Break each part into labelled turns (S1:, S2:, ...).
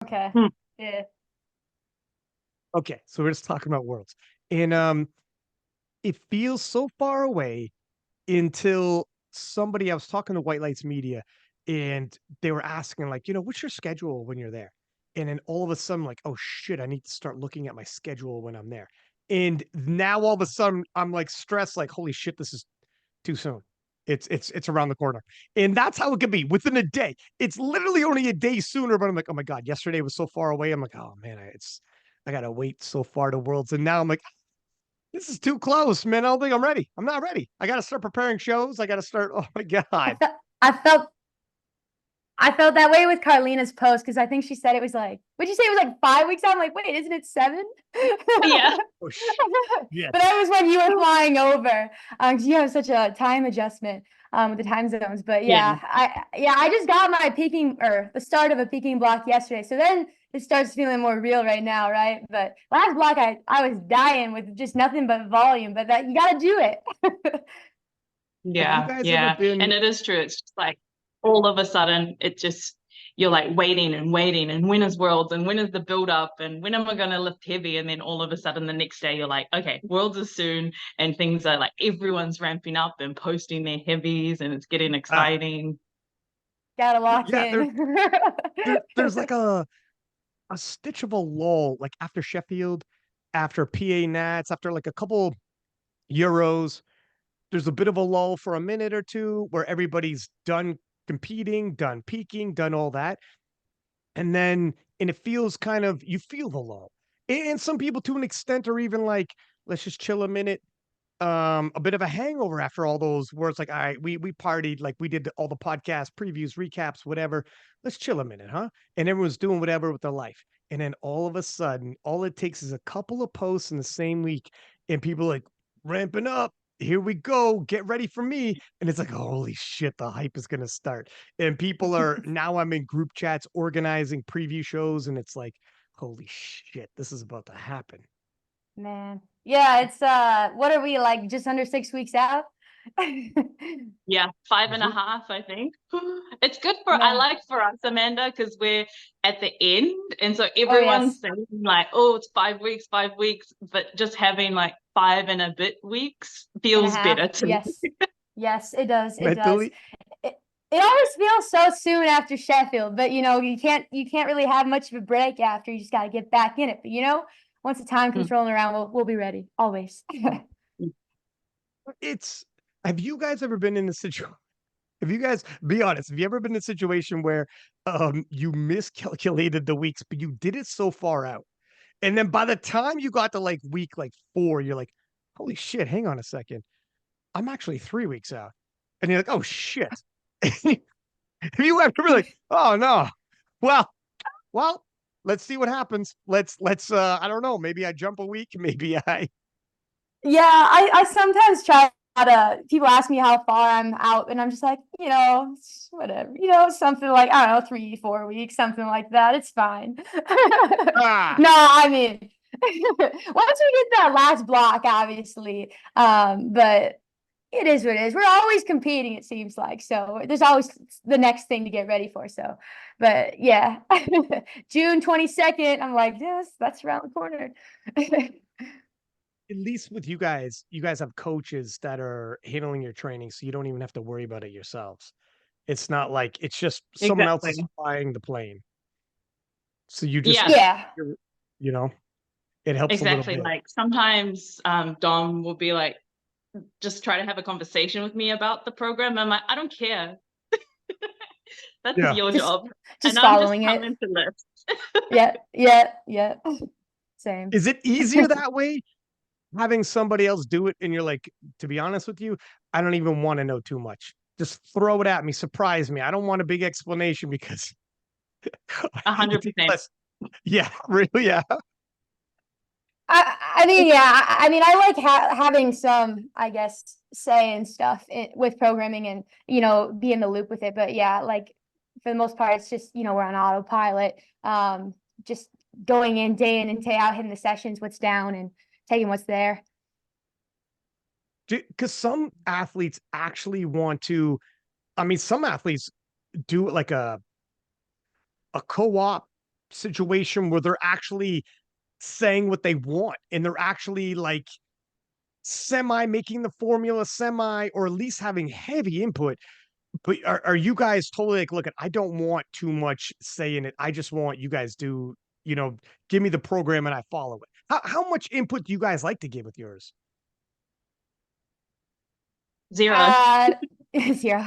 S1: Okay.
S2: Hmm.
S1: Yeah.
S3: Okay, so we're just talking about worlds. And it feels so far away until somebody, I was talking to White Lights Media, and they were asking, like, what's your schedule when you're there? And then all of a sudden, like, oh shit, I need to start looking at my schedule when I'm there. And now all of a sudden I'm like stressed, like, holy shit, this is too soon. It's around the corner. And that's how it could be within a day. It's literally only a day sooner, but I'm like, oh my God, yesterday was so far away. I'm like, oh man, I gotta wait so far to Worlds. And now I'm like, this is too close, man. I don't think I'm ready. I'm not ready. I gotta start preparing shows. I gotta start. Oh my God.
S1: I felt I felt that way with Karlina's post because I think she said it was like, would you say it was like 5 weeks out? I'm like, wait, isn't it 7?
S2: Yeah.
S3: Oh shit.
S1: But that was when you were flying over. 'Cause you have such a time adjustment with the time zones. But
S2: Yeah.
S1: I just got my peaking or the start of a peaking block yesterday. So then it starts feeling more real right now, right? But last block I was dying with just nothing but volume. But that you got to do it.
S3: Have you
S2: Yeah.
S3: guys ever
S2: Yeah.
S3: been?
S2: And it is true. It's just like all of a sudden it just you're like waiting and waiting and when is Worlds and when is the build up and when am I going to lift heavy? And then all of a sudden the next day you're like, okay, Worlds is soon and things are like everyone's ramping up and posting their heavies and it's getting
S3: Ah,
S2: exciting.
S1: Gotta lock
S3: yeah,
S1: in.
S3: there's like a stitch of a lull, like after Sheffield, after PA Nats, after like a couple Euros. There's a bit of a lull for a minute or two where everybody's done competing, done peaking, done all that. And it feels kind of, you feel the lull. And some people to an extent are even like, let's just chill a minute. A bit of a hangover after all those words, like, all right, we partied, like we did all the podcast previews, recaps, whatever. Let's chill a minute, huh? And everyone's doing whatever with their life. And then all of a sudden, all it takes is a couple of posts in the same week, and people like ramping up. Here we go. Get ready for me. And it's like, holy shit, the hype is gonna start. And people are now I'm in group chats organizing preview shows, and it's like, holy shit, this is about to happen.
S1: Man. Yeah, it's what are we like just under 6 weeks out?
S2: Yeah, five and a
S3: Mhm.
S2: half, I think. It's good for I
S1: Man.
S2: like for us, Amanda, because we're at the end, and so
S1: Oh
S2: everyone's
S1: yes.
S2: saying like, "Oh, it's 5 weeks, 5 weeks," but just having like 5 and a bit weeks
S1: And a
S2: feels
S1: half.
S2: better to me.
S1: Yes. Yes, it does. It does.
S3: Mentally,
S1: It, it always feels so soon after Sheffield, but you can't really have much of a break after. You just got to get back in it. But once the time comes rolling around, we'll be ready always.
S3: it's have you guys ever been in a situation? Have you guys, be honest, have you ever been in a situation where you miscalculated the weeks, but you did it so far out? And then by the time you got to like week like 4, you're like, holy shit, hang on a second. I'm actually 3 weeks out. And you're like, oh shit. Have you ever been like, oh no. Well, well, let's see what happens. Let's I don't know, maybe I jump a week, maybe I
S1: Yeah, I sometimes try to people ask me how far I'm out, and I'm just like, whatever, something like, I don't know, 3, 4 weeks, something like that. It's fine.
S3: ah
S1: No, I mean, once we get that last block, obviously, but it is what it is. We're always competing, it seems like. So there's always the next thing to get ready for. So, but yeah, June 22nd, I'm like, yes, that's around the corner.
S3: at least with you guys have coaches that are handling your training, so you don't even have to worry about it yourselves. It's not like it's just someone else is
S2: Exactly.
S3: flying the plane. So you just,
S2: Yeah,
S1: Yeah.
S3: you know, it helps a little
S2: exactly.
S3: bit.
S2: Like sometimes Dom will be like, just try to have a conversation with me about the program. I'm like, I don't care. That's
S3: Yeah.
S2: your
S1: Just
S2: job.
S1: just
S2: And I'm just
S1: following it.
S2: coming to lift.
S1: Yeah. Same.
S3: Is it easier that way? Having somebody else do it, and you're like, to be honest with you, I don't even want to know too much. Just throw it at me, surprise me. I don't want a big explanation because it's
S2: 100%.
S3: less. Yeah, really, yeah.
S1: I mean, yeah. I like having some, I guess, say and stuff with programming and be in the loop with it. But yeah, like for the most part, it's just we're on autopilot. Just going in and day out, hitting the sessions, what's down, and taking what's there.
S3: Because some athletes actually want to. I mean, some athletes do it like a co-op situation where they're actually saying what they want and they're actually like semi making the formula semi, or at least having heavy input. But are you guys totally like, look, I don't want too much say in it. I just want you guys to, give me the program and I follow it. How much input do you guys like to give with yours?
S2: Zero.
S1: Zero.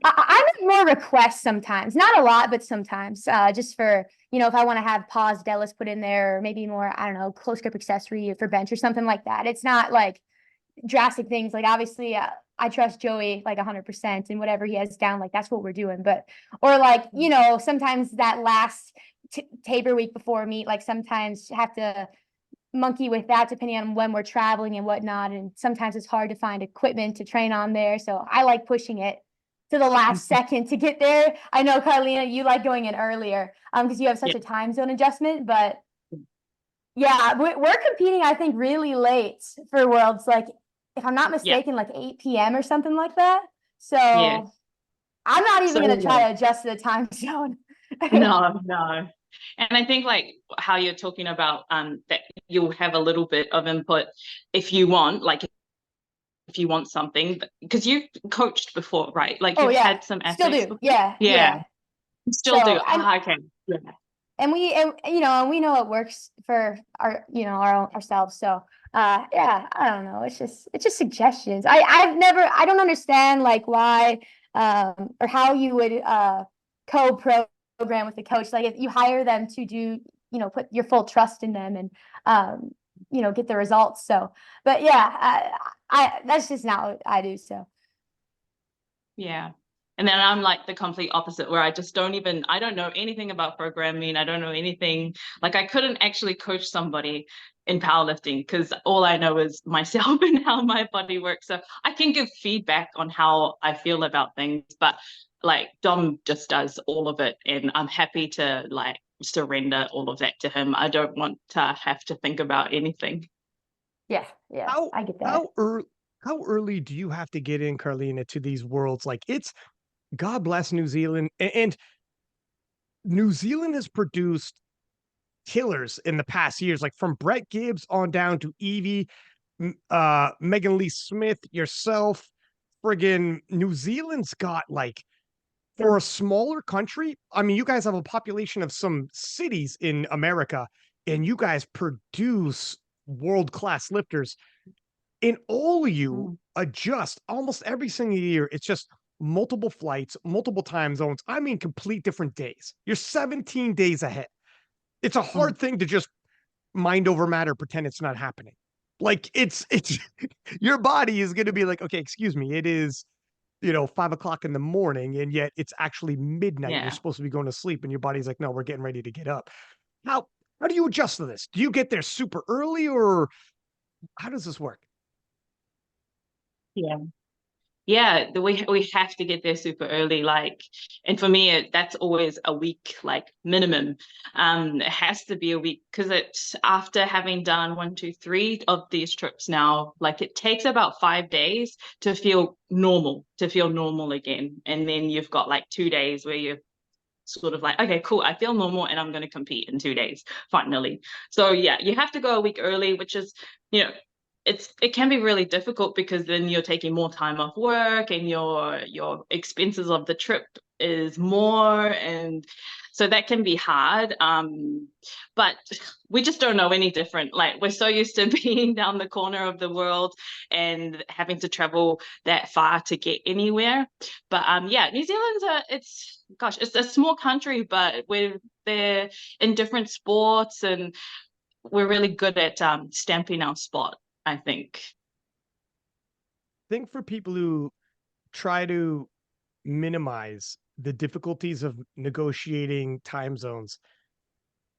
S1: I make more requests sometimes, not a lot, but sometimes, just for, if I want to have paused deadlifts put in there, or maybe more, I don't know, close grip accessory for bench or something like that. It's not like drastic things. Like obviously, I trust Joey like 100% and whatever he has down, like that's what we're doing. But, or like, sometimes that last taper week before meet, like sometimes have to monkey with that depending on when we're traveling and whatnot. And sometimes it's hard to find equipment to train on there. So I like pushing it to the last second to get there. I know, Karlina, you like going in earlier because you have such a time zone adjustment. But yeah, we're competing, I think, really late for Worlds. Like, if I'm not mistaken, like 8 p.m. or something like that. So I'm not even going to try to adjust to the time zone.
S2: No. And I think like how you're talking about that you'll have a little bit of input if you want, like if you want something, because you've coached before, right? Like you've had some athletes
S1: still do
S2: before?
S1: Yeah.
S2: Still do. Okay. Yeah.
S1: And we know it works for our ourselves. So I don't know. It's just suggestions. I don't understand like why or how you would co-program with the coach. Like if you hire them to do, put your full trust in them and get the results. So, but yeah, I that's just not what I do. So
S2: yeah. And then I'm like the complete opposite, where I don't know anything about programming. I don't know anything. Like I couldn't actually coach somebody in powerlifting because all I know is myself and how my body works. So I can give feedback on how I feel about things, but like Dom just does all of it. And I'm happy to like surrender all of that to him. I don't want to have to think about anything.
S1: Yeah, I get that.
S3: How early do you have to get in, Karlina, to these worlds? Like God bless New Zealand. And New Zealand has produced killers in the past years, like from Brett Gibbs on down to Evie, Megan Lee Smith, yourself. Friggin' New Zealand's got like, for a smaller country, I mean, you guys have a population of some cities in America, and you guys produce world-class lifters. And all of you adjust almost every single year. It's just multiple flights, multiple time zones. I mean, complete different days. You're 17 days ahead. It's a hard thing to just mind over matter, pretend it's not happening. Like it's your body is going to be like, okay, excuse me, it is 5 o'clock in the morning, and yet it's actually midnight.
S2: Yeah.
S3: You're supposed to be going to sleep, and your body's like, no, we're getting ready to get up. How do you adjust to this? Do you get there super early, or how does this work?
S2: Yeah, we have to get there super early. Like, and for me, that's always a week, like minimum. It has to be a week because it's after having done 1, 2, 3 of these trips now. Like, it takes about 5 days to feel normal again, and then you've got like 2 days where you're sort of like, okay, cool, I feel normal, and I'm going to compete in 2 days finally. So yeah, you have to go a week early, which is, it can be really difficult because then you're taking more time off work and your expenses of the trip is more, and so that can be hard. But we just don't know any different. Like, we're so used to being down the corner of the world and having to travel that far to get anywhere. But New Zealand's it's a small country, but they're in different sports, and we're really good at stamping our spot, I think.
S3: For people who try to minimize the difficulties of negotiating time zones,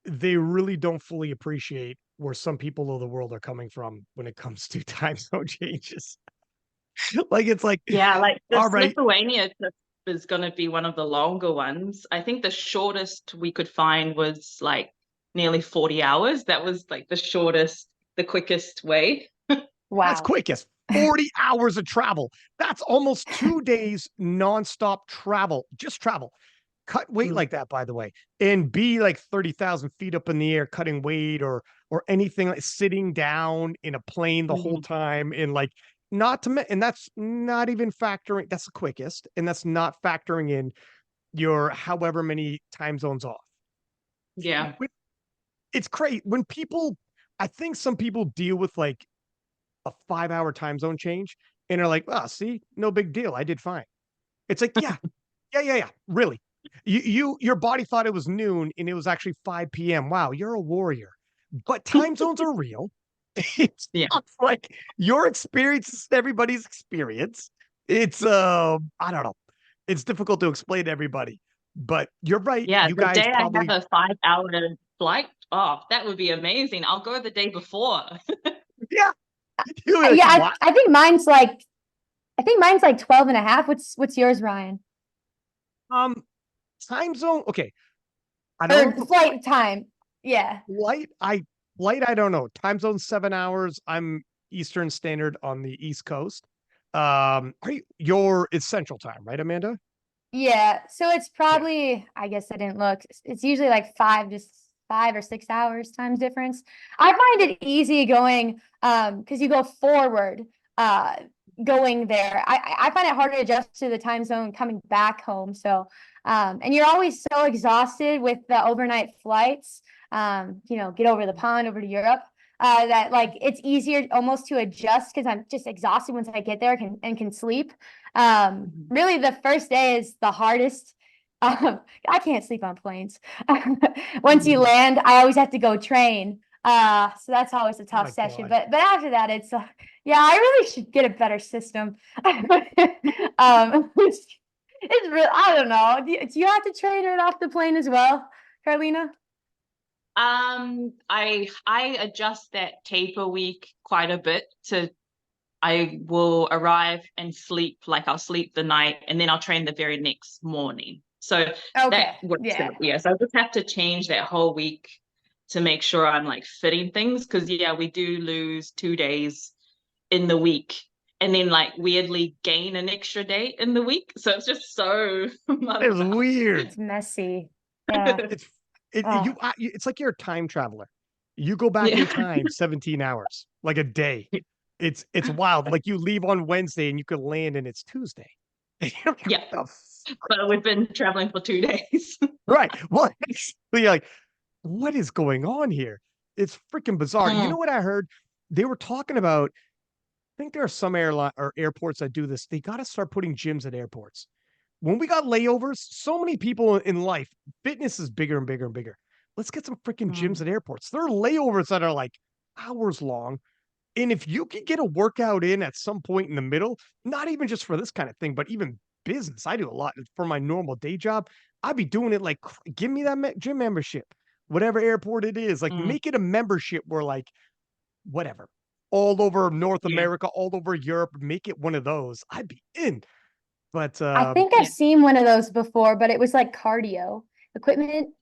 S3: they really don't fully appreciate where some people of the world are coming from when it comes to time zone changes. Like, it's like,
S2: like
S3: all
S2: this
S3: right,
S2: Lithuania trip is going to be one of the longer ones. I think the shortest we could find was like nearly 40 hours. That was like the quickest way.
S1: Wow.
S3: That's quickest. 40 hours of travel. That's almost 2 days nonstop travel, just travel. cut weight like that, by the way, and be like 30,000 feet up in the air cutting weight, or anything, like sitting down in a plane the whole time, and like not to and that's not even factoring, that's the quickest, and that's not factoring in your however many time zones off.
S2: Yeah.
S3: It's crazy when people, I think some people deal with like a 5-hour time zone change and are like, "Oh, see, no big deal. I did fine." It's like, yeah. Really. Your body thought it was noon and it was actually 5 p.m. Wow, you're a warrior. But time zones are real. It's
S2: Yeah.
S3: not like your experience is everybody's experience. It's I don't know. It's difficult to explain to everybody. But you're right.
S2: Yeah.
S3: You
S2: The
S3: guys
S2: day I have
S3: probably
S2: a 5-hour flight, oh, that would be amazing. I'll go the day before.
S3: yeah. You're like,
S1: Yeah,
S3: what?
S1: I think mine's like 12 and a half. What's yours, Ryan?
S3: Um time zone. Okay. I
S1: Or
S3: don't know.
S1: flight time. Yeah.
S3: Flight, I don't know. Time zone 7 hours. I'm Eastern Standard on the East Coast. You're it's Central Time, right, Amanda?
S1: Yeah. So it's
S3: Yeah.
S1: probably, I guess I didn't look. It's usually like 5 or 6 hours times difference. I find it easy going because you go forward uh going there. I find it hard to adjust to the time zone coming back home. So and you're always so exhausted with the overnight flights. Get over the pond over to Europe. That like it's easier almost to adjust because I'm just exhausted once I get there can sleep. Really the first day is the hardest. I can't sleep on planes. Once you land, I always have to go train. So that's always a
S3: Oh
S1: tough
S3: my
S1: session.
S3: God.
S1: But after that, it's yeah, I really should get a better system. It's real. I don't know. Do you have to train right off the plane as well, Karlina?
S2: I adjust that taper week quite a bit to I will arrive and sleep, like I'll sleep the night and then I'll train the very next morning. So that
S1: Okay.
S2: works
S1: Yeah.
S2: out. Yeah. So I just have to change that whole week to make sure I'm like fitting things. Cause yeah, we do lose 2 days in the week and then like weirdly gain an extra day in the week. So it's just so
S3: It's weird.
S1: It's messy. Yeah.
S3: It's
S1: Oh.
S3: it's like you're a time traveler. You go back
S2: Yeah.
S3: in time 17 hours, like a day. It's wild. Like you leave on Wednesday and you could land and it's Tuesday. And you're like,
S2: Yeah.
S3: "What the
S2: But we've been traveling for 2 days.
S3: right. What? You're like, what is going on here? It's freaking bizarre. You know what I heard? They were talking about, I think there are some airline or airports that do this. They got to start putting gyms at airports. When we got layovers, so many people in life, fitness is bigger and bigger and bigger. Let's get some freaking gyms at airports. There are layovers that are like hours long. And if you can get a workout in at some point in the middle, not even just for this kind of thing, but even business, I do a lot for my normal day job. I'd be doing it like, give me that gym membership, whatever airport it is, like make it a membership where like, whatever, all over North
S2: Yeah.
S3: America, all over Europe, make it one of those. I'd be in. But
S1: I think I've
S2: Yeah.
S1: seen one of those before, but it was like cardio equipment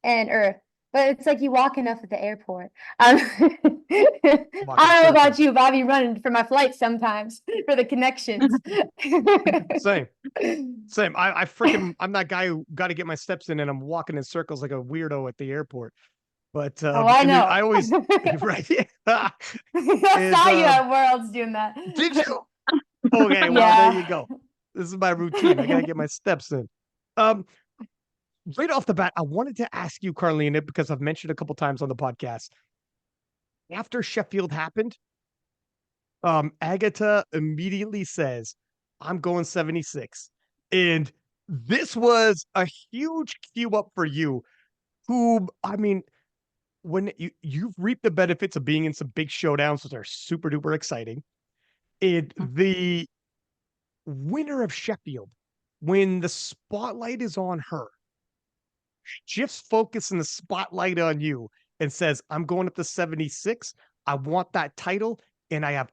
S1: but it's like you walk enough at the airport. I
S3: walk in
S1: don't know about
S3: circles.
S1: you, Bobby, running for my flight sometimes for the connections.
S3: Same. Same. I'm that guy who got to get my steps in and I'm walking in circles like a weirdo at the airport. But
S1: Oh, I
S3: and then
S1: know.
S3: I always right.
S1: I
S3: is
S1: saw you at Worlds doing that.
S3: did you? Okay, well there
S1: Yeah.
S3: you go. This is my routine. I gotta get my steps in. Um, right off the bat, I wanted to ask you, Karlina, because I've mentioned a couple times on the podcast. After Sheffield happened, Agata immediately says, I'm going 76. And this was a huge cue up for you, who, I mean, when you've reaped the benefits of being in some big showdowns, which are super duper exciting. And the winner of Sheffield, when the spotlight is on her, shifts focus and the spotlight on you and says, I'm going up to 76. I want that title. And I have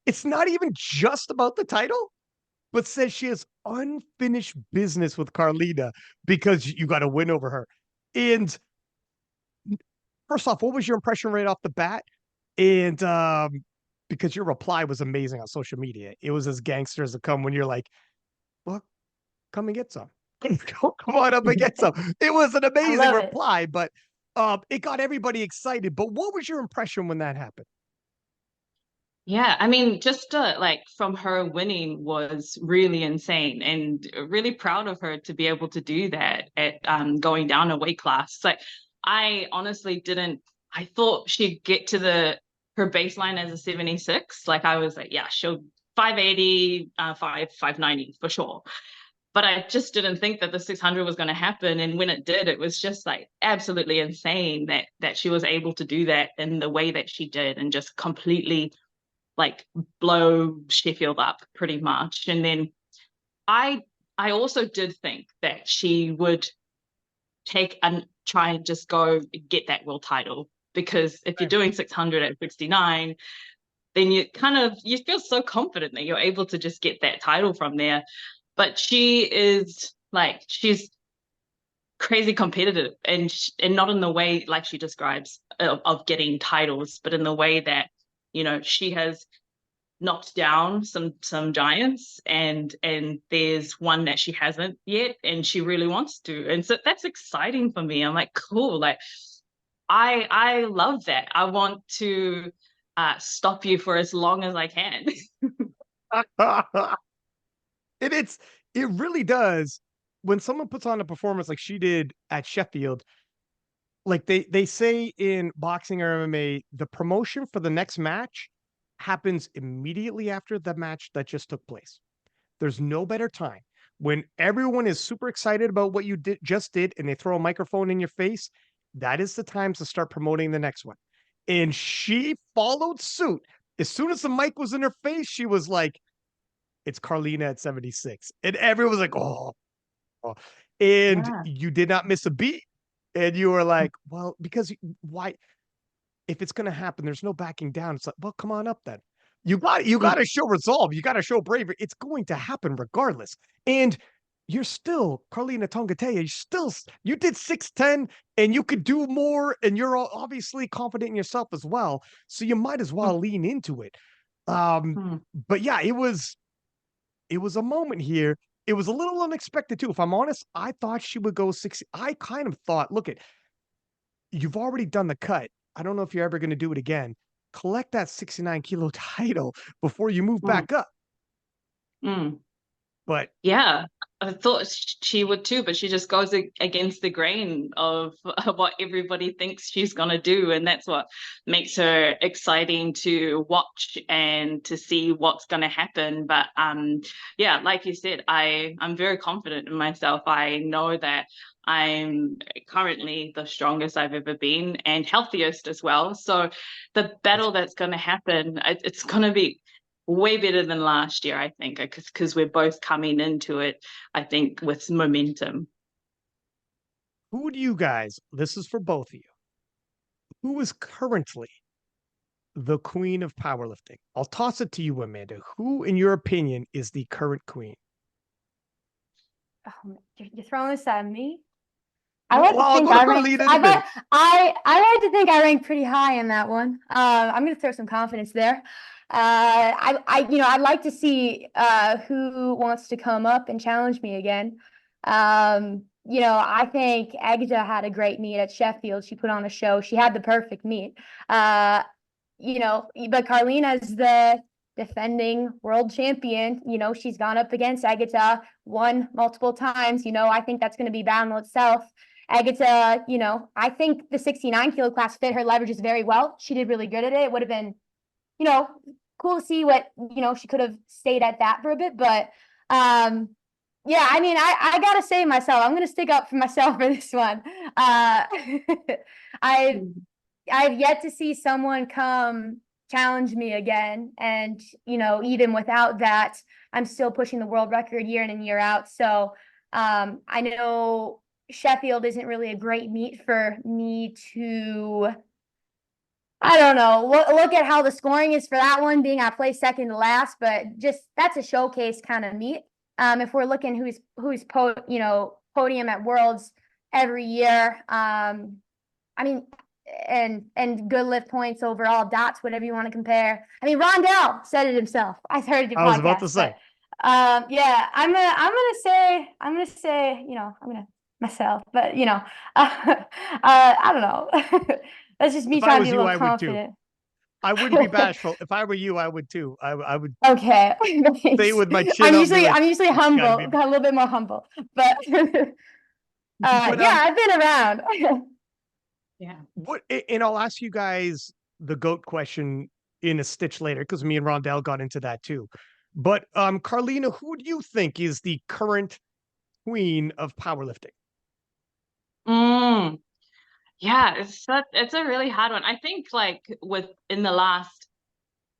S3: it's not even just about the title, but says she has unfinished business with Karlina because you got to win over her. And first off, what was your impression right off the bat? And because your reply was amazing on social media, it was as gangster as it come when you're like, well, come and get some. Come on up and get some. It was an
S1: I
S3: amazing
S1: love it.
S3: reply, but it got everybody excited. But what was your impression when that happened?
S2: Yeah, I mean, just like from her winning was really insane, and really proud of her to be able to do that at going down a weight class. Like, I honestly didn't. I thought she'd get to her baseline as a 76. Like, I was like, yeah, she'll 580, 590 for sure. But I just didn't think that the 600 was going to happen. And when it did, it was just like absolutely insane that she was able to do that in the way that she did, and just completely like blow Sheffield up pretty much. And then I also did think that she would take and try and just go get that world title, because if you're doing 600 at 69, then you feel so confident that you're able to just get that title from there. But she is like, she's crazy competitive, and not in the way like she describes of getting titles, but in the way that, she has knocked down some giants, and there's one that she hasn't yet, and she really wants to. And so that's exciting for me. I'm like, cool. Like, I love that. I want to stop you for as long as I can.
S3: And it really does. When someone puts on a performance like she did at Sheffield, like they say in boxing or MMA, the promotion for the next match happens immediately after the match that just took place. There's no better time when everyone is super excited about what you just did, and they throw a microphone in your face. That is the time to start promoting the next one. And she followed suit. As soon as the mic was in her face, she was like, "It's Karlina at 76," and everyone was like, "Oh." And
S2: Yeah.
S3: you did not miss a beat. And you were like, well, because why? If it's going to happen, there's no backing down. It's like, well, come on up then. You got to show resolve. You got to show bravery. It's going to happen regardless. And you're still Karlina Tongotea. You did 6'10", and you could do more. And you're obviously confident in yourself as well. So you might as well lean into it. But yeah, it was a moment here. It was a little unexpected too. If I'm honest, I thought she would go 60. I kind of thought, look, you've already done the cut. I don't know if you're ever going to do it again. Collect that 69-kilo title before you move
S2: Mm,
S3: back up.
S2: mm.
S3: But
S2: Yeah, I thought she would too, but she just goes against the grain of what everybody thinks she's going to do. And that's what makes her exciting to watch and to see what's going to happen. But yeah, like you said, I'm very confident in myself. I know that I'm currently the strongest I've ever been, and healthiest as well. So the battle that's going to happen, it's going to be way better than last year, I think, because we're both coming into it, I think, with momentum.
S3: who do you guys, this is for both of you, who is currently the queen of powerlifting? I'll toss it to you, Amanda. Who, in your opinion, is the current queen?
S1: Oh, you're throwing this at me. I like to
S3: I'll
S1: think
S3: go to
S1: I ranked.
S3: Karlina in a minute.
S1: I like to think I ranked pretty high in that one. I'm gonna throw some confidence there. I'd like to see who wants to come up and challenge me again. I think Agata had a great meet at Sheffield. She put on a show. She had the perfect meet. But Karlina is the defending world champion. She's gone up against Agata, won multiple times. I think that's going to be battle itself. Agata, I think the 69-kilo class fit her leverages very well. She did really good at it. It would have been, cool to see what, she could have stayed at that for a bit. But yeah, I mean, I gotta say myself, I'm gonna stick up for myself for this one. I've yet to see someone come challenge me again. And, even without that, I'm still pushing the world record year in and year out. So I know Sheffield isn't really a great meet for me to, I don't know, look at how the scoring is for that one, being I placed second to last, but just that's a showcase kind of meet. If we're looking who's podium at Worlds every year, I mean, and good lift points overall, dots, whatever you want to compare. I mean, Rondell said it himself. I heard your
S3: I was about to
S1: podcast,
S3: say.
S1: Yeah, I'm gonna say, myself, but I don't know. That's just me
S3: If I
S1: trying to be
S3: was
S1: a
S3: you,
S1: little
S3: I would too.
S1: confident.
S3: I wouldn't be bashful. If I were you, I would too. I would
S1: Okay,
S3: stay
S1: thanks.
S3: with my chin up and be like,
S1: I'm usually
S3: "You gotta
S1: humble,
S3: be."
S1: got a little bit more humble, but
S3: But
S1: yeah, I've been around.
S2: Yeah.
S3: and I'll ask you guys the GOAT question in a stitch later because me and Rondell got into that too. But Karlina, who do you think is the current queen of powerlifting?
S2: Mm, yeah, it's a really hard one. I think like in the last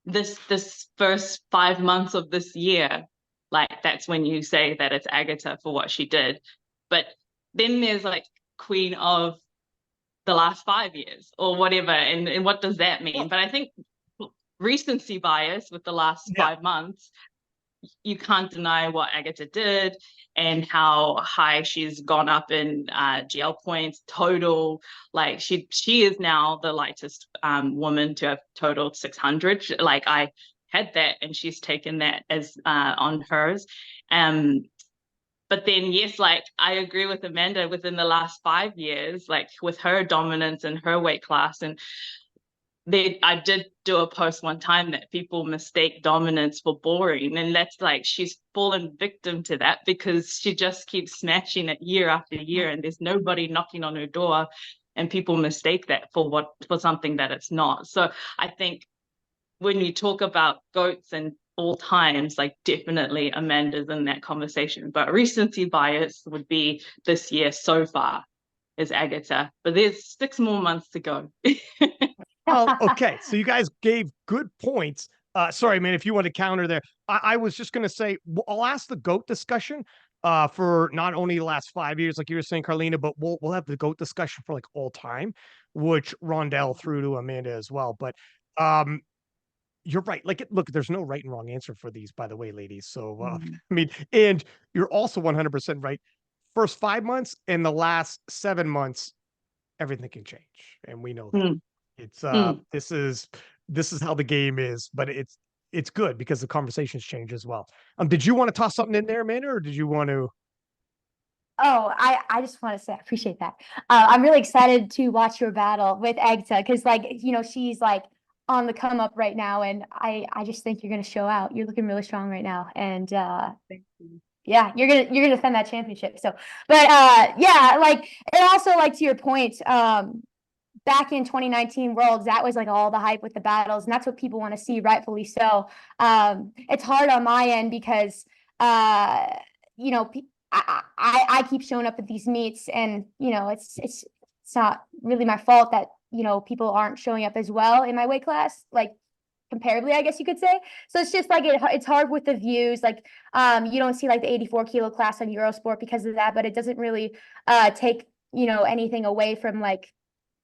S2: this first 5 months of this year, like that's when you say that it's Agata for what she did. But then there's like queen of the last 5 years or whatever, and what does that mean? But I think recency bias with the last
S3: Yeah.
S2: 5 months, you can't deny what Agata did and how high she's gone up in GL points total. Like she is now the lightest woman to have totaled 600. Like I had that, and she's taken that as on hers. But then yes, like I agree with Amanda. Within the last 5 years, like with her dominance in her weight class, and I did do a post one time that people mistake dominance for boring, and that's like she's fallen victim to that because she just keeps smashing it year after year, and there's nobody knocking on her door, and people mistake that for something that it's not. So I think when you talk about goats and all times, like definitely Amanda's in that conversation, but recency bias would be this year so far is Agata, but there's 6 more months to go.
S3: Oh, okay. So you guys gave good points. Sorry, man, if you want to counter there. I was just gonna say I'll ask the GOAT discussion for not only the last 5 years, like you were saying, Karlina, but we'll have the GOAT discussion for like all time, which Rondell threw to Amanda as well. But um you're right. Like, look, there's no right and wrong answer for these, by the way, ladies. So, I mean, and you're also 100% right. First 5 months and the last 7 months, everything can change, and we know that.
S2: Mm,
S3: It's
S2: mm.
S3: this is how the game is, but it's good because the conversations change as well. Did you want to toss something in there, man, or did you want to?
S1: Oh, I just want to say I appreciate that. I'm really excited to watch your battle with Agta because, like, she's like on the come up right now, and I just think you're gonna show out. You're looking really strong right now, and
S2: Thank you.
S1: yeah, you're gonna defend that championship. So, but yeah, like, and also like to your point, back in 2019 Worlds, that was like all the hype with the battles, and that's what people want to see, rightfully so. It's hard on my end because you know, I keep showing up at these meets, and it's not really my fault that people aren't showing up as well in my weight class, like comparably, I guess you could say. So it's just like it's hard with the views. Like you don't see like the 84 kilo class on Eurosport because of that, but it doesn't really take anything away from like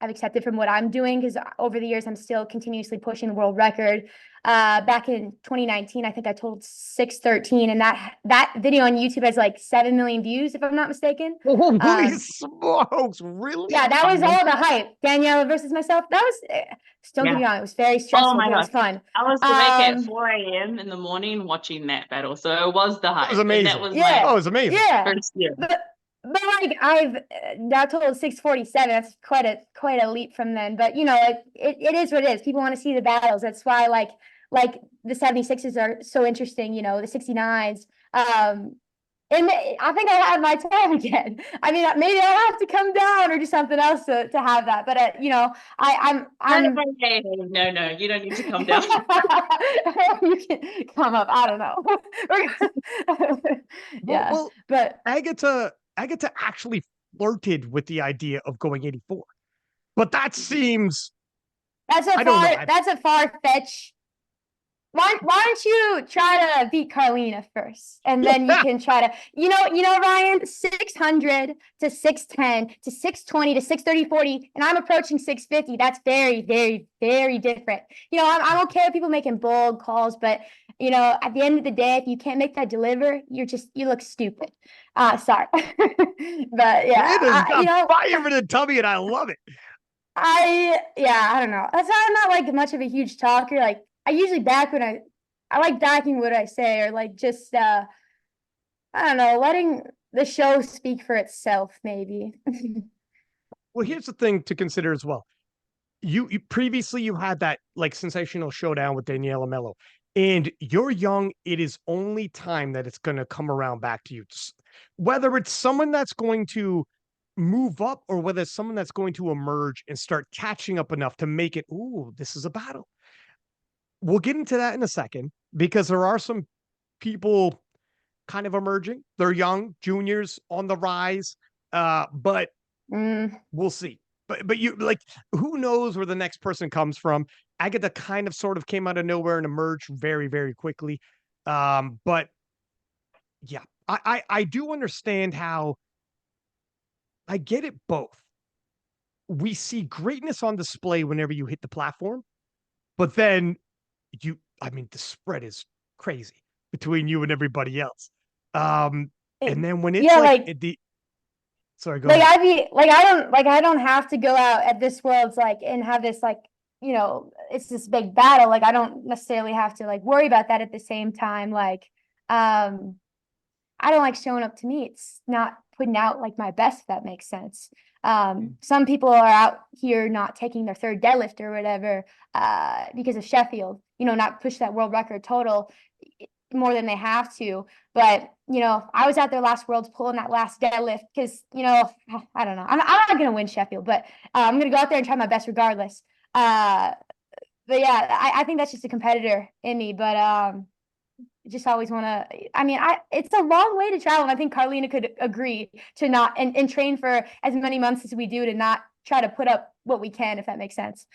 S1: I've accepted from what I'm doing, because over the years I'm still continuously pushing the world record. Back in 2019, I think I totaled 613, and that video on YouTube has like 7 million views, if I'm not mistaken.
S3: Holy smokes! Really?
S1: Yeah, that was all the hype. Daniela versus myself. That was, don't get
S2: Yeah.
S1: me wrong, it was very
S2: Oh
S1: stressful,
S2: my
S1: but it was
S2: gosh.
S1: fun.
S2: I was awake at 4 a.m. in the morning watching that battle. So it was the
S3: That was
S2: hype. And that
S3: amazing.
S2: was my
S1: Yeah,
S3: Oh, it was amazing.
S1: yeah.
S2: first year.
S1: But like I've now totaled 647. That's quite a leap from then. But it is what it is. People want to see the battles. That's why like the 76s are so interesting. The 69s. And I think I had my time again. I mean, maybe I'll have to come down or do something else to have that. But I'm
S2: Hey, no, no, you don't need to come down.
S1: you can come up. I don't know.
S3: Well,
S1: Yeah,
S3: well,
S1: but
S3: Agata actually flirted with the idea of going 84, but that seems I don't know.
S1: that's a far fetch. Why don't you try to beat Karlina first, and then you can try to, Ryan, 600 to 610 to 620 to 630, 40, and I'm approaching 650. That's very, very, very different. I don't care if people making bold calls, but at the end of the day, if you can't make that deliver, you look stupid. Sorry, but
S3: It has
S1: yeah,
S3: got fire in the tummy, and I love it.
S1: I don't know. That's why I'm not like much of a huge talker. Like I usually back when I I like backing what I say, or like just I don't know, letting the show speak for itself, maybe.
S3: Well, here's the thing to consider as well. You previously you had that like sensational showdown with Daniela Mello, and you're young. It is only time that it's going to come around back to you. Whether it's someone that's going to move up or whether it's someone that's going to emerge and start catching up enough to make it, ooh, this is a battle. We'll get into that in a second because there are some people kind of emerging. They're young, juniors on the rise, but we'll see. But you like, who knows where the next person comes from? Agata kind of sort of came out of nowhere and emerged very, very quickly. But yeah, I do understand how I get it both. We see greatness on display whenever you hit the platform, but then I mean, the spread is crazy between you and everybody else. And then when it's
S1: Yeah,
S3: like
S1: like
S3: the sorry, go
S1: like
S3: ahead.
S1: I don't have to go out at this world's like and have this like, you know, it's this big battle. Like I don't necessarily have to like worry about that at the same time. Like I don't like showing up to meets, not putting out like my best, if that makes sense. Some people are out here not taking their third deadlift or whatever because of Sheffield, you know, not push that world record total more than they have to. But, you know, I was out there last Worlds pulling that last deadlift because, you know, I don't know. I'm not going to win Sheffield, but I'm going to go out there and try my best regardless. But yeah, I think that's just a competitor in me. But just always want to, I mean, it's a long way to travel. And I think Karlina could agree to not and train for as many months as we do to not try to put up what we can, if that makes sense.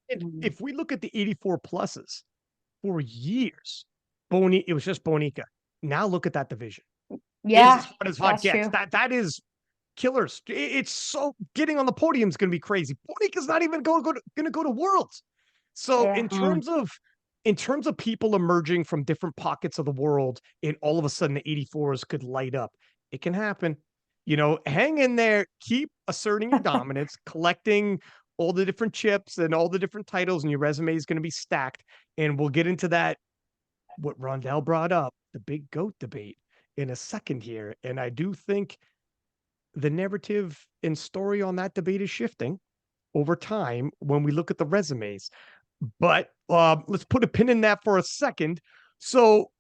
S3: If we look at the 84 pluses for years, it was just Bonica. Now look at that division.
S1: Yeah,
S3: It's as hard as hot
S1: that's
S3: gets.
S1: true.
S3: That is killers. It's so getting on the podium is going to be crazy. Bonica's not even going to go to Worlds. So
S1: Yeah.
S3: in terms of people emerging from different pockets of the world, and all of a sudden the 84s could light up, it can happen. You know, hang in there, keep asserting your dominance, collecting all the different chips and all the different titles, and your resume is going to be stacked. And we'll get into that. What Rondell brought up, the big GOAT debate, in a second here. And I do think the narrative and story on that debate is shifting over time when we look at the resumes. But let's put a pin in that for a second. So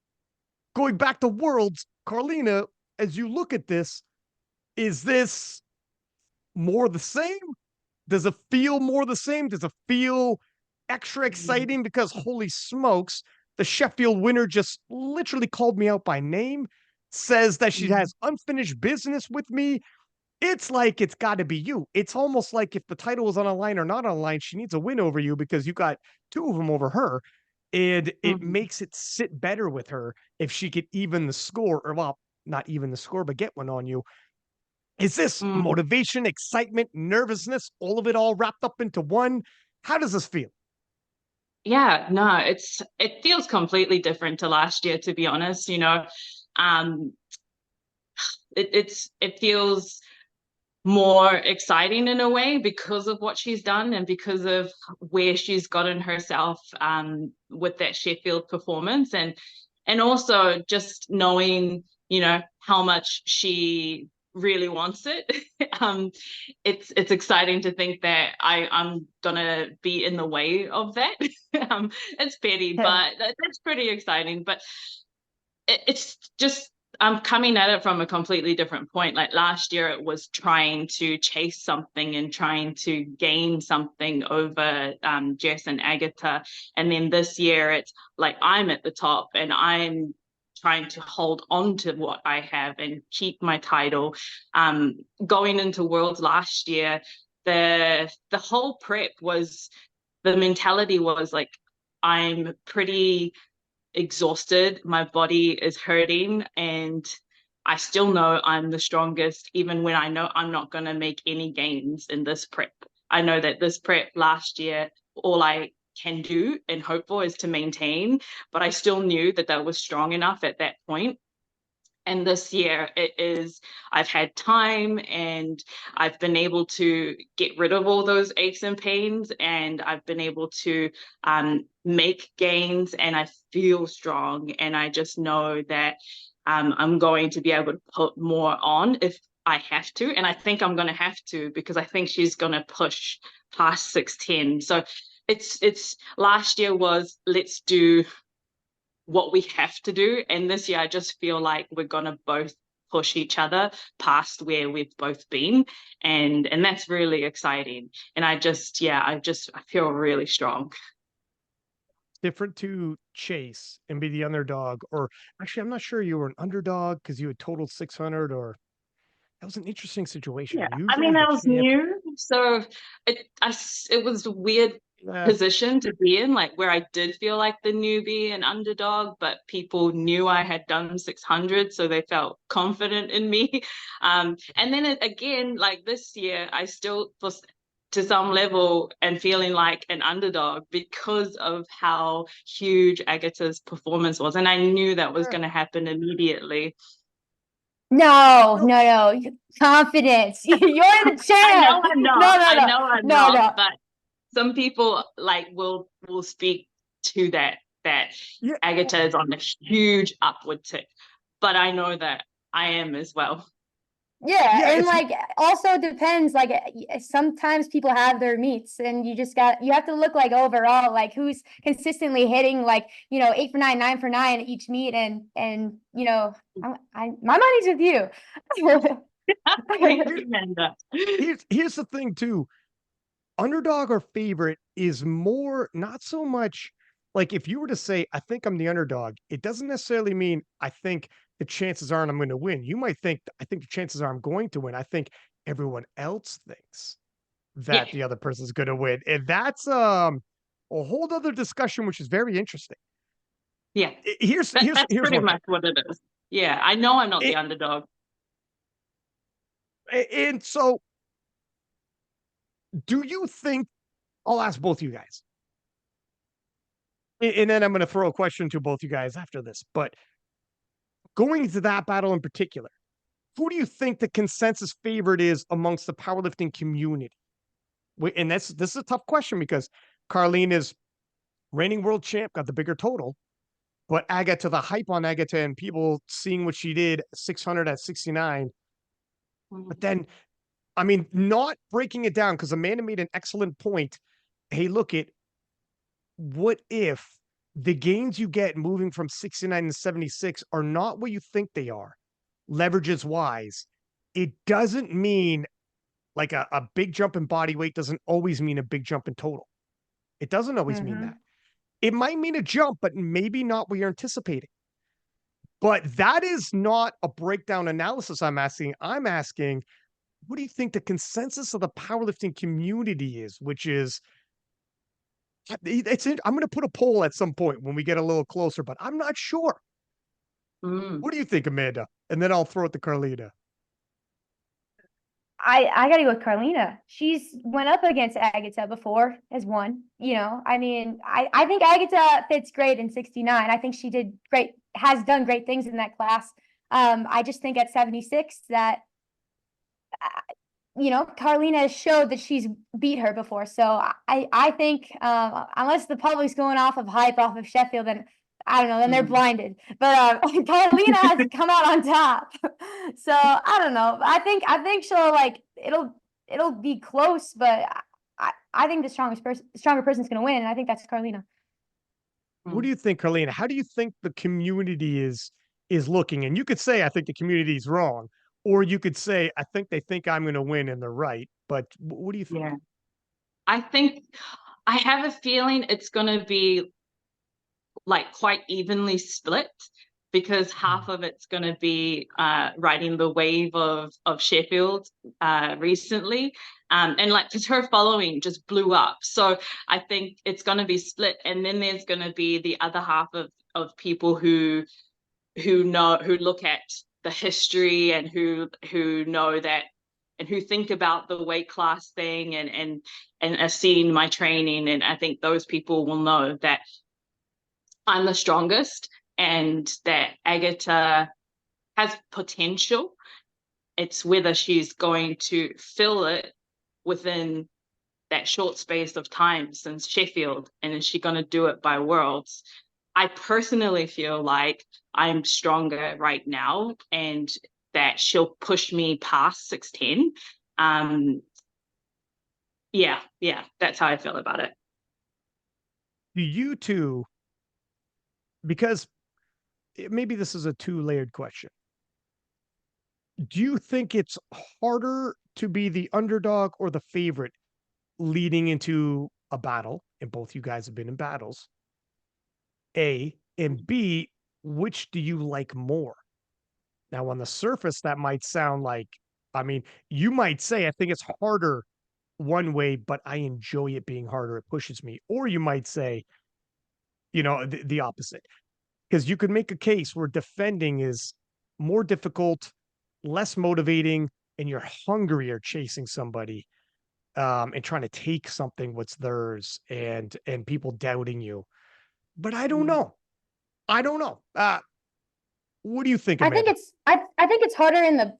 S3: going back to Worlds, Karlina, as you look at this, is this more the same? Does it feel more the same? Does it feel extra exciting? Because holy smokes, the Sheffield winner just literally called me out by name, says that she has unfinished business with me. It's like it's got to be you. It's almost like if the title was on a line or not on a line, she needs a win over you because you got two of them over her. And it makes it sit better with her if she could even the score, or well, not even the score, but get one on you. Is this motivation, excitement, nervousness, all of it all wrapped up into one? How does this feel?
S2: Yeah, no, it feels completely different to last year, to be honest. You know, um, it feels more exciting in a way because of what she's done and because of where she's gotten herself with that Sheffield performance, and also just knowing, you know, how much she really wants it. It's exciting to think that I'm gonna be in the way of that. It's petty, but that's pretty exciting. But it's just I'm coming at it from a completely different point. Like last year, it was trying to chase something and trying to gain something over Jess and Agata. And then this year, it's like I'm at the top and I'm trying to hold on to what I have and keep my title. Going into Worlds last year, the whole prep was, the mentality was like, I'm pretty exhausted, my body is hurting, and I still know I'm the strongest, even when I know I'm not going to make any gains in this prep. I know that this prep last year, all I can do and hope for is to maintain, but I still knew that was strong enough at that point. And this year I've had time and I've been able to get rid of all those aches and pains, and I've been able to make gains, and I feel strong, and I just know that I'm going to be able to put more on if I have to. And I think I'm going to have to, because I think she's going to push past 610. So it's last year was, let's do what we have to do, and this year I just feel like we're gonna both push each other past where we've both been, and that's really exciting. And I feel really strong.
S3: Different to chase and be the underdog, or actually, I'm not sure you were an underdog because you had totaled 600, or that was an interesting situation.
S2: Yeah, I
S3: Usually
S2: mean,
S3: the
S2: that was
S3: champ,
S2: new, so it was a weird position to be in, like where I did feel like the newbie and underdog, but people knew I had done 600, so they felt confident in me. And then again, like this year, I still was to some level and feeling like an underdog because of how huge Agata's performance was, and I knew that was going to happen immediately.
S1: No, confidence. You're the champ.
S2: I'm not. I know I'm not. But some people like will speak to that Agata is on a huge upward tick, but I know that I am as well.
S1: Yeah, and like also depends, like sometimes people have their meets, and you have to look like overall, like who's consistently hitting like 8 for 9, 9 for 9 each meet, and my money's with you.
S3: Here's the thing too. Underdog or favorite is more, not so much like if you were to say, I think I'm the underdog, it doesn't necessarily mean I think the chances are I'm going to win. You might think, I think the chances are I'm going to win. I think everyone else thinks that the other person's going to win. And that's a whole other discussion, which is very interesting.
S2: Yeah.
S3: Here's
S2: pretty much what it is. Yeah. I know I'm not the underdog.
S3: And so do you think, I'll ask both you guys, and then I'm going to throw a question to both you guys after this, but going into that battle in particular, who do you think the consensus favorite is amongst the powerlifting community? And this is a tough question because Karlina's reigning world champ, got the bigger total, but Agata, the hype on Agata and people seeing what she did 600 at 69. But then, I mean, not breaking it down, because Amanda made an excellent point. Hey, look at what if the gains you get moving from 69 to 76 are not what you think they are, leverages wise. It doesn't mean like a big jump in body weight doesn't always mean a big jump in total. It doesn't always mean that. It might mean a jump, but maybe not what you're anticipating. But that is not a breakdown analysis I'm asking. I'm asking, what do you think the consensus of the powerlifting community is, which is, I'm going to put a poll at some point when we get a little closer, but I'm not sure. What do you think, Amanda? And then I'll throw it to Karlina.
S1: I gotta go with Karlina. She's went up against Agata before, has won. I mean, I think Agata fits great in 69. I think she did great, has done great things in that class. I just think at 76 that Karlina has showed that she's beat her before. So I think unless the public's going off of hype off of Sheffield, then I don't know, then they're blinded. But Karlina has come out on top. So I don't know. I think she'll it'll be close, but I think the stronger person's gonna win, and I think that's Karlina.
S3: What do you think, Karlina? How do you think the community is looking? And you could say, I think the community is wrong, or you could say, I think they think I'm going to win and they're right. But what do you think?
S2: Yeah. I have a feeling it's going to be like quite evenly split, because half of it's going to be riding the wave of Sheffield recently. And like, because her following just blew up. So I think it's going to be split. And then there's going to be the other half of people who look at the history and who know that, and who think about the weight class thing and are seeing my training. And I think those people will know that I'm the strongest, and that Agata has potential. It's whether she's going to fill it within that short space of time since Sheffield, and is she going to do it by Worlds? I personally feel like I'm stronger right now and that she'll push me past 6'10". Yeah, that's how I feel about it.
S3: Do you two, because maybe this is a two-layered question. Do you think it's harder to be the underdog or the favorite leading into a battle? And both you guys have been in battles. A, and B, which do you like more? Now, on the surface, that might sound like, I mean, you might say, I think it's harder one way, but I enjoy it being harder. It pushes me. Or you might say, the opposite. Because you could make a case where defending is more difficult, less motivating, and you're hungrier chasing somebody and trying to take something what's theirs and people doubting you. But I don't know. I don't know. What do you think,
S1: I think
S3: Amanda?
S1: it's I think it's harder in the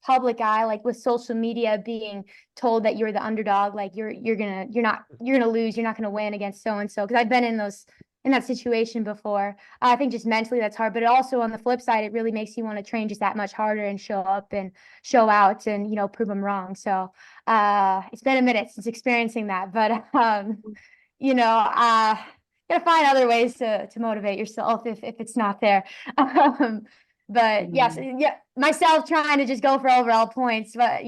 S1: public eye, like with social media being told that you're the underdog, like you're gonna lose, you're not gonna win against so and so. Because I've been in that situation before. I think just mentally that's hard, but it also on the flip side, it really makes you want to train just that much harder and show up and show out and prove them wrong. So it's been a minute since experiencing that, but gotta find other ways to motivate yourself if it's not there. But yes, yeah, myself trying to just go for overall points, but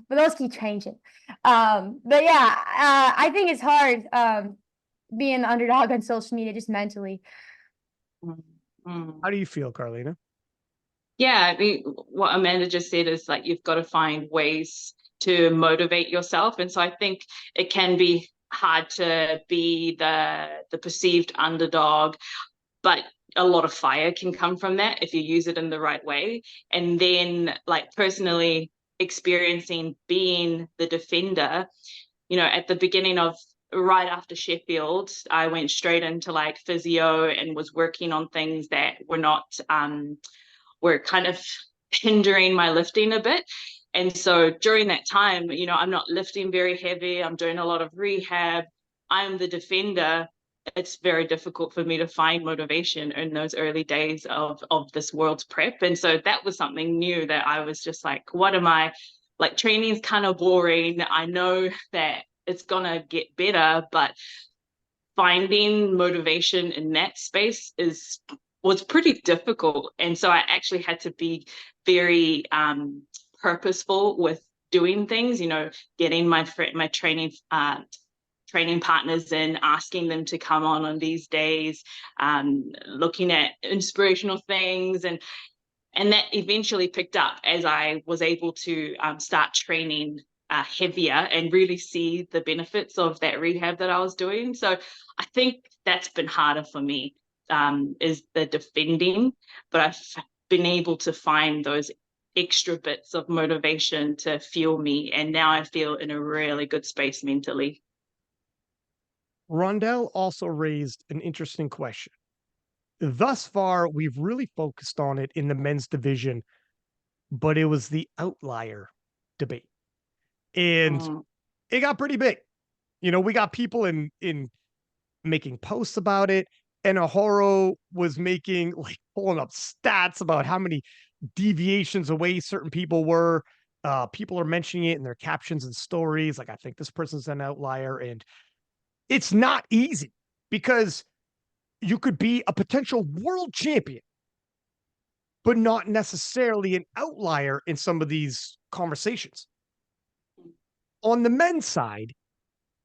S1: those keep changing. But yeah, I think it's hard being the underdog on social media just mentally.
S3: How do you feel, Karlina?
S2: Yeah, I mean, what Amanda just said is like you've got to find ways to motivate yourself, and so I think it can be hard to be the perceived underdog, but a lot of fire can come from that if you use it in the right way. And then, like, personally experiencing being the defender, at the beginning of right after Sheffield, I went straight into like physio and was working on things that were kind of hindering my lifting a bit. And so during that time, I'm not lifting very heavy. I'm doing a lot of rehab. I'm the defender. It's very difficult for me to find motivation in those early days of this world's prep. And so that was something new that I was just like, what am I, like, training's kind of boring. I know that it's going to get better, but finding motivation in that space was pretty difficult. And so I actually had to be very purposeful with doing things, getting my training partners in, asking them to come on these days, looking at inspirational things, and that eventually picked up as I was able to start training heavier and really see the benefits of that rehab that I was doing. So I think that's been harder for me, is the defending, but I've been able to find those extra bits of motivation to fuel me, and now I feel in a really good space mentally.
S3: Rondell also raised an interesting question. Thus far, we've really focused on it in the men's division, but it was the outlier debate. And it got pretty big. We got people in making posts about it, and Ahoro was making, like, pulling up stats about how many deviations away certain people were. People are mentioning it in their captions and stories. Like, I think this person's an outlier. And it's not easy because you could be a potential world champion, but not necessarily an outlier in some of these conversations. On the men's side,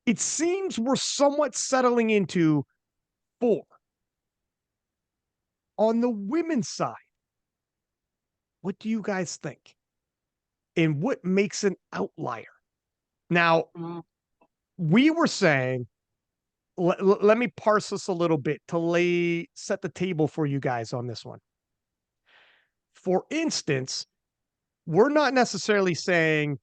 S3: it seems we're somewhat settling into 4. On the women's side, what do you guys think? And what makes an outlier? Now, we were saying, let me parse this a little bit to set the table for you guys on this one. For instance, we're not necessarily saying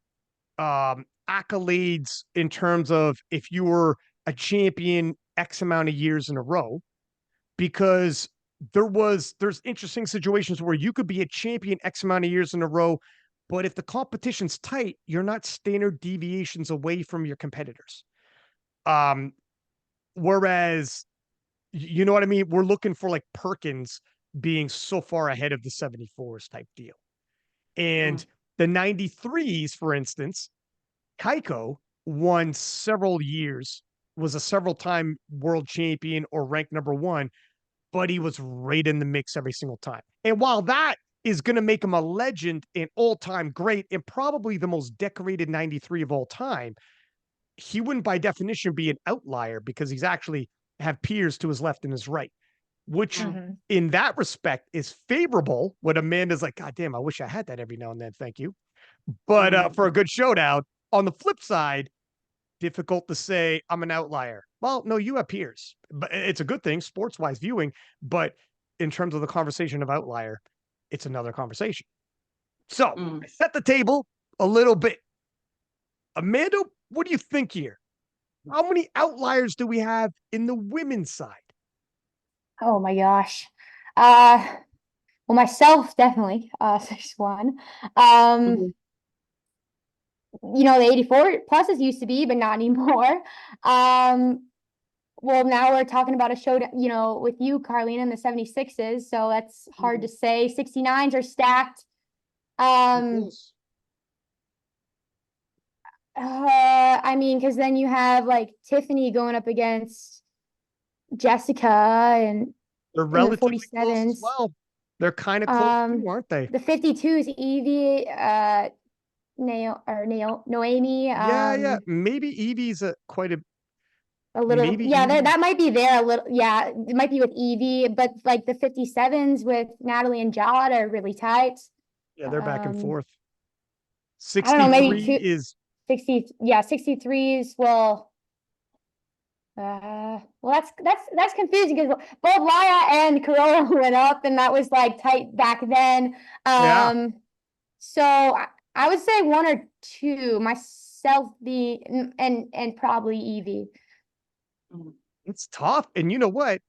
S3: accolades in terms of if you were a champion X amount of years in a row, because there's interesting situations where you could be a champion X amount of years in a row, but if the competition's tight, you're not standard deviations away from your competitors. Whereas, you know what I mean? We're looking for like Perkins being so far ahead of the 74s type deal. And the 93s, for instance, Kaiko won several years, was a several time world champion or ranked number one, but he was right in the mix every single time. And while that is going to make him a legend and all-time great and probably the most decorated 93 of all time, he wouldn't by definition be an outlier because he's actually have peers to his left and his right, which in that respect is favorable when Amanda's like, God damn, I wish I had that every now and then. Thank you. But for a good showdown, on the flip side, difficult to say I'm an outlier. Well, no, you have peers, but it's a good thing, sports-wise viewing. But in terms of the conversation of outlier, it's another conversation. So I set the table a little bit. Amanda, what do you think here? How many outliers do we have in the women's side?
S1: Oh my gosh. Well, myself, definitely, 6'1". You know, the 84 pluses used to be, but not anymore. Well, now we're talking about a show, you know, with you, Karlina, in the 76s. So that's hard to say. 69s are stacked. I mean, because then you have like Tiffany going up against Jessica and
S3: they're
S1: in the
S3: relatively close
S1: 47s.
S3: as well. They're kind of close too, aren't they?
S1: The 52s, Evie, Noemi.
S3: Yeah. Maybe Evie's quite
S1: a little,
S3: maybe
S1: yeah,
S3: Evie.
S1: that might be there a little. Yeah, it might be with Evie, but like the 57s with Natalie and Jod are really tight.
S3: Yeah, they're back and forth.
S1: I don't know, maybe
S3: 63 is
S1: 60. Yeah, 63s. Well, that's confusing because both Laya and Corolla went up, and that was like tight back then.
S3: Yeah.
S1: So I would say one or two. Myself, and probably Evie.
S3: It's tough. And you know what?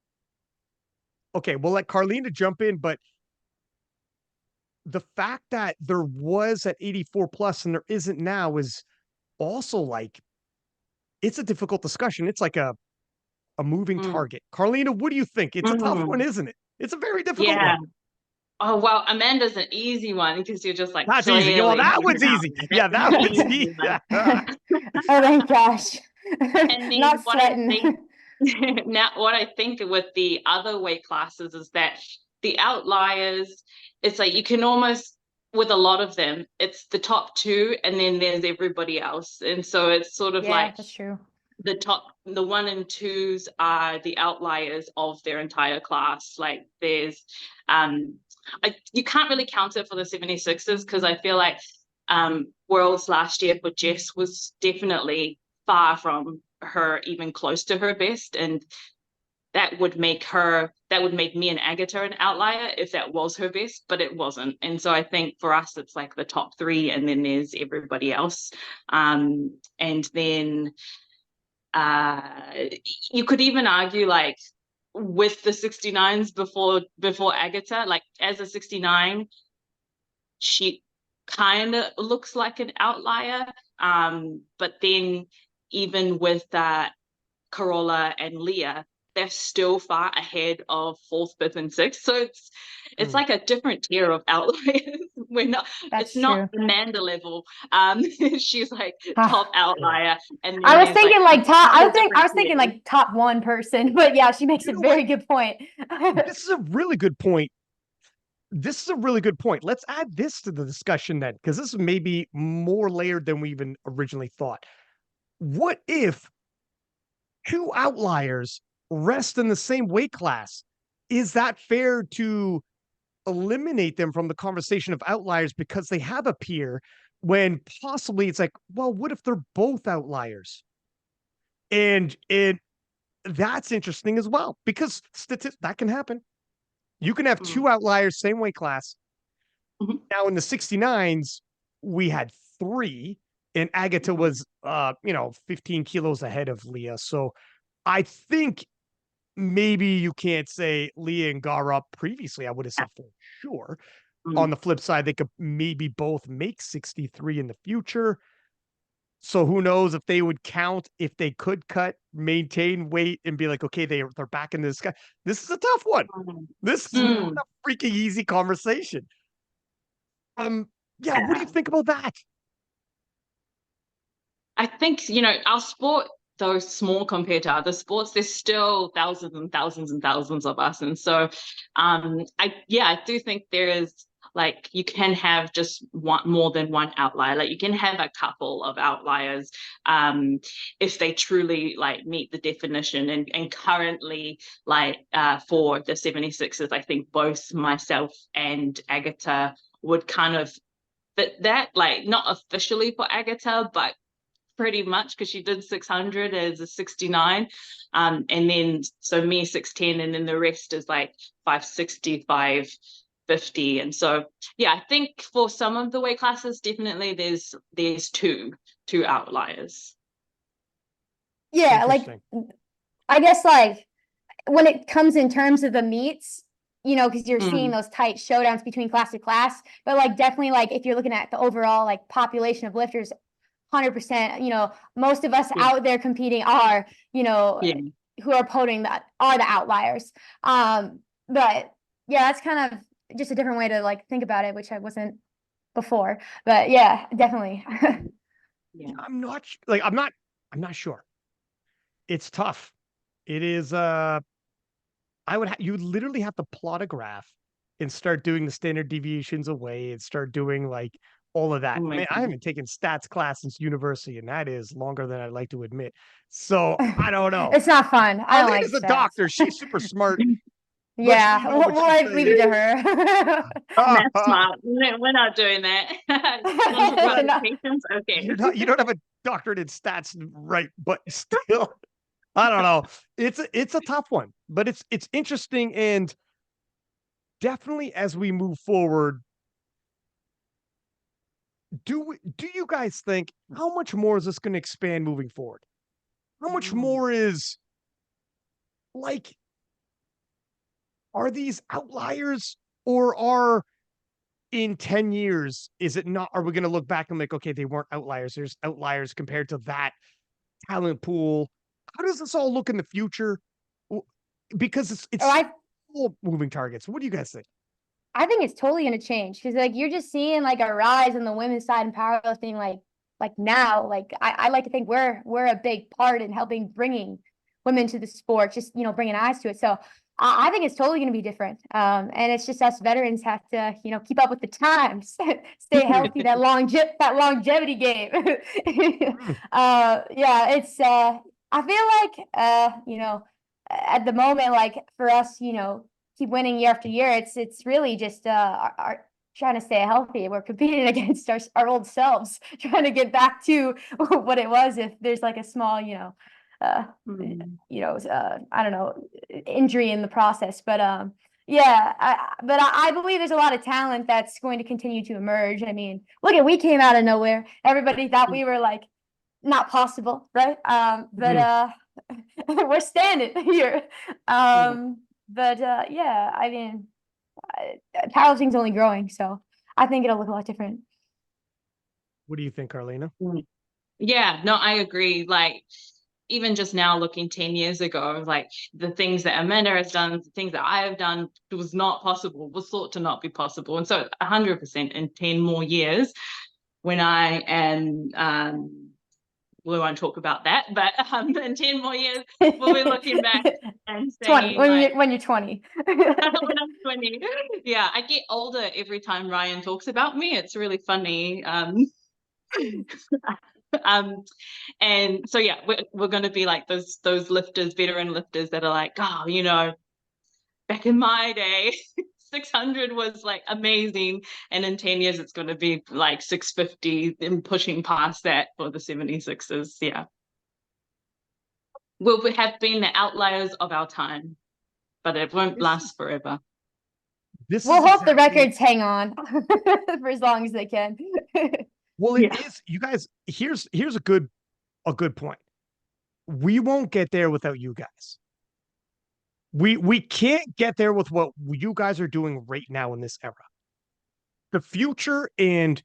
S3: Okay, we'll let Karlina jump in, but the fact that there was at 84 plus and there isn't now is also like, it's a difficult discussion. It's like a moving target. Karlina, what do you think? It's a tough one, isn't it? It's a very difficult one.
S2: Oh, well, Amanda's an easy one because you're just like,
S3: that's easy. Well, that one's easy. Yeah, that one's easy.
S1: Oh my gosh.
S2: And then
S1: Not
S2: what
S1: sweating.
S2: I think now, what I think with the other weight classes is that the outliers, it's like you can almost, with a lot of them, it's the top two and then there's everybody else. And so it's sort of like
S1: that's true.
S2: The 1 and 2s are the outliers of their entire class. Like there's you can't really count it for the 76ers because I feel like Worlds last year for Jess was definitely far from her even close to her best, and that would make me and Agata an outlier if that was her best, but it wasn't. And so I think for us it's like the top 3 and then there's everybody else. And then you could even argue like with the 69s before Agata, like as a 69 she kind of looks like an outlier, but then even with Corolla and Leah, they're still far ahead of 4th, 5th, and 6th. So it's like a different tier of outliers. It's not Amanda level. She's like top outlier. And then
S1: I was thinking like top. I was thinking
S2: tiers.
S1: like top 1 person, but yeah, she makes a very good point.
S3: This is a really good point. Let's add this to the discussion then, because this is maybe more layered than we even originally thought. What if 2 outliers rest in the same weight class? Is that fair to eliminate them from the conversation of outliers because they have a peer, when possibly it's like, well, what if they're both outliers? And that's interesting as well, because that can happen. You can have 2 outliers, same weight class. Now in the 69s, we had 3, and Agata was 15 kilos ahead of Leah. So I think maybe you can't say Leah and Gara previously. I would have said for sure. On the flip side, they could maybe both make 63 in the future. So who knows if they would count, if they could cut, maintain weight, and be like, okay, they're back in the sky. This is a tough one. This is not a freaking easy conversation. Yeah, what do you think about that?
S2: I think, our sport, though small compared to other sports, there's still thousands and thousands and thousands of us. And so I do think there is, like, you can have just more than one outlier. Like, you can have a couple of outliers if they truly like meet the definition. And currently, like for the 76ers, I think both myself and Agata would kind of fit that, like not officially for Agata, but pretty much, because she did 600 as a 69, and then so me 610, and then the rest is like 560, 550. And so yeah, I think for some of the weight classes, definitely there's two outliers.
S1: Yeah, like I guess like when it comes in terms of the meets, because you're seeing those tight showdowns between class to class, but like definitely like if you're looking at the overall like population of lifters, 100%, most of us out there competing are, who are podium that are the outliers. But yeah, that's kind of just a different way to like think about it, which I wasn't before. But yeah, definitely.
S2: Yeah.
S3: I'm not sure. It's tough. It is you literally have to plot a graph and start doing the standard deviations away and start doing like all of that.
S2: Oh
S3: Man, I haven't taken stats class since university, and that is longer than I'd like to admit. So I don't know.
S1: It's not fun. I don't like
S3: Arlena's a
S1: stats.
S3: doctor. She's super smart.
S1: Yeah, we'll leave it to her.
S2: That's smart. We're not doing that. Okay.
S3: You don't have a doctorate in stats, right? But still, I don't know. It's a tough one, but it's interesting, and definitely as we move forward, do you guys think how much more is this going to expand moving forward? How much more is like, are these outliers, or are in 10 years, is it not, are we going to look back and like, okay, they weren't outliers. There's outliers compared to that talent pool. How does this all look in the future? Because it's all moving targets. What do you guys think?
S1: I think it's totally going to change, because like you're just seeing like a rise in the women's side in powerlifting. Like now, like I like to think we're a big part in helping bringing women to the sport, just bringing eyes to it. So I think it's totally going to be different. And it's just us veterans have to keep up with the times, stay healthy, that longevity game. Yeah, it's I feel like at the moment, like for us, keep winning year after year, it's really just our trying to stay healthy. We're competing against our old selves, trying to get back to what it was. If there's like a small, I don't know, injury in the process, but yeah, I believe there's a lot of talent that's going to continue to emerge. I mean, we came out of nowhere. Everybody thought we were like not possible, right? But we're standing here. But yeah, I mean, powerlifting's only growing, so I think it'll look a lot different.
S3: What do you think, Karlina?
S2: Yeah, no, I agree. Like, even just now looking 10 years ago, like the things that Amanda has done, the things that I have done, it was not possible, was thought to not be possible. And so 100% in 10 more years, when I am we won't talk about that, but in 10 more years, we'll be looking back and saying
S1: 20 when you're 20.
S2: When I'm 20. Yeah, I get older every time Ryan talks about me. It's really funny. And so yeah, we're going to be like those lifters, veteran lifters that are like, oh, back in my day, 600 was like amazing, and in 10 years it's going to be like 650 and pushing past that for the 76ers. Yeah, we'll have been the outliers of our time, but it won't last forever.
S1: We'll hope the records hang on for as long as they can.
S3: Well, it is, you guys, here's a good point. We won't get there without you guys. We can't get there with what you guys are doing right now in this era. The future and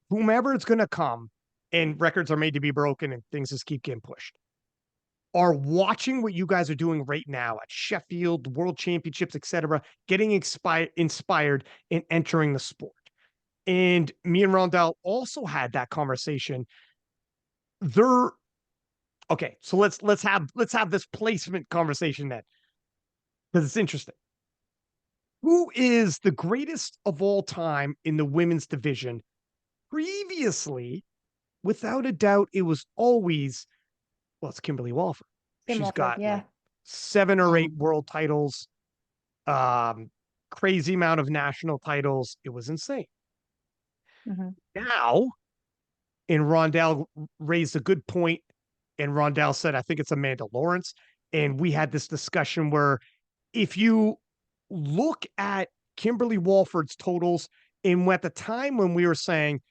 S3: whomever is going to come, and records are made to be broken and things just keep getting pushed, are watching what you guys are doing right now at Sheffield, World Championships, etc., getting inspired and entering the sport. And me and Rondell also had that conversation. They're okay, so let's have this placement conversation then, because it's interesting. Who is the greatest of all time in the women's division? Previously, without a doubt, it was always, well, it's Kimberly Walford.
S1: Kim
S3: She's
S1: Walford,
S3: got
S1: yeah.
S3: like 7 or 8 world titles, crazy amount of national titles. It was insane. Now, and Rondell raised a good point, and Rondell said, I think it's Amanda Lawrence. And we had this discussion where if you look at Kimberly Walford's totals, and at the time when we were saying,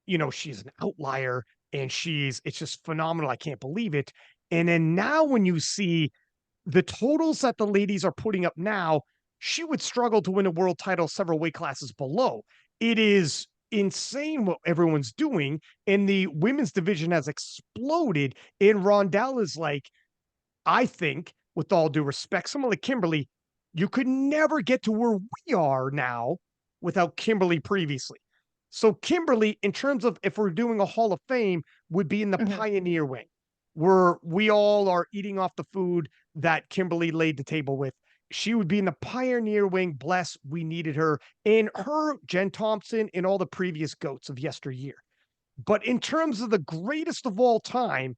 S3: you know, she's an outlier and it's just phenomenal. I can't believe it. And then now when you see the totals that the ladies are putting up now, she would struggle to win a world title several weight classes below. It is insane what everyone's doing. And the women's division has exploded. And Rondell is like, I think, with all due respect, someone like Kimberly, you could never get to where we are now without Kimberly previously. So Kimberly, in terms of if we're doing a Hall of Fame, would be in the pioneer wing, where we all are eating off the food that Kimberly laid the table with. She would be in the pioneer wing. Bless, we needed her. And her, Jen Thompson, and all the previous GOATs of yesteryear. But in terms of the greatest of all time,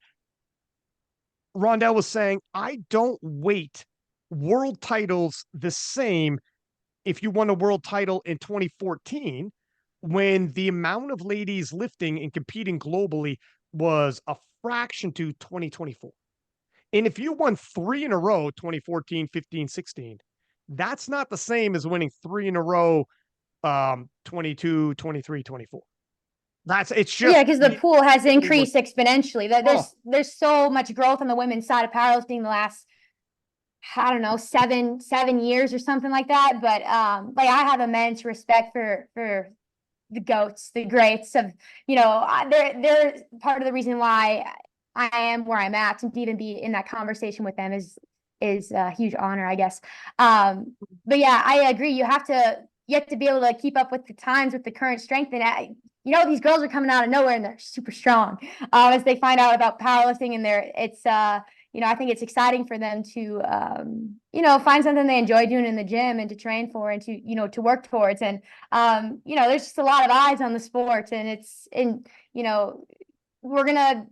S3: Rondell was saying, I don't weight world titles the same if you won a world title in 2014 when the amount of ladies lifting and competing globally was a fraction to 2024. And if you won 3 in a row, 2014, 15, 16, that's not the same as winning 3 in a row, 22, 23, 24. It's just,
S1: yeah, because the pool has increased
S3: like,
S1: exponentially. There's so much growth on the women's side of powerlifting the last, I don't know, seven years or something like that. But like I have immense respect for the GOATs, the greats of, you know, they're part of the reason why I am where I'm at, and to even be in that conversation with them is a huge honor, I guess. But yeah, I agree. You have to be able to keep up with the times, with the current strength. And you know, these girls are coming out of nowhere and they're super strong as they find out about powerlifting, and it's you know, I think it's exciting for them to you know, find something they enjoy doing in the gym and to train for and to, you know, to work towards. And you know, there's just a lot of eyes on the sport, and you know, we're gonna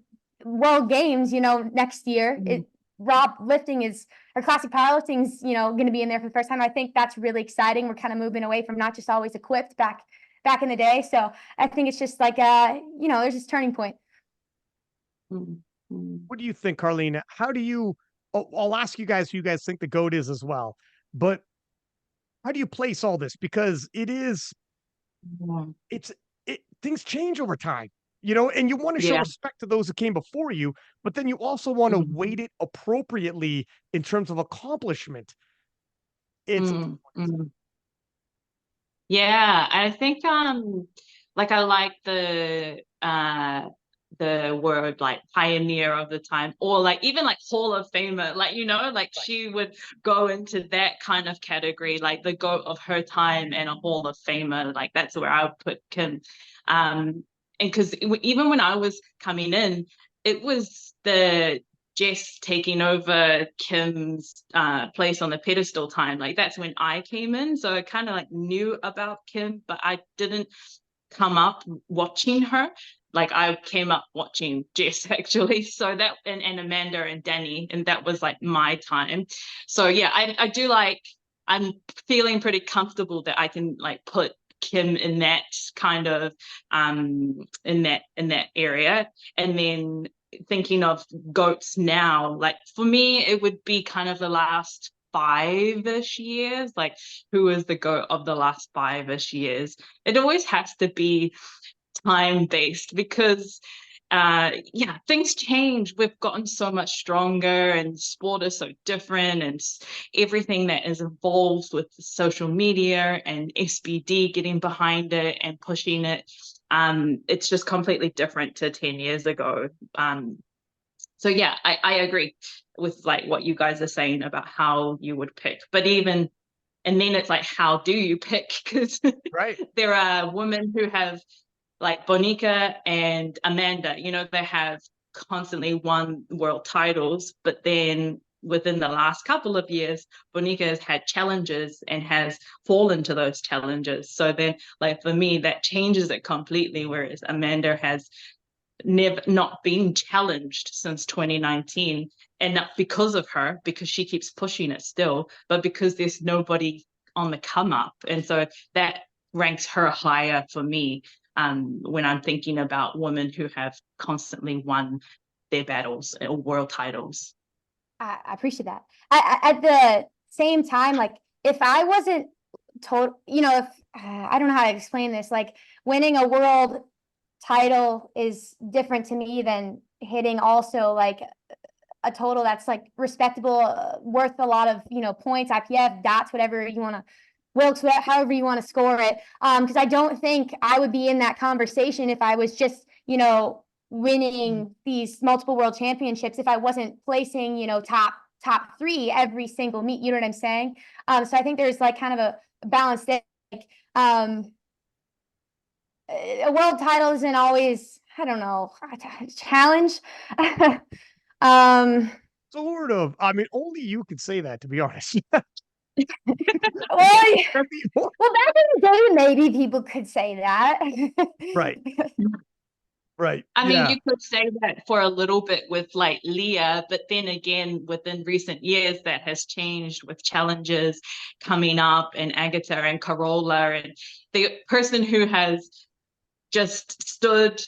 S1: World Games, you know, next year. Rob lifting is, or classic powerlifting's, you know, going to be in there for the first time. I think that's really exciting. We're kind of moving away from not just always equipped back in the day. So I think it's just like you know, there's this turning point.
S3: What do you think, Karlina? How do you, I'll ask you guys who you guys think the GOAT is as well, but how do you place all this? Because things change over time, you know, and you want to show respect to those who came before you, but then you also want to weight it appropriately in terms of accomplishment.
S2: Yeah, I think like I like the word like pioneer of the time, or like even like Hall of Famer, like, you know, like she would go into that kind of category, like the GOAT of her time and a Hall of Famer. Like that's where I would put Kim. And because even when I was coming in, it was the Jess taking over Kim's place on the pedestal time. Like that's when I came in, so I kind of like knew about Kim, but I didn't come up watching her. Like I came up watching Jess actually. So that, and Amanda and Danny, and that was like my time. So yeah, I do like, I'm feeling pretty comfortable that I can like put Kim in that kind of in that area. And then thinking of GOATs now, like for me it would be kind of the last 5-ish years. Like who is the GOAT of the last 5-ish years? It always has to be time based, because yeah, things change. We've gotten so much stronger, and sport is so different, and everything that is involved with social media and SBD getting behind it and pushing it. It's just completely different to 10 years ago. So yeah, I agree with like what you guys are saying about how you would pick. But even, and then it's like, how do you pick? Because
S3: Right.
S2: there are women who have, like Bonica and Amanda, you know, they have constantly won world titles, but then within the last couple of years, Bonica has had challenges and has fallen to those challenges. So then, like for me, that changes it completely. Whereas Amanda has never not been challenged since 2019, and not because of her, because she keeps pushing it still, but because there's nobody on the come up, and so that ranks her higher for me when I'm thinking about women who have constantly won their battles or world titles.
S1: I appreciate that. At the same time, like if I wasn't told, you know, if I don't know how to explain this, like winning a world title is different to me than hitting also like a total that's like respectable, worth a lot of, you know, points, IPF, dots, whatever you want to, Wilks, whatever, however you want to score it. Because I don't think I would be in that conversation if I was just, you know, winning these multiple world championships, if I wasn't placing, you know, top 3 every single meet. You know what I'm saying? So I think there's like kind of a balance there. Like, a world title isn't always, I don't know, a challenge.
S3: Sort of. I mean, only you could say that, to be honest.
S1: Well,
S3: I mean,
S1: well, back in the day, maybe people could say that.
S3: right. Right.
S2: I mean,
S3: Yeah.
S2: you could say that for a little bit with like Leah, but then again, within recent years, that has changed with challenges coming up and Agata and Carola, and the person who has just stood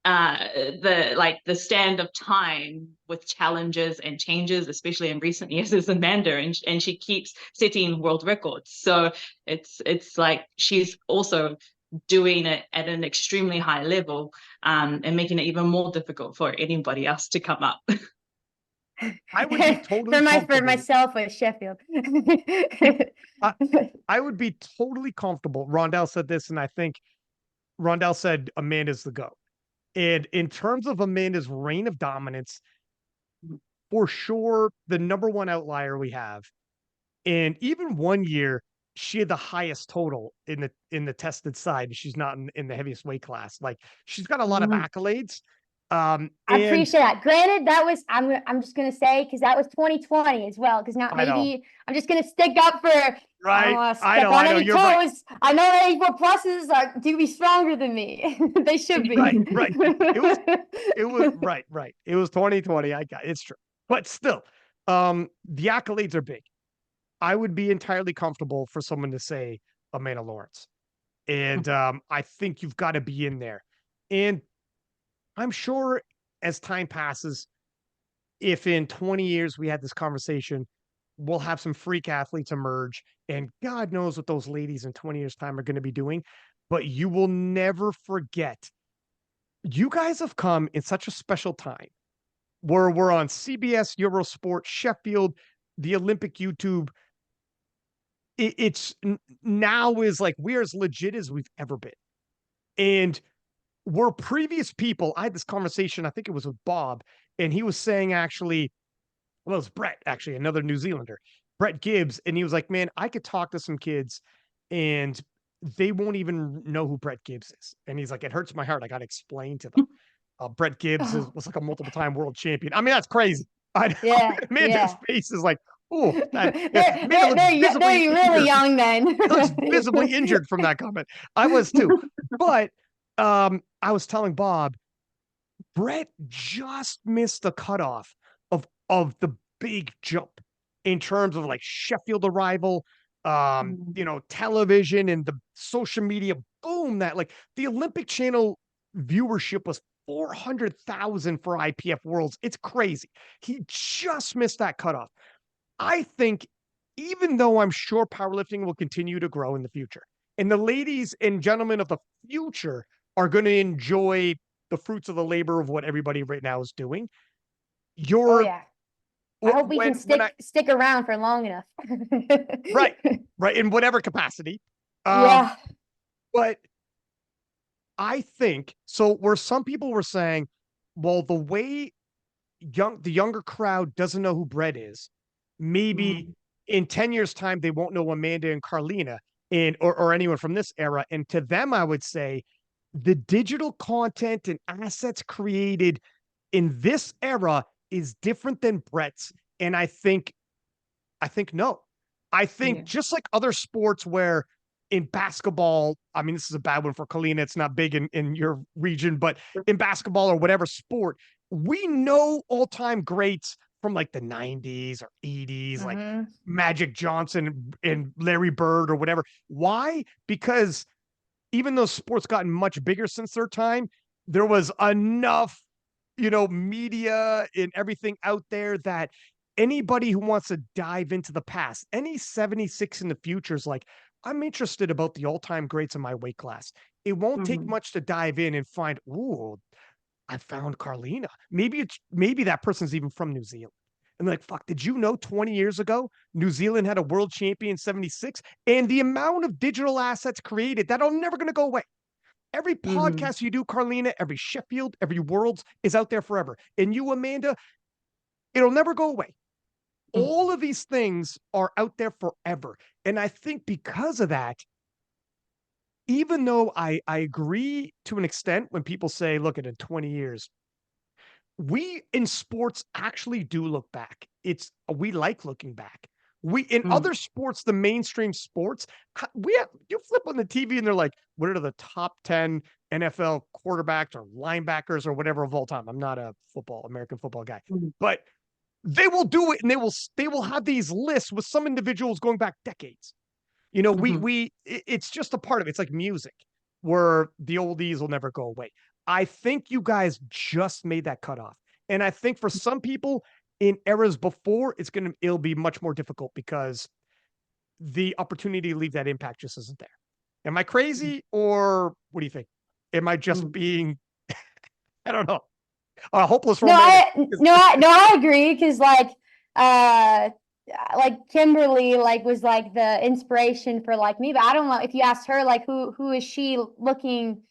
S2: the stand of time with challenges and changes, especially in recent years, is Amanda, and she keeps setting world records. So it's like she's also doing it at an extremely high level, and making it even more difficult for anybody else to come up.
S3: I would be totally
S1: for
S3: comfortable.
S1: myself with Sheffield.
S3: I would be totally comfortable. Rondell said this, and I think Rondell said Amanda's the GOAT. And in terms of Amanda's reign of dominance, for sure, the number one outlier we have. And even one year, she had the highest total in the tested side. She's not in the heaviest weight class. Like she's got a lot of accolades.
S1: I
S3: And
S1: appreciate that. Granted, that was I'm just gonna say because that was 2020 as well. Because now
S3: I know.
S1: maybe I'm just gonna stick up for. I
S3: Right.
S1: don't want to
S3: I
S1: step
S3: know.
S1: on
S3: I know.
S1: any
S3: You're right.
S1: toes. I know that 84 pluses are to be stronger than me. They should be.
S3: Right. Right. It was right. Right. It was 2020. I got it's true. But still, the accolades are big. I would be entirely comfortable for someone to say Amanda Lawrence. And I think you've got to be in there. And I'm sure as time passes, if in 20 years we had this conversation, we'll have some freak athletes emerge. And God knows what those ladies in 20 years' time are going to be doing. But you will never forget. You guys have come in such a special time where we're on CBS, Eurosport, Sheffield, the Olympic YouTube. It's now is like we're as legit as we've ever been. And we're previous people. I had this conversation, I think it was with Bob, and he was saying actually, well, it was Brett, actually, another New Zealander, Brett Gibbs. And he was like, man, I could talk to some kids and they won't even know who Brett Gibbs is. And he's like, it hurts my heart. I got to explain to them. Brett Gibbs was like a multiple time world champion. I mean, that's crazy. I know.
S1: Yeah.
S3: Amanda's face is like, oh,
S1: they're,
S3: visibly
S1: they're really
S3: injured.
S1: young then.
S3: He looks visibly injured from that comment. I was too. But I was telling Bob, Brett just missed the cutoff of the big jump in terms of like Sheffield arrival, you know, television and the social media boom that like the Olympic Channel viewership was 400,000 for IPF Worlds. It's crazy. He just missed that cutoff. I think even though I'm sure powerlifting will continue to grow in the future, and the ladies and gentlemen of the future are going to enjoy the fruits of the labor of what everybody right now is doing.
S1: Oh yeah. I hope we can
S3: when
S1: stick around for long enough.
S3: right, in whatever capacity.
S1: Yeah.
S3: But I think so. Where some people were saying, well, the way the younger crowd doesn't know who Brett is, maybe in 10 years' time they won't know Amanda and Karlina and or anyone from this era. And to them, I would say the digital content and assets created in this era is different than Brett's. And I think no. I think just like other sports where in basketball, I mean, this is a bad one for Karlina. It's not big in your region, but in basketball or whatever sport, we know all-time greats from like the 90s or 80s, like Magic Johnson and Larry Bird or whatever. Why? Because even though sports gotten much bigger since their time, there was enough, media and everything out there that anybody who wants to dive into the past, any 76 in the future is like, I'm interested about the all-time greats in my weight class. It won't take much to dive in and find, ooh, I found Karlina. Maybe that person's even from New Zealand. And like, fuck, did you know 20 years ago, New Zealand had a world champion 76? And the amount of digital assets created, that are never going to go away. Every podcast you do, Karlina, every Sheffield, every Worlds is out there forever. And you, Amanda, it'll never go away. All of these things are out there forever. And I think because of that, even though I agree to an extent when people say, look at in 20 years, we in sports actually do look back. We like looking back. We in other sports, the mainstream sports, you flip on the TV and they're like, what are the top 10 NFL quarterbacks or linebackers or whatever of all time? I'm not a American football guy, but they will do it and they will have these lists with some individuals going back decades. It's just a part of it. It's like music where the oldies will never go away. I think you guys just made that cutoff. And I think for some people in eras before, it'll be much more difficult because the opportunity to leave that impact just isn't there. Am I crazy or what do you think? Am I just being, I don't know, a hopeless romantic?
S1: I agree. Cause like Kimberly was like the inspiration for like me, but I don't know if you asked her like who is she looking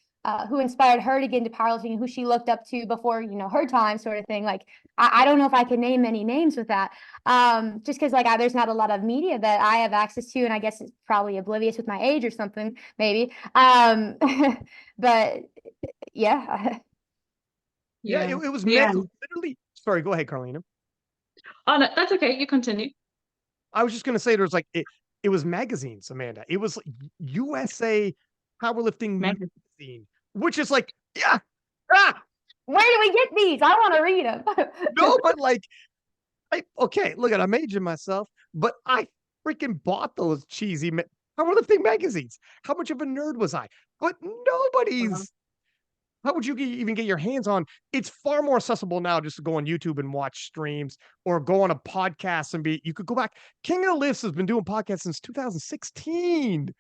S1: who inspired her to get into powerlifting and who she looked up to before her time sort of thing. Like I don't know if I can name any names with that. Just because there's not a lot of media that I have access to, and I guess it's probably oblivious with my age or something maybe. But yeah.
S3: It was literally. Sorry, go ahead, Karlina.
S2: Oh no, that's okay. You continue.
S3: I was just going to say, there was it was magazines, Amanda. It was USA Powerlifting magazine, which is like,
S1: where do we get these? I want to read them.
S3: No, but okay, look I'm aging myself, but I freaking bought those cheesy powerlifting magazines. How much of a nerd was I? But nobody's. How would you even get your hands on? It's far more accessible now just to go on YouTube and watch streams or go on a podcast and you could go back. King of the Lifts has been doing podcasts since 2016.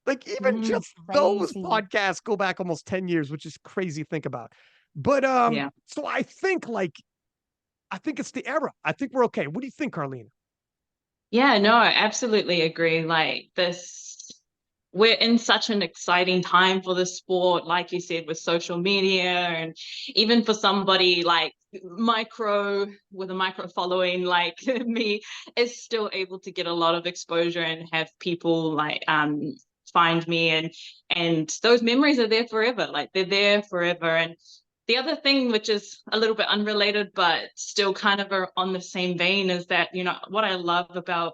S3: Like even just those podcasts go back almost 10 years, which is crazy to think about. But so I think it's the era. I think we're okay. What do you think, Karlina?
S2: Yeah, no, I absolutely agree. We're in such an exciting time for the sport, like you said, with social media, and even for somebody like with a micro following like me is still able to get a lot of exposure and have people find me, and those memories are there forever. They're there forever. And the other thing, which is a little bit unrelated but still kind of on the same vein, is that what I love about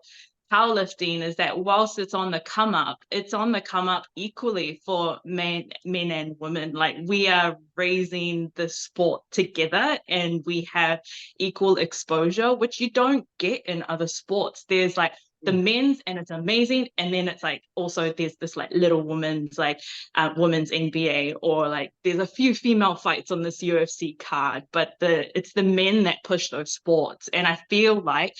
S2: powerlifting is that whilst it's on the come up equally for men and women. We are raising the sport together and we have equal exposure, which you don't get in other sports. There's the men's, and it's amazing, and then it's also there's this little women's women's NBA, or there's a few female fights on this UFC card, but it's the men that push those sports. And I feel like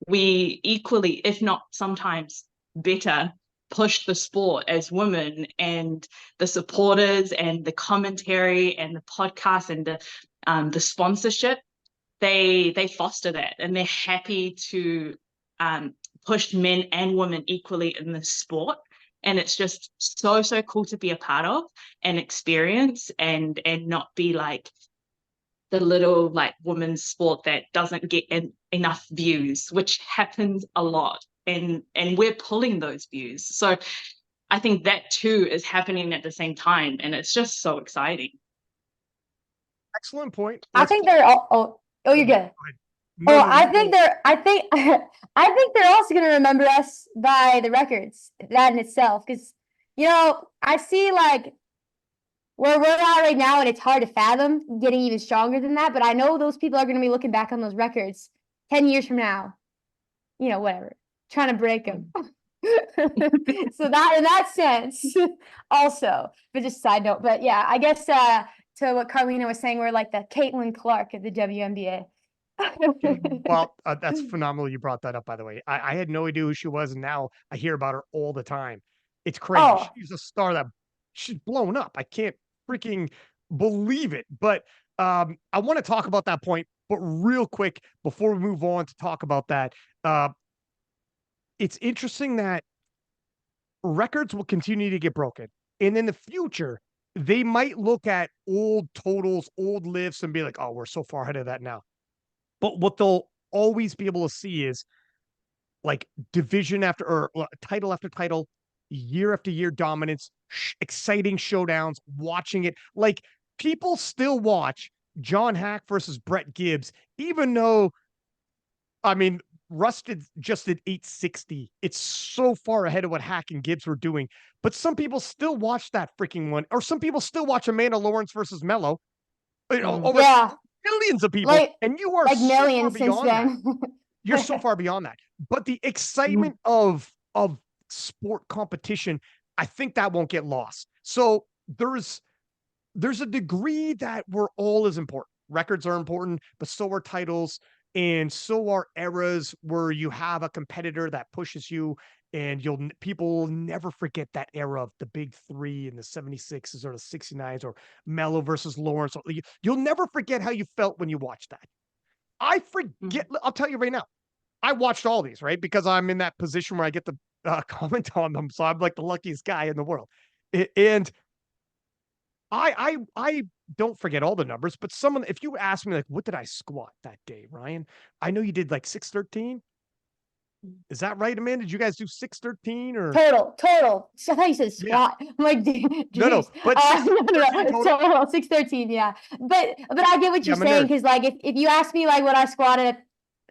S2: we equally, if not sometimes better push the sport as women, and the supporters and the commentary and the podcast and the sponsorship, they foster that, and they're happy to push men and women equally in the sport. And it's just so cool to be a part of and experience, and not be like the little like women's sport that doesn't get enough views, which happens a lot. And we're pulling those views. So I think that too is happening at the same time, and it's just so exciting.
S3: Excellent point.
S1: I think they're all, oh, you're good.
S3: No, no,
S1: I think I think they're also gonna remember us by the records, that in itself, because I see like where we're at right now, and it's hard to fathom getting even stronger than that. But I know those people are gonna be looking back on those records 10 years from now, whatever, trying to break them. So that, in that sense, also, but just side note. But yeah, I guess to what Karlina was saying, we're like the Caitlin Clark of the WNBA.
S3: Well, that's phenomenal you brought that up, by the way. I had no idea who she was, and now I hear about her all the time. It's crazy.
S1: Oh.
S3: She's a star that she's blown up. I can't freaking believe it. But I want to talk about that point, but real quick before we move on to talk about that. It's interesting that records will continue to get broken. And in the future, they might look at old totals, old lifts, and be like, oh, we're so far ahead of that now. But what they'll always be able to see is like division after, or title after title, year after year dominance, exciting showdowns, watching it. Like people still watch John Hack versus Brett Gibbs, even though, I mean, Rusted just did 860. It's so far ahead of what Hack and Gibbs were doing. But some people still watch that freaking one, or some people still watch Amanda Lawrence versus Mello. Over millions of people, and you are
S1: like
S3: so
S1: millions
S3: far beyond
S1: since then.
S3: that. You're so far beyond that. But the excitement of sport competition, I think that won't get lost. So there's a degree that we're all as important. Records are important, but so are titles, and so are eras where you have a competitor that pushes you, and people will never forget that era of the big three and the 76s or the 69s, or Mello versus Lawrence. You'll never forget how you felt when you watched that. I forget. I'll tell you right now, I watched all these, right? Because I'm in that position where I get to comment on them. So I'm like the luckiest guy in the world. And I don't forget all the numbers, but if you ask me, like, what did I squat that day, Ryan? I know you did like 613. Is that right, Amanda? Did you guys do 613 or
S1: total? I thought you said squat. Yeah. I'm like,
S3: no, but
S1: 613, yeah. But I get what you're saying, because like if you ask me like what I squatted,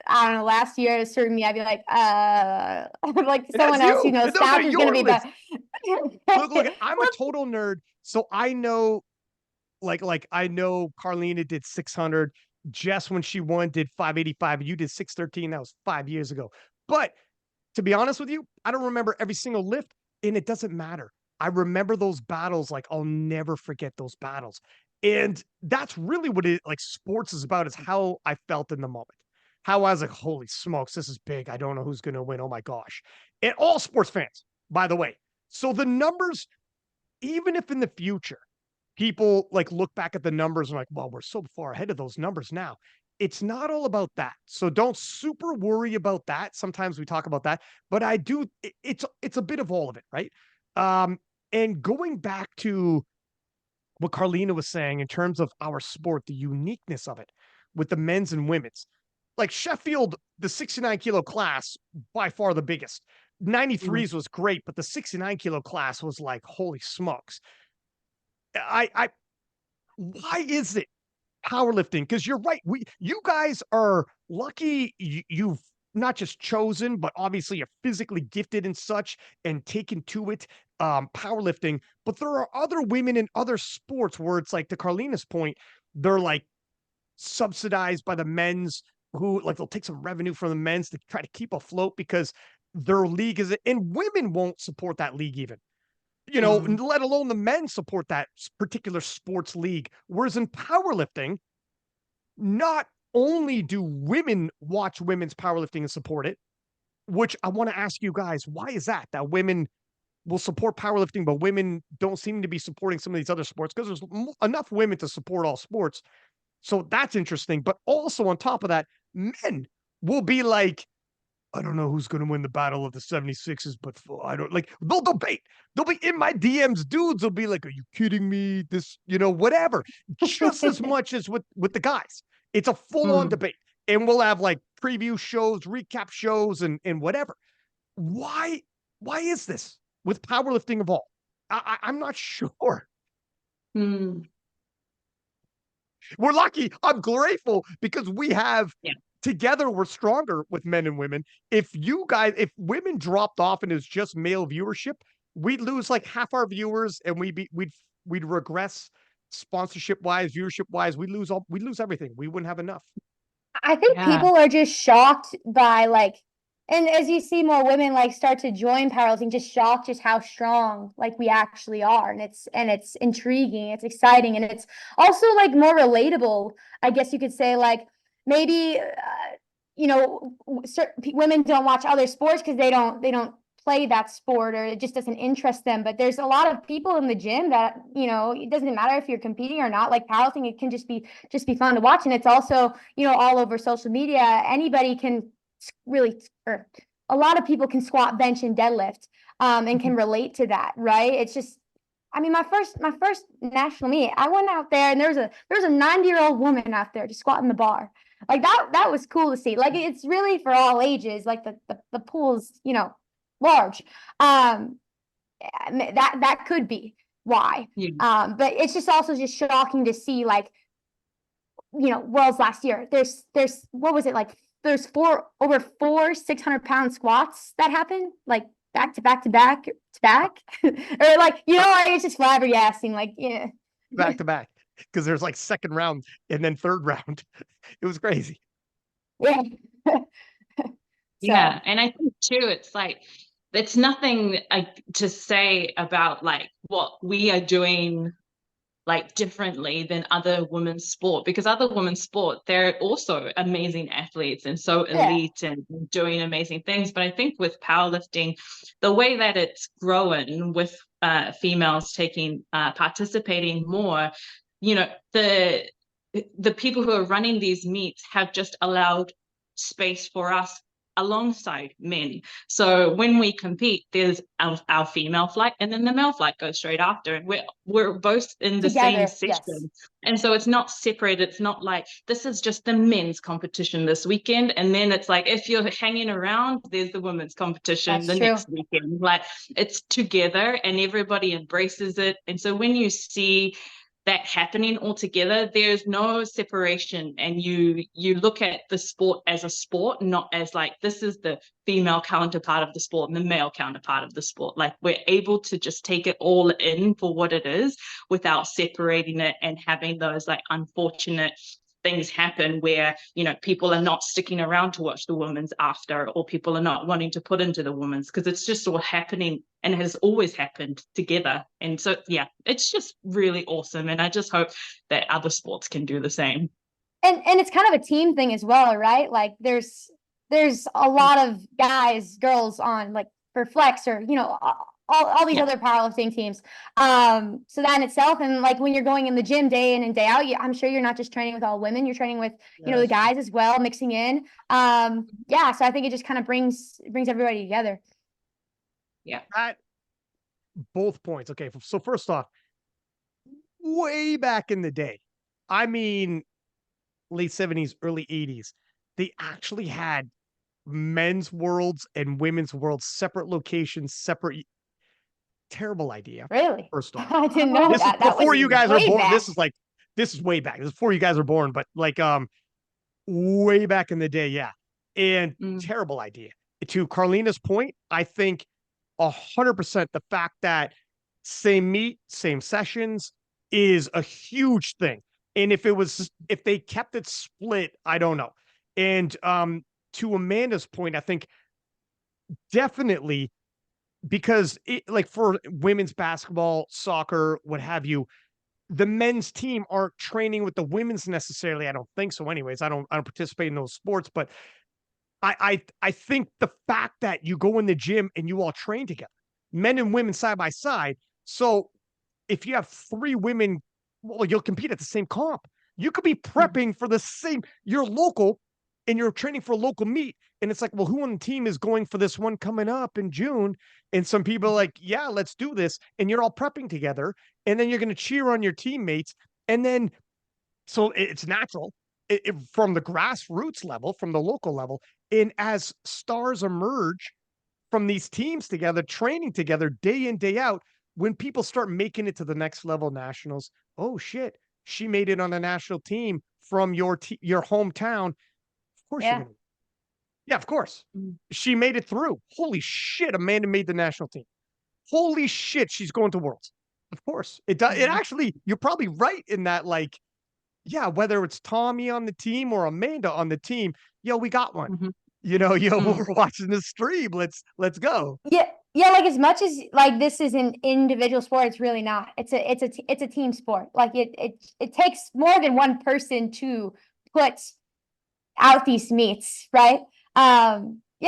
S1: I don't know, last year at a certain me, I'd be like, like someone else who knows stats is gonna be better.
S3: Look, I'm a total nerd, so I know, like I know Karlina did 600. Jess, when she won, did 585. You did 613. That was 5 years ago. But to be honest with you, I don't remember every single lift, and it doesn't matter. I remember those battles. Like, I'll never forget those battles. And that's really what sports is about, is how I felt in the moment. How I was like, holy smokes, this is big. I don't know who's going to win. Oh my gosh. And all sports fans, by the way. So the numbers, even if in the future, people like look back at the numbers and like, well, we're so far ahead of those numbers now. It's not all about that. So don't super worry about that. Sometimes we talk about that, but I do. It's a bit of all of it, right? And going back to what Karlina was saying in terms of our sport, the uniqueness of it with the men's and women's, like Sheffield, the 69 kilo class, by far the biggest. 93s was great, but the 69 kilo class was like, holy smokes. Why is it powerlifting? Because you're right. You guys are lucky. You've not just chosen, but obviously you're physically gifted and such, and taken to it, powerlifting. But there are other women in other sports where it's like, to Karlina's point, they're like subsidized by the men's, who like they'll take some revenue from the men's to try to keep afloat because their league is, and women won't support that league even. Let alone the men support that particular sports league. Whereas in powerlifting, not only do women watch women's powerlifting and support it, which I want to ask you guys, why is that women will support powerlifting, but women don't seem to be supporting some of these other sports because there's enough women to support all sports. So that's interesting. But also on top of that, men will be like, I don't know who's going to win the battle of the 76s, but I don't like, they'll debate. They'll be in my DMs. Dudes will be like, are you kidding me? This, whatever. Just as much as with the guys. It's a full-on debate. And we'll have like preview shows, recap shows, and whatever. Why is this with powerlifting of all? I'm not sure.
S2: Hmm.
S3: We're lucky. I'm grateful because we have together we're stronger with men and women. If women dropped off and it was just male viewership, we'd lose like half our viewers and we'd regress sponsorship wise, viewership wise. We'd lose everything. We wouldn't have enough.
S1: I think people are just shocked by like, and as you see more women like start to join powerlifting, just shocked just how strong like we actually are, and it's intriguing, it's exciting, and it's also like more relatable. I guess you could say like maybe certain women don't watch other sports because they don't play that sport or it just doesn't interest them. But there's a lot of people in the gym that it doesn't matter if you're competing or not. Like powerlifting, it can just be fun to watch, and it's also all over social media. Anybody can really, or a lot of people can squat, bench, and deadlift, and can relate to that, right? It's just, I mean, my first national meet, I went out there and there's a 90-year-old woman out there just squatting the bar. Like that was cool to see. Like it's really for all ages. Like the pool's large. That could be why. But it's just also just shocking to see like worlds last year. There's what was it like? There's over four 600-pound squats that happened like back to back to back to back, or like it's just flabbergasting. Like
S3: back to back because there's like second round and then third round. It was crazy.
S1: Yeah.
S2: Yeah, and I think too, it's like it's nothing to say about like what we are doing like differently than other women's sport, because other women's sport, they're also amazing athletes and so elite and doing amazing things. But I think with powerlifting, the way that it's grown with females participating more, the people who are running these meets have just allowed space for us alongside men. So when we compete, there's our female flight and then the male flight goes straight after, and we're both in the same session. Yes. And so it's not separate. It's not like this is just the men's competition this weekend, and then it's like if you're hanging around, there's the women's competition next weekend. Like it's together and everybody embraces it. And so when you see that happening all together, there's no separation, and you look at the sport as a sport, not as like this is the female counterpart of the sport and the male counterpart of the sport. Like we're able to just take it all in for what it is without separating it and having those like unfortunate things happen where people are not sticking around to watch the women's after, or people are not wanting to put into the women's, because it's just all happening and has always happened together. And so it's just really awesome, and I just hope that other sports can do the same.
S1: And it's kind of a team thing as well, right? Like there's a lot of guys, girls on like for flex or all these other powerlifting teams. So that in itself, and like when you're going in the gym day in and day out, I'm sure you're not just training with all women, you're training with the guys as well, mixing in. So I think it just kind of brings everybody together.
S2: Yeah.
S3: At both points. Okay, so first off, way back in the day, I mean late 70s, early 80s, they actually had men's worlds and women's worlds, separate locations, separate. Terrible idea.
S1: Really?
S3: First off,
S1: I didn't know
S3: this
S1: that.
S3: is before you guys are born.
S1: Back.
S3: This is way back. This is before you guys are born, but like way back in the day, yeah. And terrible idea. To Karlina's point, I think 100% the fact that same meet, same sessions is a huge thing. And if they kept it split, I don't know. And to Amanda's point, I think definitely, because like for women's basketball, soccer, what have you, the men's team aren't training with the women's necessarily. I don't think so. Anyways, I don't participate in those sports, but I think the fact that you go in the gym and you all train together, men and women side by side. So if you have 3 women, well, you'll compete at the same comp. You could be prepping for the same, you're local and you're training for a local meet. And it's like, well, who on the team is going for this one coming up in June? And some people are like, yeah, let's do this. And you're all prepping together. And then you're going to cheer on your teammates. And then, so it's natural from the grassroots level, from the local level. And as stars emerge from these teams together, training together day in, day out, when people start making it to the next level nationals, oh shit, she made it on a national team from your hometown. Of course you're
S1: Yeah.
S3: gonna. Yeah, of course. She made it through. Holy shit, Amanda made the national team. Holy shit, she's going to Worlds. Of course. It does. It actually, you're probably right in that, like, yeah, whether it's Tommy on the team or Amanda on the team, yo, we got one. We're watching the stream. Let's go.
S1: Yeah, yeah. Like as much as like this is an individual sport, it's really not. It's a team sport. Like it takes more than one person to put out these meets, right? Yeah,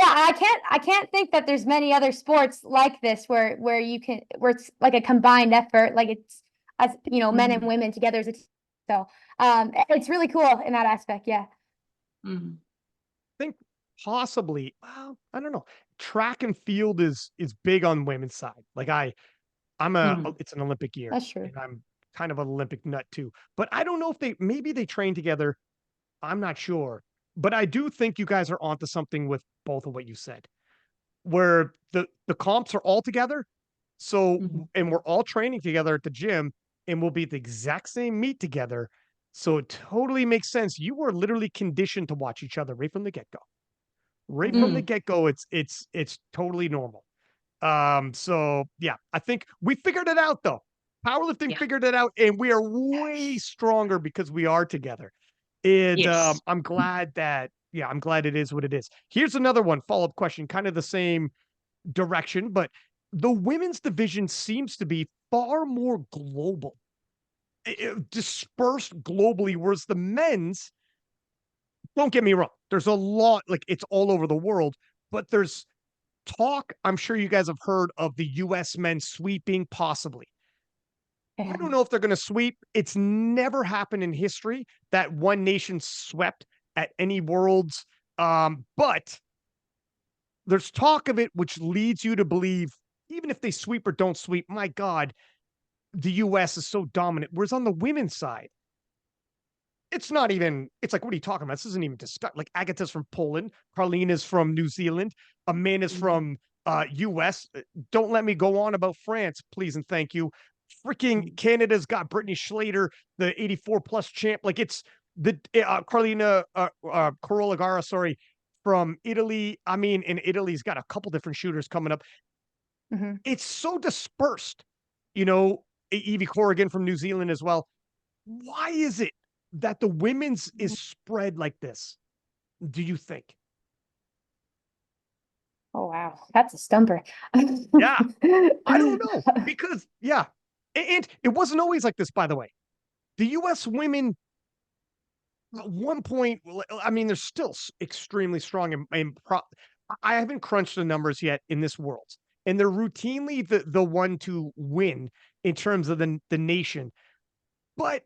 S1: I can't think that there's many other sports like this where it's like a combined effort, like it's as men and women together as a team. So it's really cool in that aspect. Yeah.
S3: I think possibly, well, I don't know. Track and field is big on women's side. Like it's an Olympic year.
S1: That's true.
S3: And I'm kind of an Olympic nut too. But I don't know if maybe they train together. I'm not sure. But I do think you guys are onto something with both of what you said, where the comps are all together. So, and we're all training together at the gym and we'll be at the exact same meet together. So it totally makes sense. You were literally conditioned to watch each other right from the get-go. Right from the get-go, it's totally normal. So yeah, I think we figured it out though. Powerlifting figured it out, and we are way stronger because we are together. And I'm glad it is what it is. Here's another one, follow-up question, kind of the same direction, but the women's division seems to be far more global, dispersed globally, whereas the men's, don't get me wrong, there's a lot, like it's all over the world, but there's talk, I'm sure you guys have heard of the US men sweeping, possibly. I don't know if they're going to sweep. It's never happened in history that one nation swept at any worlds. But there's talk of it, which leads you to believe, even if they sweep or don't sweep, my God, the US is so dominant. Whereas on the women's side, it's not even, it's like, what are you talking about? This isn't even discussed. Like Agata's from Poland, Karlina's from New Zealand, Amanda's from US. Don't let me go on about France, please and thank you. Freaking Canada's got Brittany Schlater, the 84 plus champ. Like it's the Karlina Corolagara, sorry, from Italy. I mean, and Italy's got a couple different shooters coming up. It's so dispersed, Evie Corrigan from New Zealand as well. Why is it that the women's is spread like this? Do you think?
S1: Oh wow, that's a stumper.
S3: Yeah, I don't know because and it wasn't always like this, by the way. The U.S. women at one point, I mean, they're still extremely strong and I haven't crunched the numbers yet in this world, and they're routinely the one to win in terms of the nation. But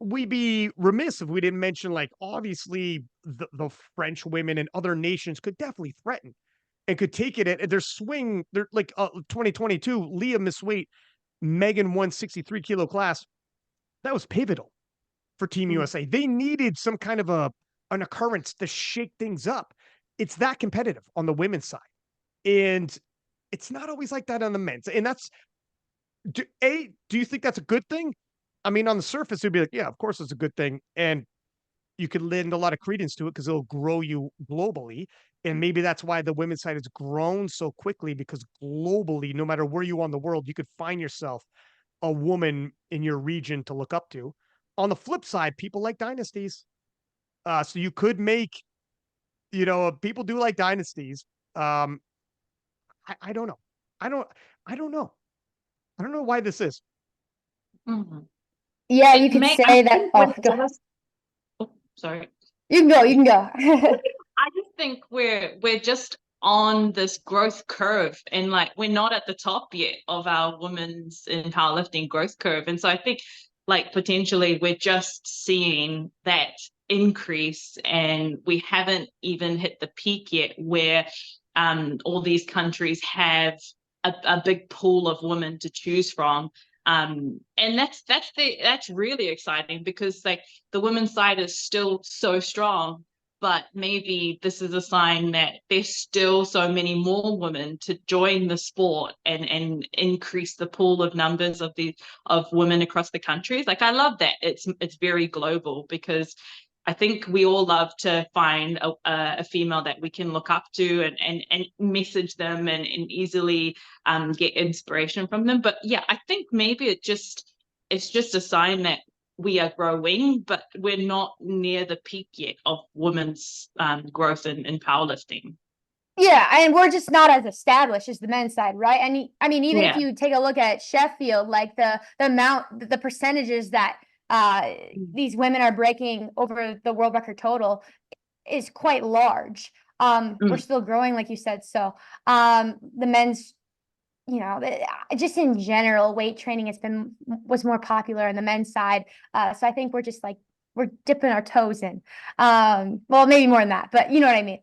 S3: we'd be remiss if we didn't mention, like, obviously the French women and other nations could definitely threaten and could take it at their swing. They're like 2022, Leah missweight, Megan 163 kilo class. That was pivotal for Team USA. They needed some kind of an occurrence to shake things up. It's that competitive on the women's side. And it's not always like that on the men's. And that's, do you think that's a good thing? I mean, on the surface, it'd be like, yeah, of course it's a good thing. And you could lend a lot of credence to it because it'll grow you globally. And maybe that's why the women's side has grown so quickly, because globally, no matter where you are in the world, you could find yourself a woman in your region to look up to. On the flip side, people like dynasties. So you could make, people do like dynasties. I don't know. I don't know. I don't know why this is.
S1: Yeah, you could say that.
S2: Sorry.
S1: You can go.
S2: I just think we're just on this growth curve, and like we're not at the top yet of our women's in powerlifting growth curve. And so I think like potentially we're just seeing that increase, and we haven't even hit the peak yet where all these countries have a big pool of women to choose from. And that's really exciting, because like the women's side is still so strong, but maybe this is a sign that there's still so many more women to join the sport and increase the pool of numbers of women across the countries. Like I love that it's very global, because I think we all love to find a female that we can look up to and message them and easily get inspiration from them. But yeah, I think maybe it's just a sign that we are growing, but we're not near the peak yet of women's growth in powerlifting.
S1: Yeah, and we're just not as established as the men's side, right? And I mean, even if you take a look at Sheffield, like the percentages that these women are breaking over the world record total is quite large. We're still growing, like you said. So the men's, just in general, weight training was more popular on the men's side. So I think we're just like we're dipping our toes in. Well, maybe more than that, but you know what I mean.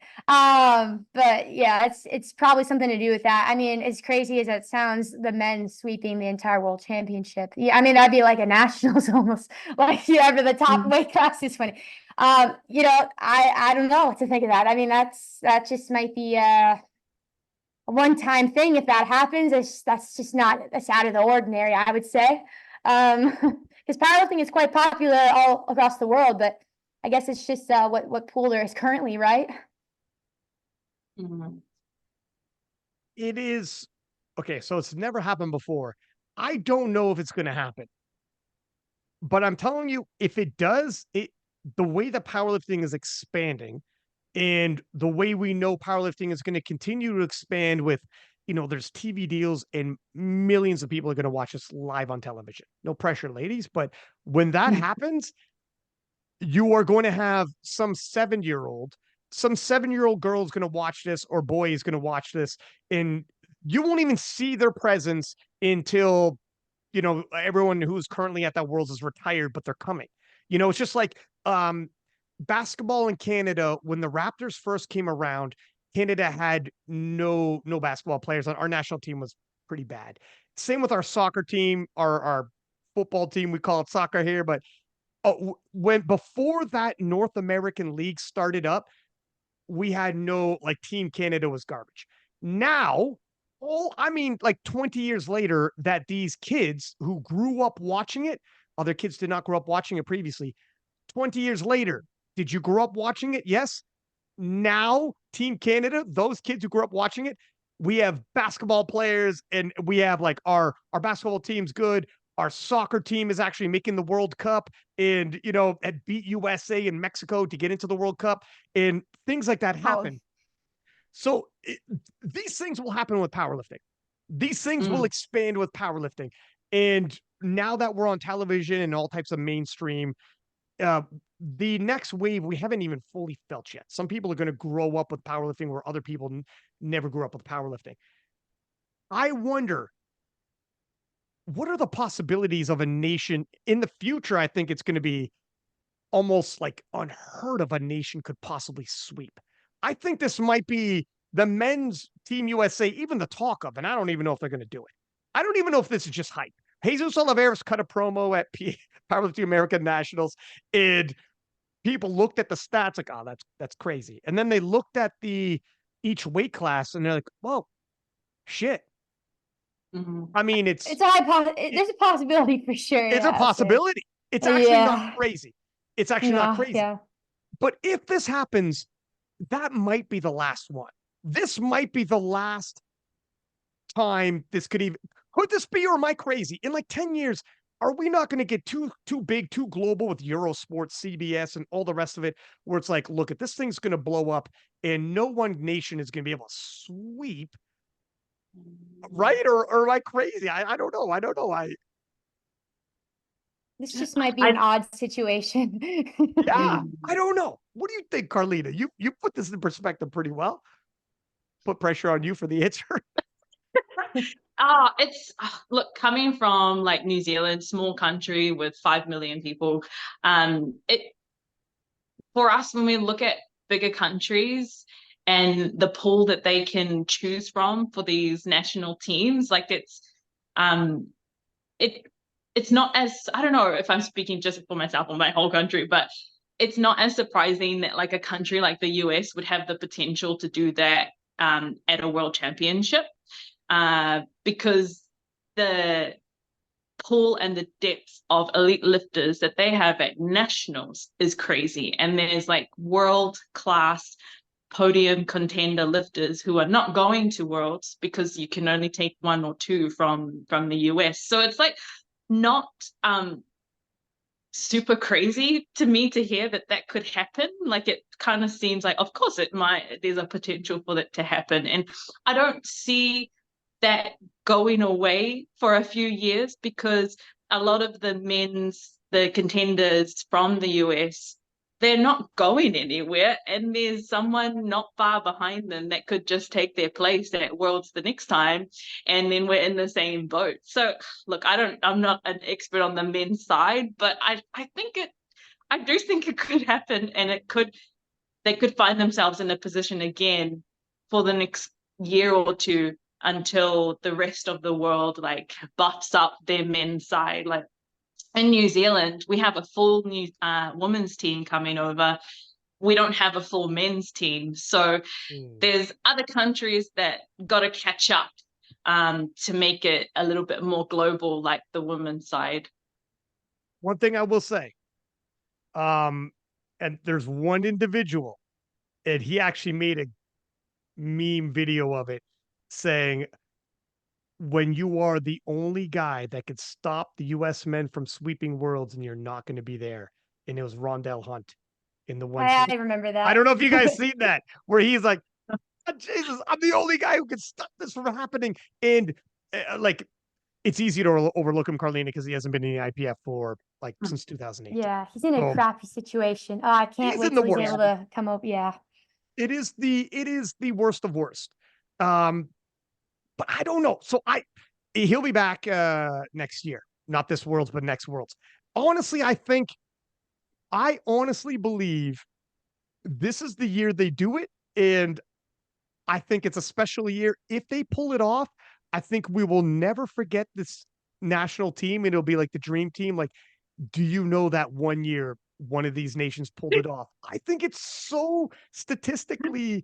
S1: But yeah, it's probably something to do with that. I mean, as crazy as that sounds, the men sweeping the entire world championship. Yeah, I mean, that'd be like a nationals almost, like for the top weight class is funny. I don't know what to think of that. I mean, that just might be a one-time thing. If that happens, that's out of the ordinary, I would say. Because powerlifting is quite popular all across the world, but I guess it's just what pool there is currently, right?
S3: It is okay. So it's never happened before. I don't know if it's going to happen, but I'm telling you, if it does, the way that powerlifting is expanding, and the way we know powerlifting is going to continue to expand with, there's TV deals and millions of people are going to watch us live on television. No pressure, ladies. But when that happens, you are going to have some 7-year-old girl is going to watch this, or boy is going to watch this, and you won't even see their presence until, everyone who's currently at that Worlds is retired, but they're coming. It's just like basketball in Canada. When the Raptors first came around, Canada had no basketball players. Our national team was pretty bad. Same with our soccer team, our football team. We call it soccer here, but before that North American league started up, we had no, like, Team Canada was garbage. Now, 20 years later, that these kids who grew up watching it, other kids did not grow up watching it previously. 20 years later, did you grow up watching it? Yes. Now, Team Canada, those kids who grew up watching it, we have basketball players, and we have like our basketball team's good. Our soccer team is actually making the World Cup, and had beat USA and Mexico to get into the World Cup, and things like that happen. So these things will happen with powerlifting. These things will expand with powerlifting. And now that we're on television and all types of mainstream, the next wave we haven't even fully felt yet. Some people are going to grow up with powerlifting where other people never grew up with powerlifting. I wonder, what are the possibilities of a nation in the future? I think it's going to be almost like unheard of. A nation could possibly sweep. I think this might be the men's Team USA, even the talk of, and I don't even know if they're going to do it. I don't even know if this is just hype. Jesus Oliveira's cut a promo at Powerlifting American Nationals, and people looked at the stats like, oh, that's crazy. And then they looked at each weight class, and they're like, well, shit. I mean, there's
S1: a possibility for sure.
S3: It's a possibility. It's actually not crazy. It's actually not crazy. Yeah. But if this happens, that might be the last one. This might be the last time this could this be, or am I crazy? In like 10 years, are we not going to get too big, too global with Eurosport, CBS, and all the rest of it, where it's like, look, this thing's going to blow up and no one nation is going to be able to sweep, right? Or am I crazy? I don't know.
S1: This just might be an odd situation.
S3: Yeah, I don't know. What do you think, Karlina? You put this in perspective pretty well. put pressure on you for the answer.
S2: Look, coming from like New Zealand, small country with 5 million people, it for us, when we look at bigger countries and the pool that they can choose from for these national teams, like it's not as, I don't know if I'm speaking just for myself or my whole country, but it's not as surprising that like a country like the US would have the potential to do that at a world championship, because the pool and the depth of elite lifters that they have at nationals is crazy. And there's like world class podium contender lifters who are not going to worlds because you can only take one or two from the US. So it's like not super crazy to me to hear that could happen. Like, it kind of seems like, of course it might, there's a potential for that to happen. And I don't see that going away for a few years, because a lot of the contenders from the US, they're not going anywhere, and there's someone not far behind them that could just take their place at Worlds the next time, and then we're in the same boat. So look, I'm not an expert on the men's side, but I do think it could happen, and they could find themselves in a position again for the next year or two, until the rest of the world like buffs up their men's side. Like in New Zealand, we have a full new women's team coming over. We don't have a full men's team. So there's other countries that got to catch up to make it a little bit more global, like the women's side.
S3: One thing I will say, and there's one individual, and he actually made a meme video of it saying, when you are the only guy that could stop the US men from sweeping worlds and you're not going to be there. And it was Rondell Hunt in the one.
S1: I remember that.
S3: I don't know if you guys seen that, where he's like, oh, Jesus, I'm the only guy who can stop this from happening. And like, it's easy to overlook him, Karlina, because he hasn't been in the IPF for like since 2008.
S1: Yeah, he's in a
S3: So,
S1: crappy situation. Oh, I can't wait till he's able to come up. Yeah.
S3: It is the worst of worst. But I don't know. So he'll be back next year. Not this Worlds, but next Worlds. Honestly, I honestly believe this is the year they do it. And I think it's a special year. If they pull it off, I think we will never forget this national team. And it'll be like the dream team. Like, do you know that one year one of these nations pulled it off? I think it's so statistically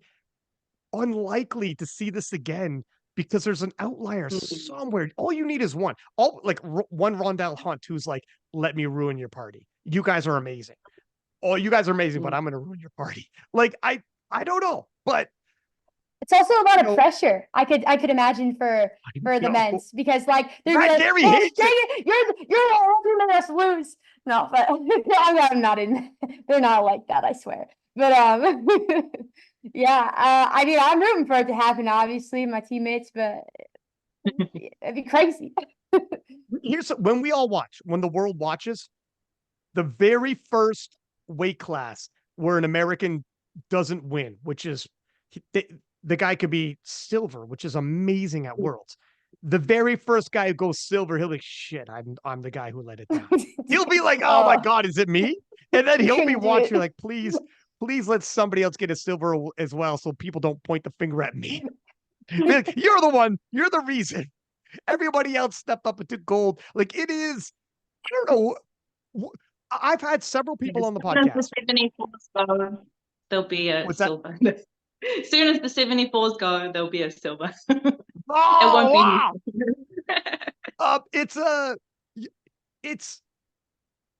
S3: unlikely to see this again, because there's an outlier somewhere. All you need is one. One Rondell Hunt who's like, let me ruin your party. You guys are amazing. Oh, you guys are amazing, but I'm going to ruin your party. Like, I don't know, but
S1: it's also a lot of pressure. I could imagine for the men's, because like they're like,
S3: Gary hates it.
S1: You're the only man that's lose. No, but I'm not in. They're not like that, I swear. But yeah. I mean, I'm rooting for it to happen. Obviously, my teammates, but it'd be crazy.
S3: Here's when the world watches, the very first weight class where an American doesn't win, which is the guy could be silver, which is amazing at Worlds. The very first guy who goes silver, he'll be, shit, I'm the guy who let it down. He'll be like, oh my God, is it me? And then he'll be watching like, please let somebody else get a silver as well, so people don't point the finger at me. Like, you're the one, you're the reason. Everybody else stepped up and took gold. Like, it is, I don't know. I've had several people on the podcast.
S2: There'll be a silver. As soon as the 74s go, there'll be a silver.
S3: Oh, wow.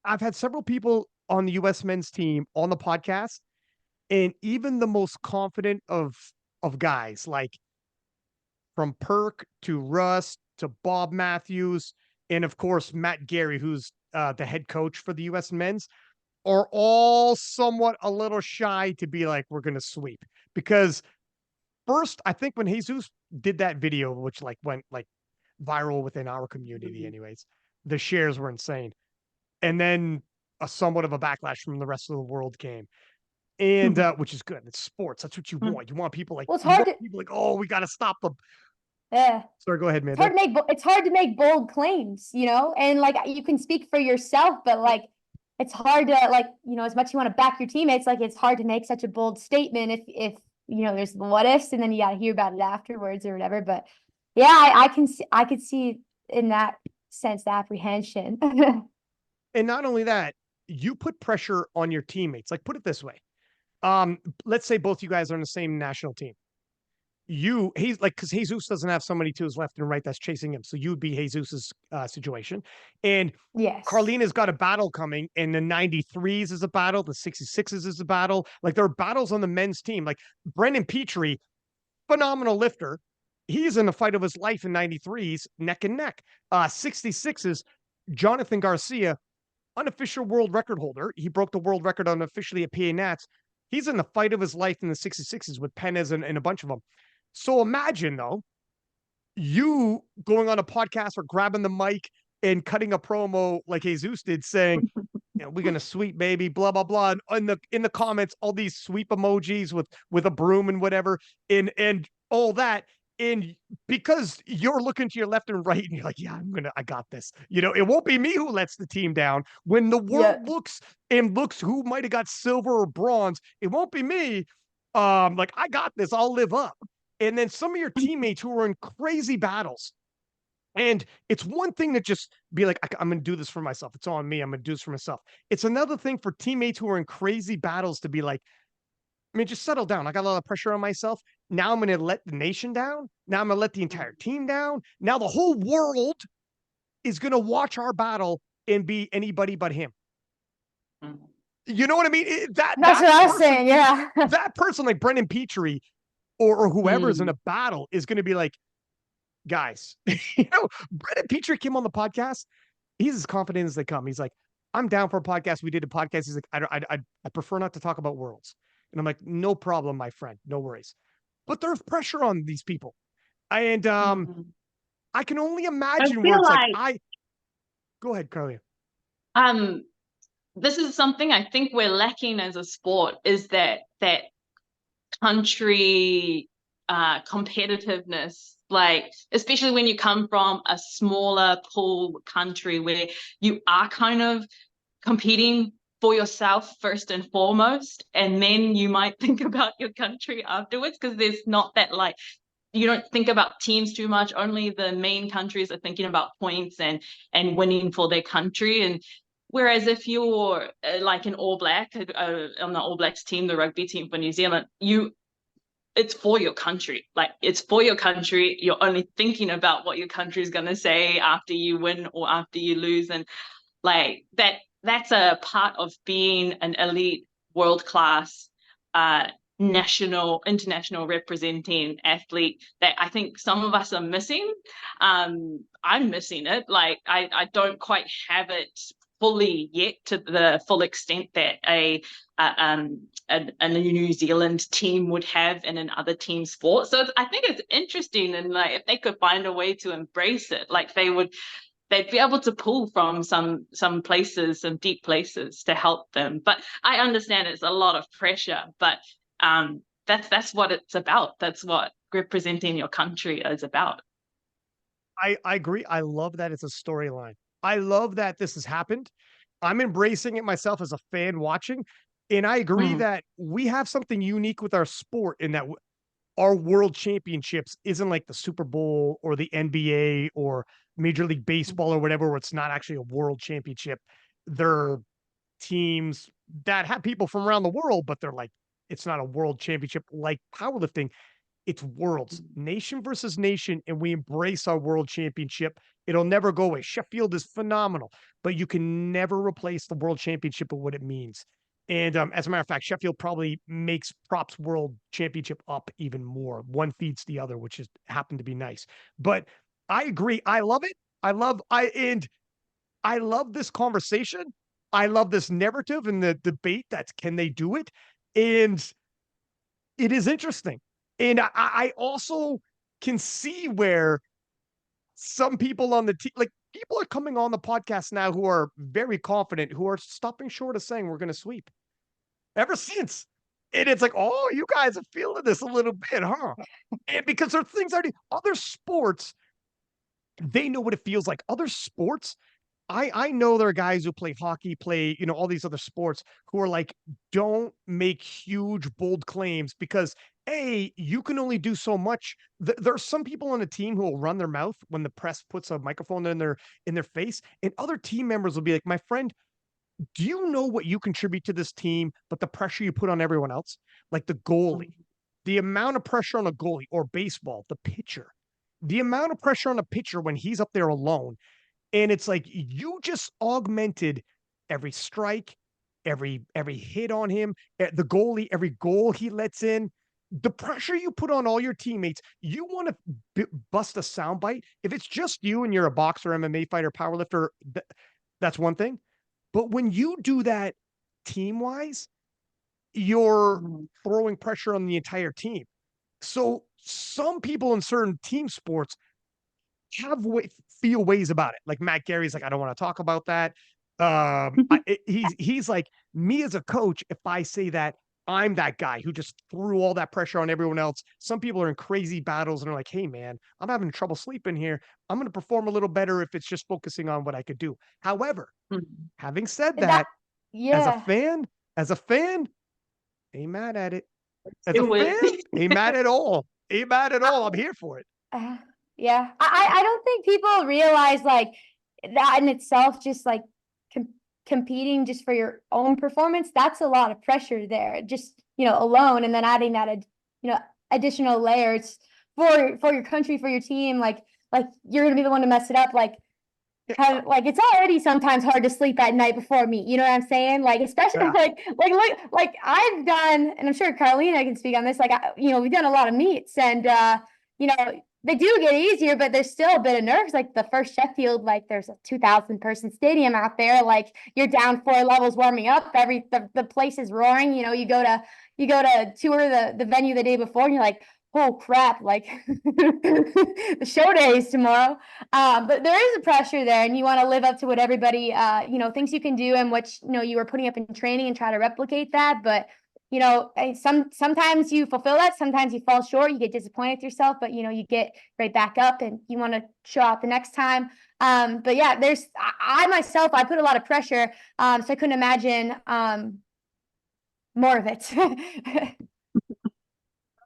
S3: I've had several people on the US men's team on the podcast, and even the most confident of guys, like from Perk to Russ to Bob Matthews, and of course Matt Gary, who's the head coach for the US men's, are all somewhat a little shy to be like, we're going to sweep. Because first, I think when Jesus did that video, which like went like viral within our community anyways, the shares were insane. And then a somewhat of a backlash from the rest of the world came. And which is good. It's sports. That's what you want. You want people like,
S1: Well, it's
S3: you
S1: hard
S3: want
S1: to,
S3: people like, oh, we got to stop them.
S1: yeah.
S3: Sorry, go ahead, man.
S1: It's hard to make bold claims, you know, and like you can speak for yourself, but like it's hard to like, you know, as much as you want to back your teammates, like it's hard to make such a bold statement if you know there's the what ifs and then you got to hear about it afterwards or whatever. But yeah, I could see in that sense the apprehension.
S3: And not only that, you put pressure on your teammates. Like, put it this way. Let's say both you guys are on the same national team. He's like, because Jesus doesn't have somebody to his left and right that's chasing him. So you'd be Jesus's situation. And
S1: Yes.
S3: Karlina's got a battle coming, and the 93s is a battle, the 66s is a battle. Like, there are battles on the men's team. Like, Brendan Petrie, phenomenal lifter. He's in the fight of his life in 93s, neck and neck. 66s, Jonathan Garcia, unofficial world record holder. He broke the world record unofficially at PA Nats. He's in the fight of his life in the 66s with Penez and a bunch of them. So imagine, though, you going on a podcast or grabbing the mic and cutting a promo like Jesus did, saying, you know, we're gonna sweep, baby, blah blah blah. And in the comments, all these sweep emojis with a broom and whatever, and all that. And because you're looking to your left and right, and you're like, yeah, I got this. You know, it won't be me who lets the team down. When the world looks who might have got silver or bronze, it won't be me. Like, I got this, I'll live up. And then some of your teammates who are in crazy battles. And it's one thing to just be like, I'm going to do this for myself. It's on me. I'm going to do this for myself. It's another thing for teammates who are in crazy battles to be like, I mean, just settle down. I got a lot of pressure on myself. Now I'm going to let the nation down. Now I'm going to let the entire team down. Now the whole world is going to watch our battle and be anybody but him. You know what I mean?
S1: That's what I was saying. Yeah.
S3: That person like Brendan Petrie or whoever's in a battle is going to be like, guys, you know, Brendan Petrie came on the podcast. He's as confident as they come. He's like, I'm down for a podcast. We did a podcast. He's like, I prefer not to talk about worlds. And I'm like, no problem, my friend. No worries. But there's pressure on these people. And I can only imagine where it's like, go ahead, Karlina.
S2: This is something I think we're lacking as a sport, is that country competitiveness, like especially when you come from a smaller pool country where you are kind of competing for yourself first and foremost, and then you might think about your country afterwards, because there's not that, like, you don't think about teams too much. Only the main countries are thinking about points and winning for their country. And whereas if you're like an All Black on the All Blacks team, the rugby team for New Zealand, it's for your country. Like, it's for your country. You're only thinking about what your country is going to say after you win or after you lose. And like that's a part of being an elite, world-class, international representing athlete that I think some of us are missing. I'm missing it. Like, I don't quite have it fully yet to the full extent that a New Zealand team would have in another team sport. So I think it's interesting, and like if they could find a way to embrace it, like they'd be able to pull from some places, some deep places to help them. But I understand it's a lot of pressure, but that's what it's about. That's what representing your country is about.
S3: I agree. I love that it's a storyline. I love that this has happened. I'm embracing it myself as a fan watching. And I agree that we have something unique with our sport in that our world championships isn't like the Super Bowl or the NBA or Major League Baseball or whatever, where it's not actually a world championship. They're teams that have people from around the world, but they're like, it's not a world championship like powerlifting. It's worlds, nation versus nation, and we embrace our world championship. It'll never go away. Sheffield is phenomenal, but you can never replace the world championship of what it means. And as a matter of fact, Sheffield probably makes props world championship up even more. One feeds the other, which is happened to be nice. But I agree. I love it. I love this conversation. I love this narrative and the debate that's, can they do it? And it is interesting. And I also can see where some people on the team, like people are coming on the podcast now who are very confident, who are stopping short of saying we're going to sweep. Ever since And it's like, oh, you guys are feeling this a little bit, huh? And because there are things already, other sports, they know what it feels like. Other sports, I know there are guys who play hockey, play, all these other sports who are like, don't make huge, bold claims because you can only do so much. There are some people on a team who will run their mouth when the press puts a microphone in their face, and other team members will be like, my friend, do you know what you contribute to this team, but the pressure you put on everyone else? Like the goalie, the amount of pressure on a goalie, or baseball, the pitcher, the amount of pressure on a pitcher when he's up there alone. And it's like you just augmented every strike, every hit on him, the goalie, every goal he lets in. The pressure you put on all your teammates, you want to bust a soundbite. If it's just you and you're a boxer, MMA fighter, powerlifter, that's one thing. But when you do that team wise, you're throwing pressure on the entire team. So some people in certain team sports feel ways about it. Like Matt Gary's like, I don't want to talk about that. He's like, me as a coach, if I say that, I'm that guy who just threw all that pressure on everyone else. Some people are in crazy battles and are like, hey man, I'm having trouble sleeping here. I'm going to perform a little better if it's just focusing on what I could do. However, having said that, as a
S1: yeah.
S3: fan, ain't mad at it. As
S2: It
S3: a
S2: was.
S3: fan, ain't mad at all. Ain't mad at all. I'm here for it.
S1: Yeah. I don't think people realize like that in itself, just like competing just for your own performance, that's a lot of pressure there, just, alone. And then adding that, additional layers for your country, for your team, like you're going to be the one to mess it up. Like, like it's already sometimes hard to sleep at night before a meet. You know what I'm saying? Like, especially
S3: Yeah.
S1: like I've done, and I'm sure Karlina can speak on this. Like, we've done a lot of meets, and they do get easier, but there's still a bit of nerves. Like the first Sheffield, like there's a 2,000 person stadium out there. Like you're down 4 levels warming up. The place is roaring. You go to tour the venue the day before, and you're like, oh crap, like the show day is tomorrow. But there is a pressure there, and you want to live up to what everybody thinks you can do, and what you were putting up in training, and try to replicate that. But sometimes you fulfill that, sometimes you fall short, you get disappointed with yourself, but you get right back up and you want to show out the next time. But yeah, I myself, I put a lot of pressure, so I couldn't imagine more of it.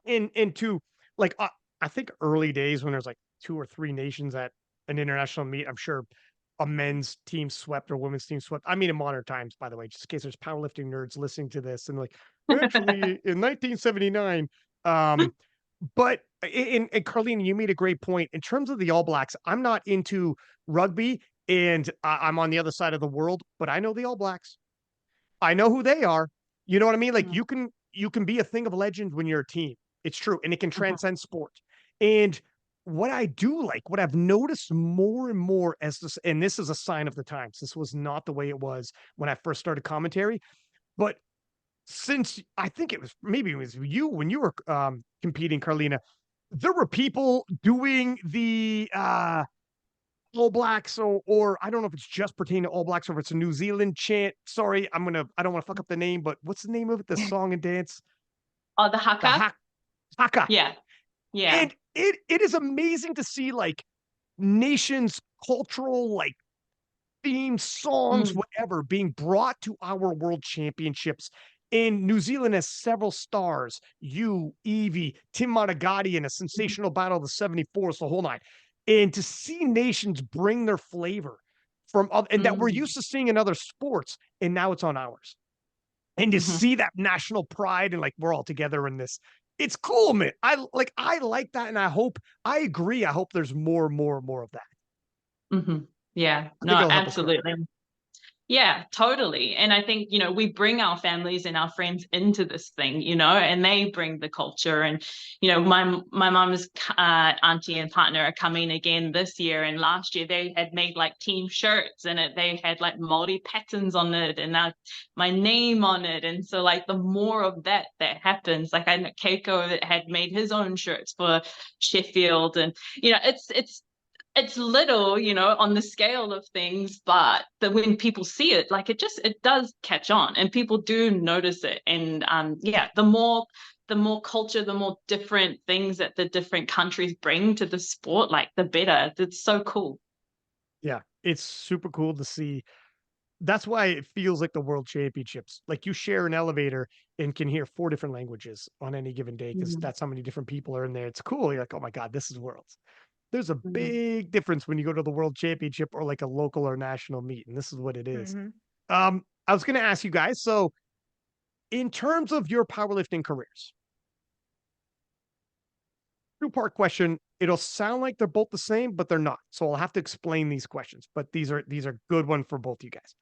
S3: Into like I think early days when there's like 2 or 3 nations at an international meet, I'm sure a men's team swept or women's team swept. I mean, in modern times, by the way, just in case there's powerlifting nerds listening to this and like, actually in 1979. But in Karlina, you made a great point in terms of the All Blacks. I'm not into rugby, and I'm on the other side of the world, but I know the All Blacks. I know who they are. You know what I mean? Like you can be a thing of legend when you're a team. It's true, and it can transcend sport. And what I do like, what I've noticed more and more as this, and this is a sign of the times. This was not the way it was when I first started commentary, but since I think maybe it was you when you were competing, Karlina, there were people doing the All Blacks, or I don't know if it's just pertaining to All Blacks or if it's a New Zealand chant. Sorry, I don't want to fuck up the name, but what's the name of it? The song and dance?
S2: Oh, the haka?
S3: Haka.
S2: Yeah. Yeah.
S3: And it is amazing to see like nations cultural like themes, songs, whatever being brought to our world championships. And New Zealand has several stars. You, Evie, Tim Monagatti in a sensational battle of the 74s, the whole nine. And to see nations bring their flavor from and that we're used to seeing in other sports, and now it's on ours. And to see that national pride and like we're all together in this, it's cool, man. I like that, and I agree. I hope there's more of that.
S2: Yeah,
S3: I
S2: no,
S3: think it'll help us grow.
S2: absolutely. Yeah, totally. And I think, we bring our families and our friends into this thing, and they bring the culture. And, my mom's auntie and partner are coming again this year. And last year they had made like team shirts, and they had like Māori patterns on it and my name on it. And so like the more of that happens, like I know Keiko had made his own shirts for Sheffield. And, it's it's little, you know, on the scale of things, but when people see it, like it does catch on, and people do notice it. And yeah, the more culture, the more different things that the different countries bring to the sport, like the better. It's so cool.
S3: Yeah, it's super cool to see. That's why it feels like the world championships. Like you share an elevator and can hear 4 different languages on any given day because
S2: Mhm.
S3: that's how many different people are in there. It's cool. You're like, oh my God, this is worlds. There's a
S2: Mhm.
S3: big difference when you go to the world championship or like a local or national meet, and this is what it is.
S1: Hmm.
S3: I was gonna ask you guys, so in terms of your powerlifting careers, two-part question. It'll sound like they're both the same, but they're not. So I'll have to explain these questions, but these are good one for both you guys.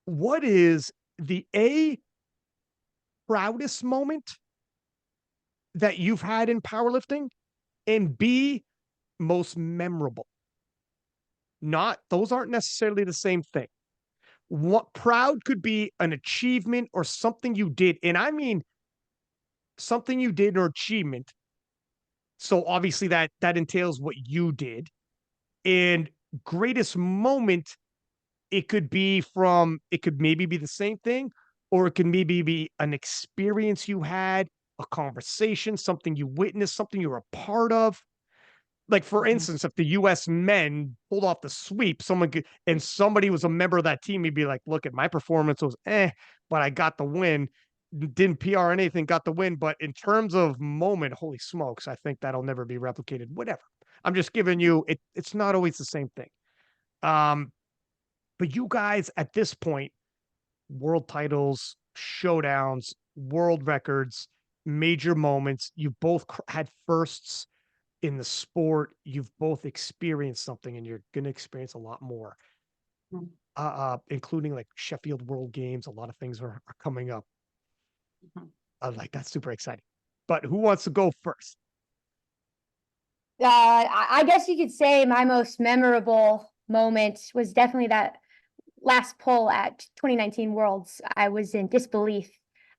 S3: What is the proudest moment that you've had in powerlifting, and B, most memorable? Not those aren't necessarily the same thing. What proud could be an achievement or something you did, and I mean something you did or achievement. So obviously that entails what you did. And greatest moment, it could maybe be the same thing, or it could maybe be an experience you had, a conversation, something you witnessed, something you were a part of. Like, for
S2: Mhm.
S3: instance, if the US men pulled off the sweep, and somebody was a member of that team, he'd be like, look at my performance was but I got the win. Didn't PR anything, got the win. But in terms of moment, holy smokes, I think that'll never be replicated. Whatever. I'm just giving you it's not always the same thing. Um, but you guys at this point, world titles, showdowns, world records, major moments, you both had firsts in the sport. You've both experienced something, and you're going to experience a lot more,
S2: Mhm.
S3: including like Sheffield World Games. A lot of things are coming up.
S2: Mhm.
S3: Like that's super exciting. But who wants to go first?
S1: I guess you could say my most memorable moment was definitely that last pull at 2019 Worlds. I was in disbelief.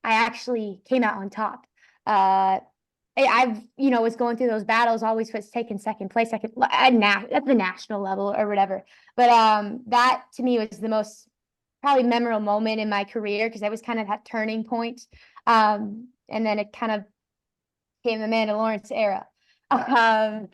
S1: I actually came out on top. I've was going through those battles, always was taking second place, second at the national level or whatever. But that to me was the most probably memorable moment in my career because that was kind of that turning point. And then it kind of came the Amanda Lawrence era. Um,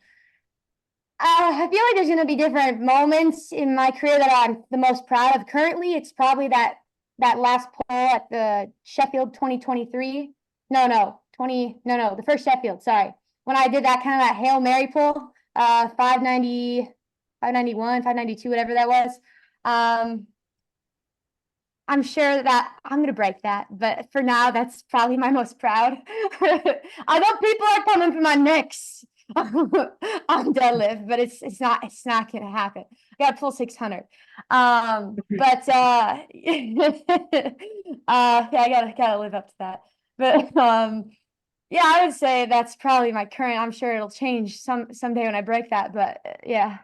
S1: I feel like there's going to be different moments in my career that I'm the most proud of. Currently, it's probably that last poll at the Sheffield 2023. No, the first Sheffield, sorry. When I did that kind of that Hail Mary pull, 590, 591, 592, whatever that was. I'm sure that I'm gonna break that, but for now, that's probably my most proud. I know people are coming for my necks on deadlift, but it's not gonna happen. I got to pull 600. But yeah, I gotta live up to that. But yeah, I would say that's probably my current. I'm sure it'll change someday when I break that, but yeah.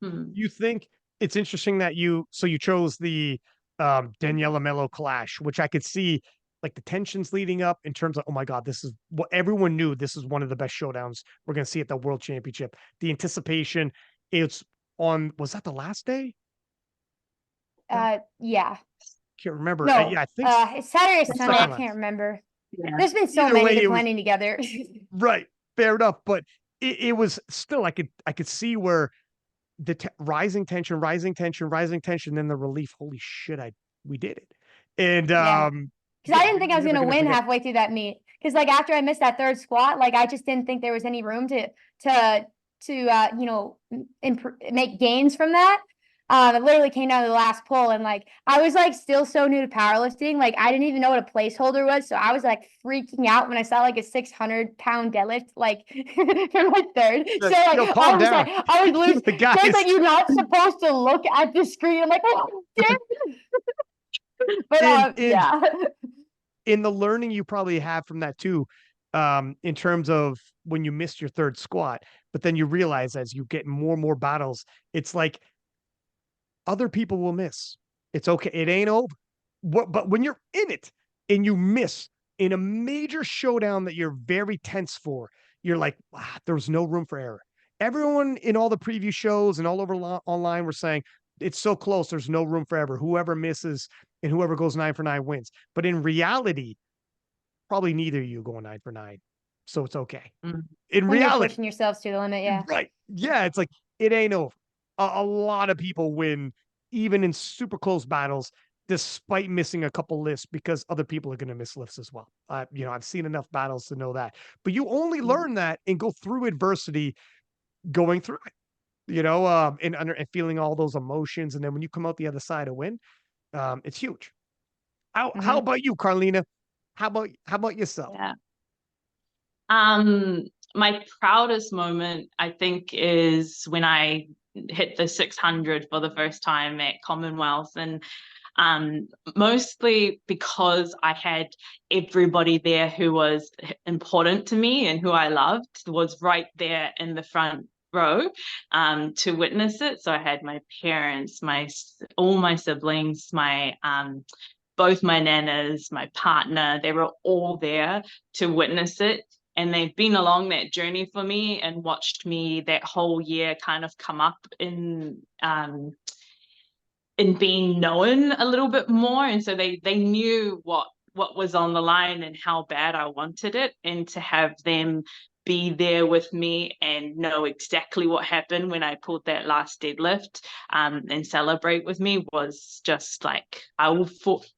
S2: Mhm.
S3: You think it's interesting that you chose the Daniela Mello clash, which I could see like the tensions leading up in terms of, oh my God, this is what everyone knew. This is one of the best showdowns we're going to see at the World Championship. The anticipation, it's on, was that the last day? No,
S1: Yeah.
S3: can't remember.
S1: No,
S3: Yeah, I think
S1: it's Saturday or Sunday. I
S3: second last.
S1: can't remember.
S2: Yeah.
S1: There's been so
S3: Either
S1: many
S3: way,
S1: they're
S3: it was
S1: blending together.
S3: right. Fair enough. But it was still, I could see where the rising tension, rising tension, rising tension, then the relief. Holy shit, we did it. And
S1: Yeah. Because I
S3: yeah,
S1: didn't
S3: you're
S1: think I was
S3: never
S1: gonna
S3: gonna
S1: win
S3: forget.
S1: halfway through that meet. Because like after I missed that third squat, like I just didn't think there was any room to make gains from that. It literally came down to the last pull, and like I was like still so new to powerlifting, like I didn't even know what a placeholder was, so I was like freaking out when I saw like a 600-pound deadlift, like for my third. So like
S3: Yo,
S1: I
S3: calm
S1: was
S3: down.
S1: like I was losing.
S3: The
S1: There's like
S3: guys
S1: you're not supposed to look at the screen. I'm like, oh, damn. But
S3: in
S1: yeah.
S3: in the learning you probably have from that too, in terms of when you missed your third squat, but then you realize as you get more and more battles, it's like other people will miss. It's okay. It ain't over. But when you're in it and you miss in a major showdown that you're very tense for, you're like, wow, there's no room for error. everyone in all the preview shows and all over online were saying it's so close. There's no room for ever. Whoever misses and whoever goes 9 for 9 wins. But in reality, probably neither of you going 9 for 9. So it's okay. In
S1: When you're
S3: reality,
S1: pushing yourselves to the limit, yeah.
S3: right. Yeah. It's like, it ain't over. A lot of people win, even in super close battles, despite missing a couple lifts, because other people are going to miss lifts as well. I've seen enough battles to know that. But you only learn that and go through adversity going through it, and feeling all those emotions. And then when you come out the other side a win, it's huge. How about you, Karlina? How about yourself?
S2: Yeah. My proudest moment, I think, is when I hit the 600 for the first time at Commonwealth, and mostly because I had everybody there who was important to me and who I loved was right there in the front row to witness it. So I had my parents, all my siblings, both my nanas, my partner, they were all there to witness it. And they've been along that journey for me and watched me that whole year kind of come up in being known a little bit more. And so they knew what was on the line and how bad I wanted it. And to have them be there with me and know exactly what happened when I pulled that last deadlift and celebrate with me was just like, I will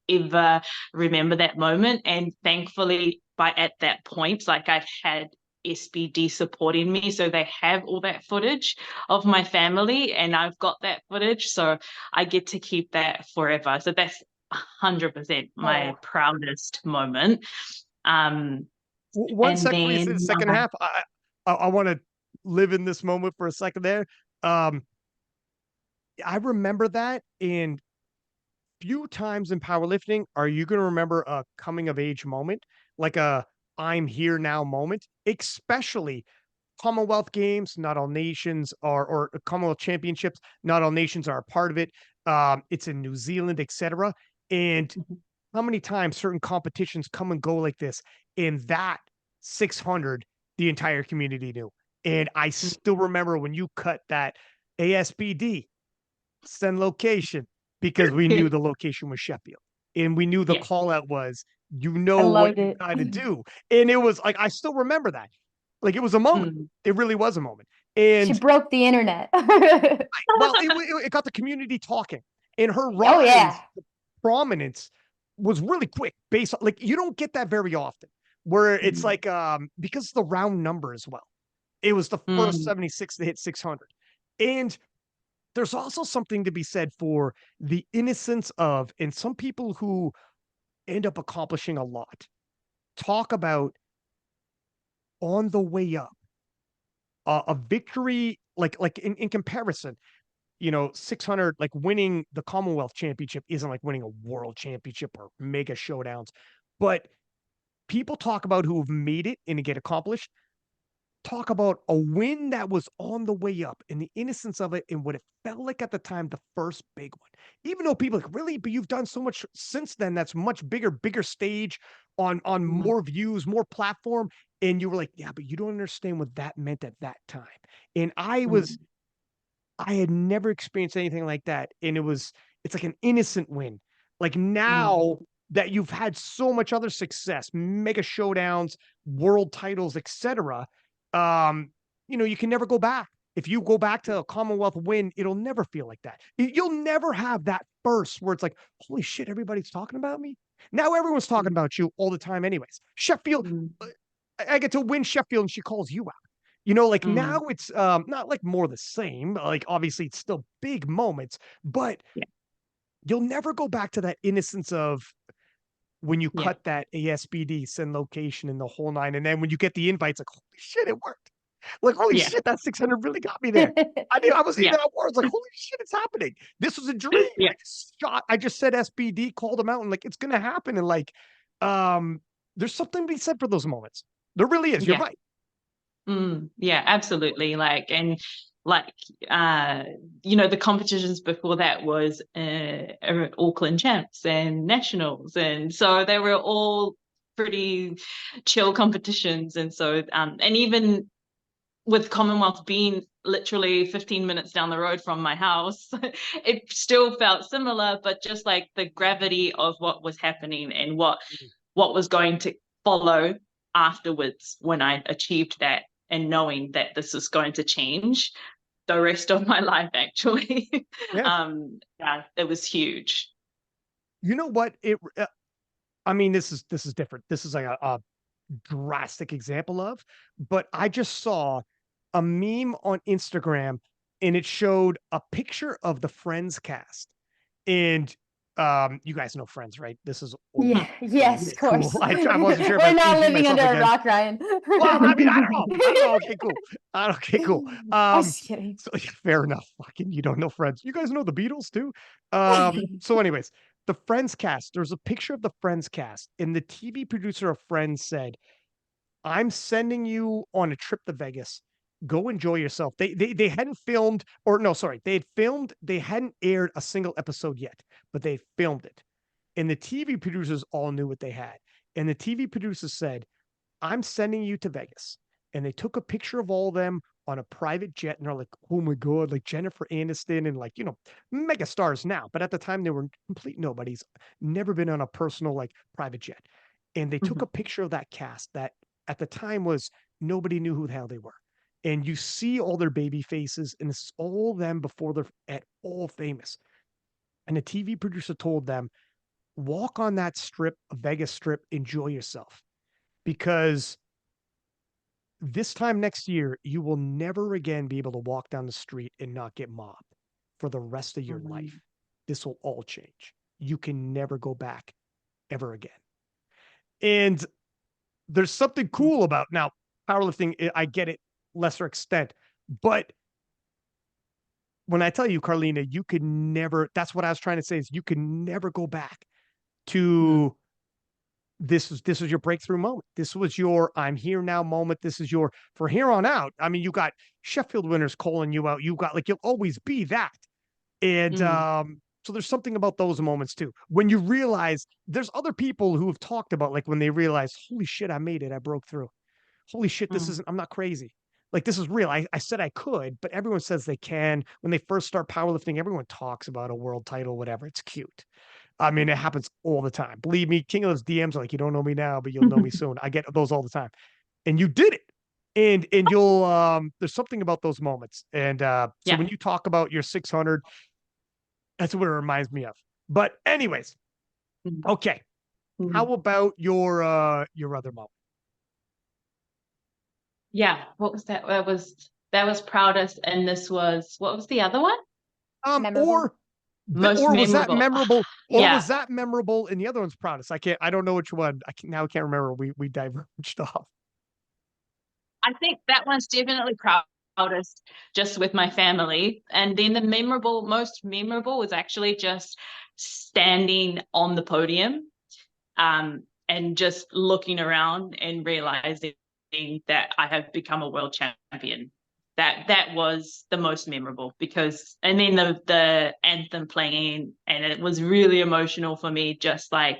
S2: forever remember that moment. And thankfully, at that point, like, I had SBD supporting me, so they have all that footage of my family and I've got that footage, so I get to keep that forever. So that's 100% my proudest moment.
S3: One sec, please. The second half, I want to live in this moment for a second there. I remember that, and few times in powerlifting are you going to remember a coming of age moment, like a I'm here now moment, especially Commonwealth Games. Not all nations are, or Commonwealth Championships, not all nations are a part of it. It's in New Zealand, etc. And how many times certain competitions come and go like this? In that 600, the entire community knew. And I still remember when you cut that ASBD, send location, because we knew the location was Sheffield. And we knew the call out was, what you got to do. And it was like, I still remember that. Like, it was a moment. It really was a moment. And
S1: she broke the internet.
S3: well, it got the community talking. And her rise to prominence was really quick, based on, like, you don't get that very often, where it's like, because the round number as well. It was the first 76 to hit 600. And there's also something to be said for the innocence of, and some people who end up accomplishing a lot talk about on the way up, a victory, like in comparison, 600, like winning the Commonwealth Championship isn't like winning a world championship or mega showdowns, but people talk about who have made it and get accomplished, talk about a win that was on the way up and the innocence of it and what it felt like at the time, the first big one. Even though people like, really, but you've done so much since then that's much bigger stage on more views, more platform. And you were like, yeah, but you don't understand what that meant at that time. And I had never experienced anything like that. And it's like an innocent win. Like, now that you've had so much other success, mega showdowns, world titles, etc., you can never go back. If you go back to a Commonwealth win, it'll never feel like that. You'll never have that burst where it's like, holy shit, everybody's talking about me. Now everyone's talking about you all the time anyways. Sheffield, I get to win Sheffield and she calls you out. Like, now it's not like more the same. Like, obviously it's still big moments, but you'll never go back to that innocence of when you cut that ASBD, send location, and the whole nine. And then when you get the invites, like, holy shit, it worked. Like, holy shit, that 600 really got me there. I was eating outwards, like, holy shit, it's happening. This was a dream. I just said SBD, called them out, and like, it's gonna happen. And like, there's something to be said for those moments. There really is. You're right.
S2: Yeah, absolutely. Like, and like, the competitions before that was Auckland champs and nationals, and so they were all pretty chill competitions. And so and even with Commonwealth being literally 15 minutes down the road from my house. It still felt similar, but just like the gravity of what was happening and what was going to follow afterwards when I achieved that, and knowing that this is going to change the rest of my life, actually.
S3: Yeah.
S2: Yeah, it was huge.
S3: You know what? I mean, this is different. This is like a drastic example of, but I just saw a meme on Instagram and it showed a picture of the Friends cast. And you guys know Friends, right? This is old.
S1: Yeah, yes,
S3: Okay,
S1: of
S3: cool.
S1: course.
S3: I wasn't sure if
S1: We're
S3: I'm
S1: not
S3: aging
S1: living
S3: myself
S1: under a
S3: again.
S1: rock, Ryan.
S3: Well, I mean, I don't know. I don't know. Okay, cool. Okay, cool.
S1: I was just kidding.
S3: So yeah, fair enough. Fucking, you don't know Friends. You guys know the Beatles too. So anyways, the Friends cast. There's a picture of the Friends cast, and the TV producer of Friends said, "I'm sending you on a trip to Vegas. Go enjoy yourself." They hadn't filmed, or no, sorry, they had filmed. They hadn't aired a single episode yet, but they filmed it, and the TV producers all knew what they had. And the TV producers said, "I'm sending you to Vegas." And they took a picture of all of them on a private jet. And they're like, "Oh my God," like Jennifer Aniston and like, mega stars now. But at the time, they were complete nobodies, never been on a personal, like private jet. And they took a picture of that cast that at the time was nobody knew who the hell they were. And you see all their baby faces, and this is all them before they're at all famous. And the TV producer told them, "Walk on that strip, a Vegas strip, enjoy yourself. Because this time next year, you will never again be able to walk down the street and not get mobbed for the rest of your life. This will all change. You can never go back ever again." And there's something cool about now powerlifting. I get it, lesser extent, but when I tell you, Karlina, you could never, that's what I was trying to say, is you can never go back to this was your breakthrough moment. This was your I'm here now moment. This is your for here on out. I mean, you got Sheffield winners calling you out. You got like you'll always be that. And so there's something about those moments too. When you realize there's other people who have talked about like when they realize, holy shit, I made it. I broke through. Holy shit, this isn't, I'm not crazy. Like this is real. I said I could, but everyone says they can. When they first start powerlifting, everyone talks about a world title, whatever. It's cute. I mean, it happens all the time. Believe me, King of those DMs are like, you don't know me now, but you'll know me soon. I get those all the time. And you did it. And you'll there's something about those moments. And so when you talk about your 600, that's what it reminds me of. But anyways, okay. How about your other moment?
S2: Yeah, what was that? That was proudest, and this was, what was the other one?
S1: Memorable.
S2: Most
S3: Or was that
S2: memorable.
S3: memorable? Or
S2: Yeah.
S3: was that memorable? And the other one's proudest. I don't know which one. I can't remember. We diverged off.
S2: I think that one's definitely proudest, just with my family. And then the most memorable was actually just standing on the podium, and just looking around and realizing that I have become a world champion. That was the most memorable, because, and then the anthem playing, and it was really emotional for me, just like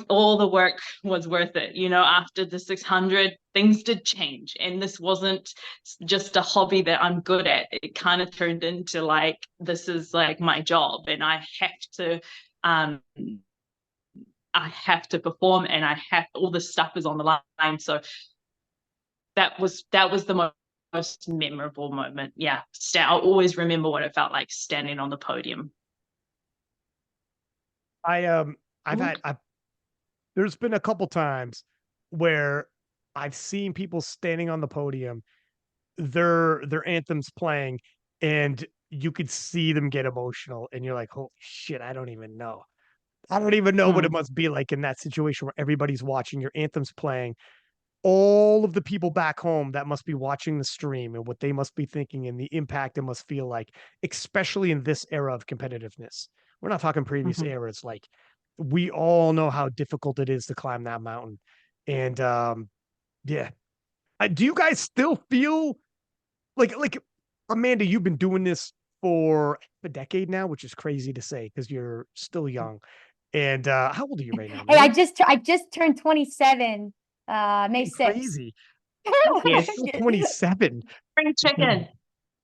S2: all the work was worth it. After the 600, things did change, and this wasn't just a hobby that I'm good at. It kind of turned into like, this is like my job, and I have to perform, and all this stuff is on the line. So that was the most memorable moment. Yeah, I'll always remember what it felt like standing on the podium.
S3: There's been a couple times where I've seen people standing on the podium, their anthems playing, and you could see them get emotional, and you're like, holy shit, I don't even know. I don't even know what it must be like in that situation where everybody's watching, your anthems playing. All of the people back home that must be watching the stream and what they must be thinking and the impact it must feel like, especially in this era of competitiveness. We're not talking previous eras. Like we all know how difficult it is to climb that mountain. And yeah. Do you guys still feel like Amanda, you've been doing this for a decade now, which is crazy to say because you're still young. And how old are you right now,
S1: Hey,
S3: man?
S1: I just turned 27, May 6th.
S3: Crazy.
S2: Yes.
S3: Still 27.
S2: Spring chicken.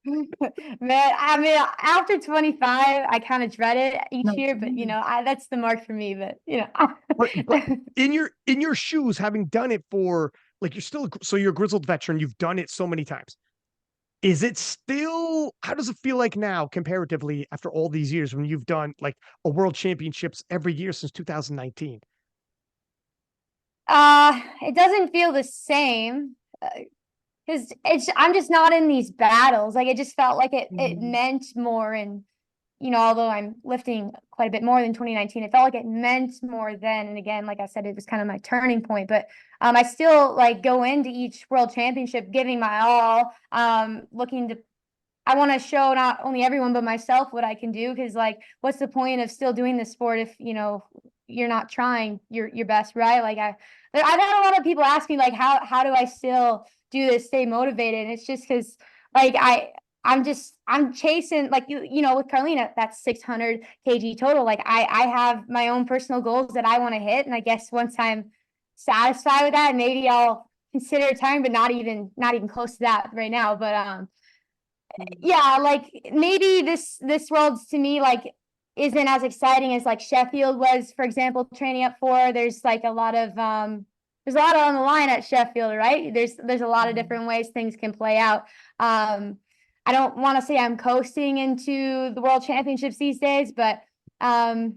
S1: Man, I mean, after 25, I kind of dread it each
S2: No.
S1: year, but that's the mark for me. But
S3: But in your shoes, having done it for like you're a grizzled veteran, you've done it so many times. Is it still, how does it feel like now comparatively after all these years when you've done like a world championships every year since 2019?
S1: It doesn't feel the same. Because I'm just not in these battles. Like it just felt like it meant more. And although I'm lifting quite a bit more than 2019, it felt like it meant more then. And again, like I said, it was kind of my turning point. But I still like go into each world championship giving my all, looking to. I want to show not only everyone but myself what I can do. Because like, what's the point of still doing this sport if you're not trying your best, right? Like I've had a lot of people ask me like, how do I still do this, stay motivated? And it's just because like I'm chasing like with Karlina, that's 600 kg total. Like I have my own personal goals that I want to hit, and I guess once I'm satisfied with that, maybe I'll consider retiring, but not even close to that right now. But yeah, like maybe this world's to me like isn't as exciting as like Sheffield was, for example, training up for. There's like a lot of on the line at Sheffield, right? There's a lot of different ways things can play out. I don't want to say I'm coasting into the world championships these days, but it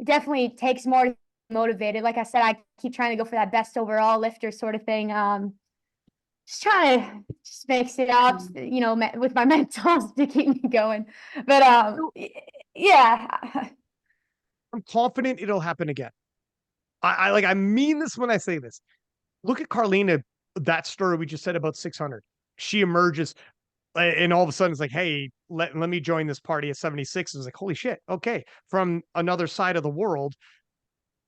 S1: definitely takes more to be motivated. Like I said, I keep trying to go for that best overall lifter sort of thing. Just trying to just mix it up, with my mentals to keep me going. But yeah.
S3: I'm confident it'll happen again. I mean this when I say this. Look at Karlina, that story we just said about 600. She emerges and all of a sudden it's like, hey, let me join this party at 76. It's like, holy shit. Okay. From another side of the world,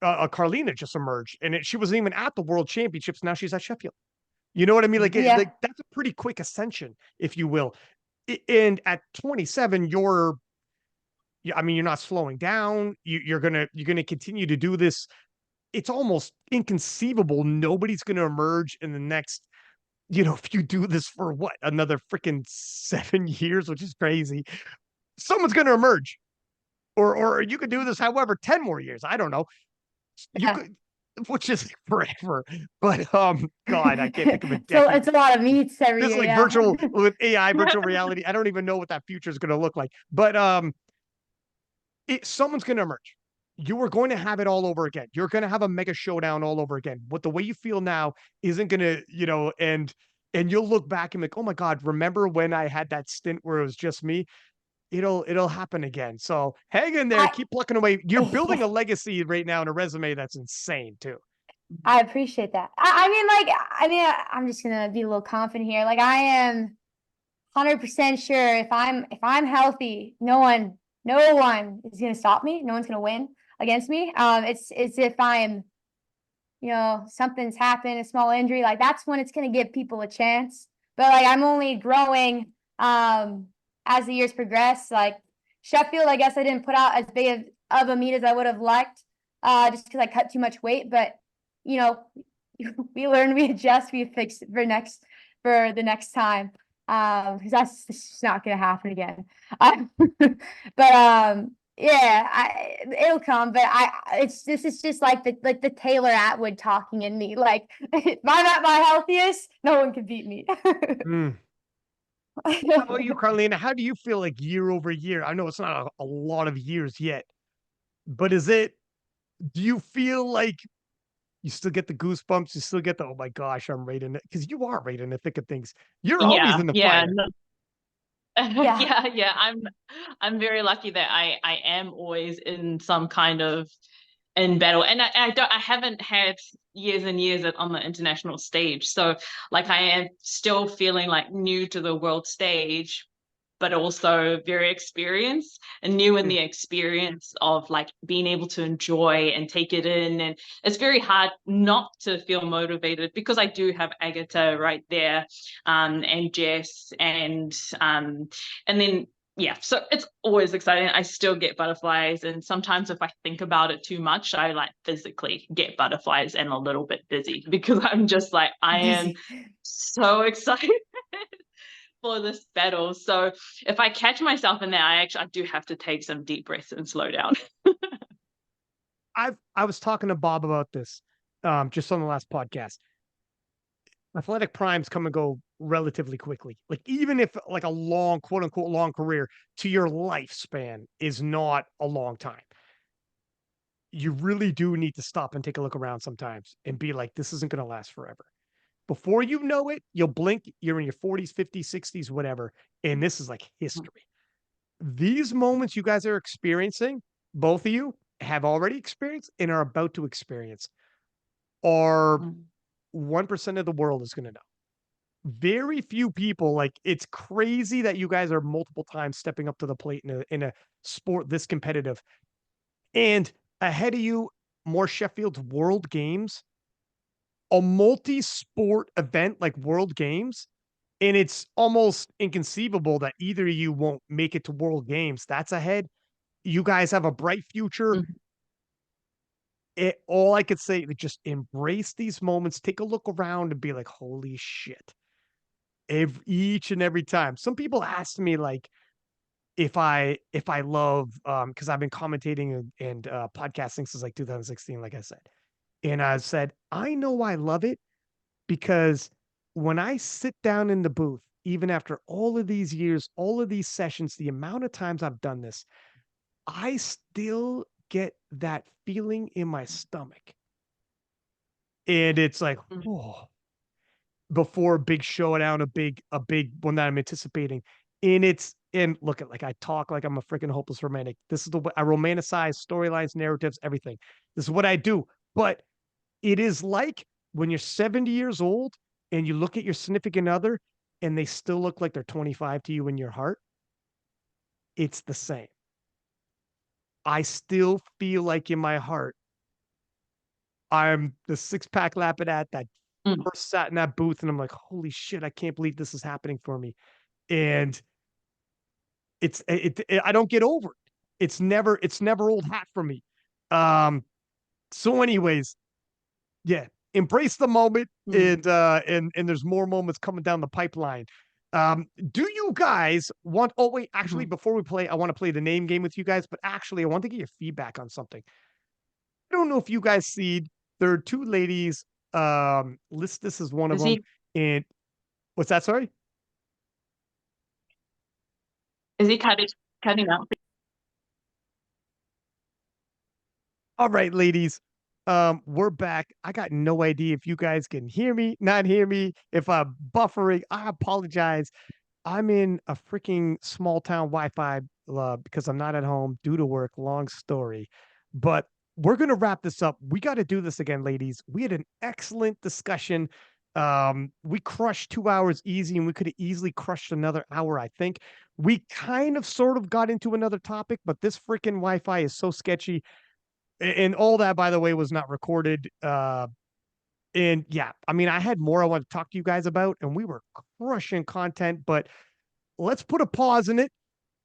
S3: Karlina just emerged and she wasn't even at the world championships. Now she's at Sheffield. You know what I mean? Like,
S1: Yeah.
S3: that's a pretty quick ascension, if you will. And at 27, you're not slowing down. You're gonna continue to do this. It's almost inconceivable. Nobody's gonna emerge in the next, if you do this for what, another freaking 7 years, which is crazy. Someone's gonna emerge. Or you could do this, however, 10 more years. I don't know. You
S1: Yeah.
S3: could, which is forever. But God, I can't think of a
S1: So
S3: decade.
S1: it's a lot of meets every
S3: This is
S1: year,
S3: like
S1: yeah.
S3: virtual with AI, virtual reality. I don't even know what that future is going to look like. But someone's going to emerge. You are going to have it all over again. You're going to have a mega showdown all over again. But the way you feel now isn't going to, and you'll look back and be like, oh my God, remember when I had that stint where it was just me? It'll happen again. So hang in there, keep plucking away. You're building a legacy right now and a resume that's insane too.
S1: I appreciate that. I'm just gonna be a little confident here. Like I am 100% sure if I'm healthy, no one is gonna stop me. No one's gonna win against me. It's if I'm, something's happened, a small injury, like that's when it's gonna give people a chance. But like I'm only growing as the years progress. Like Sheffield, I guess I didn't put out as big of a meet as I would have liked, just because I cut too much weight. But we learn, we adjust, we fix it for the next time. Because that's just not gonna happen again. But yeah, it'll come. But this is just like the Taylor Atwood talking in me. Like if I'm at my healthiest, no one can beat me.
S3: How about you, Karlina? How do you feel like year over year? I know it's not a lot of years yet, but do you feel like you still get the goosebumps? You still get the, oh my gosh, I'm right in it. Because you are right in the thick of things. You're always in the fire.
S2: Yeah. I'm very lucky that I am always in some kind of in battle, and I haven't had years and years on the international stage, so like I am still feeling like new to the world stage, but also very experienced and new in the experience of like being able to enjoy and take it in. And it's very hard not to feel motivated because I do have Agata right there, and Jess, and then yeah, so it's always exciting. I still get butterflies, and sometimes if I think about it too much, I like physically get butterflies and a little bit dizzy because I'm just like, I am
S1: Dizzy.
S2: so excited for this battle. So if I catch myself in there, I do have to take some deep breaths and slow down.
S3: I was talking to Bob about this just on the last podcast. Athletic primes come and go relatively quickly. Like even if like a long, quote unquote, long career to your lifespan is not a long time, you really do need to stop and take a look around sometimes and be like, this isn't going to last forever. Before you know it, you'll blink, you're in your 40s, 50s, 60s, whatever. And this is like history. These moments you guys are experiencing, both of you have already experienced and are about to experience, are 1% of the world is going to know. Very few people, like it's crazy that you guys are multiple times stepping up to the plate in a sport this competitive. And ahead of you, more Sheffield's World Games, a multi-sport event like World Games. And it's almost inconceivable that either of you won't make it to World Games. That's ahead. You guys have a bright future. All I could say is just embrace these moments, take a look around and be like, holy shit. Each and every time. Some people ask me like if I love because I've been commentating and podcasting since like 2016, like I said. And I said, I know I love it because when I sit down in the booth, even after all of these years, all of these sessions, the amount of times I've done this, I still get that feeling in my stomach. And it's like, oh, before a big showdown, a big one that I'm anticipating. And look at like I talk like I'm a freaking hopeless romantic. This is the way I romanticize storylines, narratives, everything. This is what I do. But it is like when you're 70 years old and you look at your significant other and they still look like they're 25 to you in your heart. It's the same. I still feel like in my heart, I'm the six-pack Lapadat that first sat in that booth, and I'm like, holy shit, I can't believe this is happening for me. And I don't get over it. It's never old hat for me. So anyways, yeah, embrace the moment and there's more moments coming down the pipeline. Do you guys want, oh wait, actually before we play, I want to play the name game with you guys, but actually I want to get your feedback on something. I don't know if you guys see, there are two ladies, list this as one of them. And what's that? Sorry?
S2: Is he cutting out?
S3: All right, ladies. We're back. I got no idea if you guys can hear me, not hear me. If I'm buffering, I apologize. I'm in a freaking small town Wi-Fi because I'm not at home due to work. Long story, but we're gonna wrap this up. We got to do this again, ladies. We had an excellent discussion. We crushed 2 hours easy, and we could have easily crushed another hour. I think we kind of sort of got into another topic, but this freaking Wi-Fi is so sketchy. And all that, by the way, was not recorded. And yeah, I mean, I had more I want to talk to you guys about, and we were crushing content, but let's put a pause in it.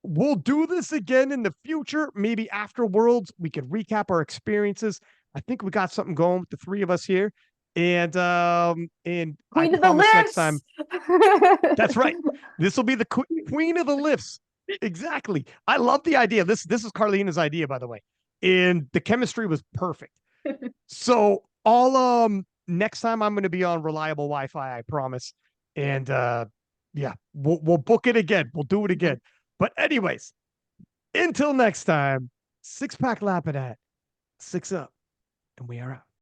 S3: We'll do this again in the future. Maybe after Worlds, we could recap our experiences. I think we got something going with the three of us here. And I
S1: Queen of the
S3: promise next time.
S1: lifts.
S3: That's right. This will be the queen of the lifts. Exactly. I love the idea. This is Karlina's idea, by the way. And the chemistry was perfect. So I'll next time I'm going to be on reliable Wi-Fi, I promise. And yeah, we'll book it again. We'll do it again. But anyways, until next time, six-pack Lapadat, six up, and we are out.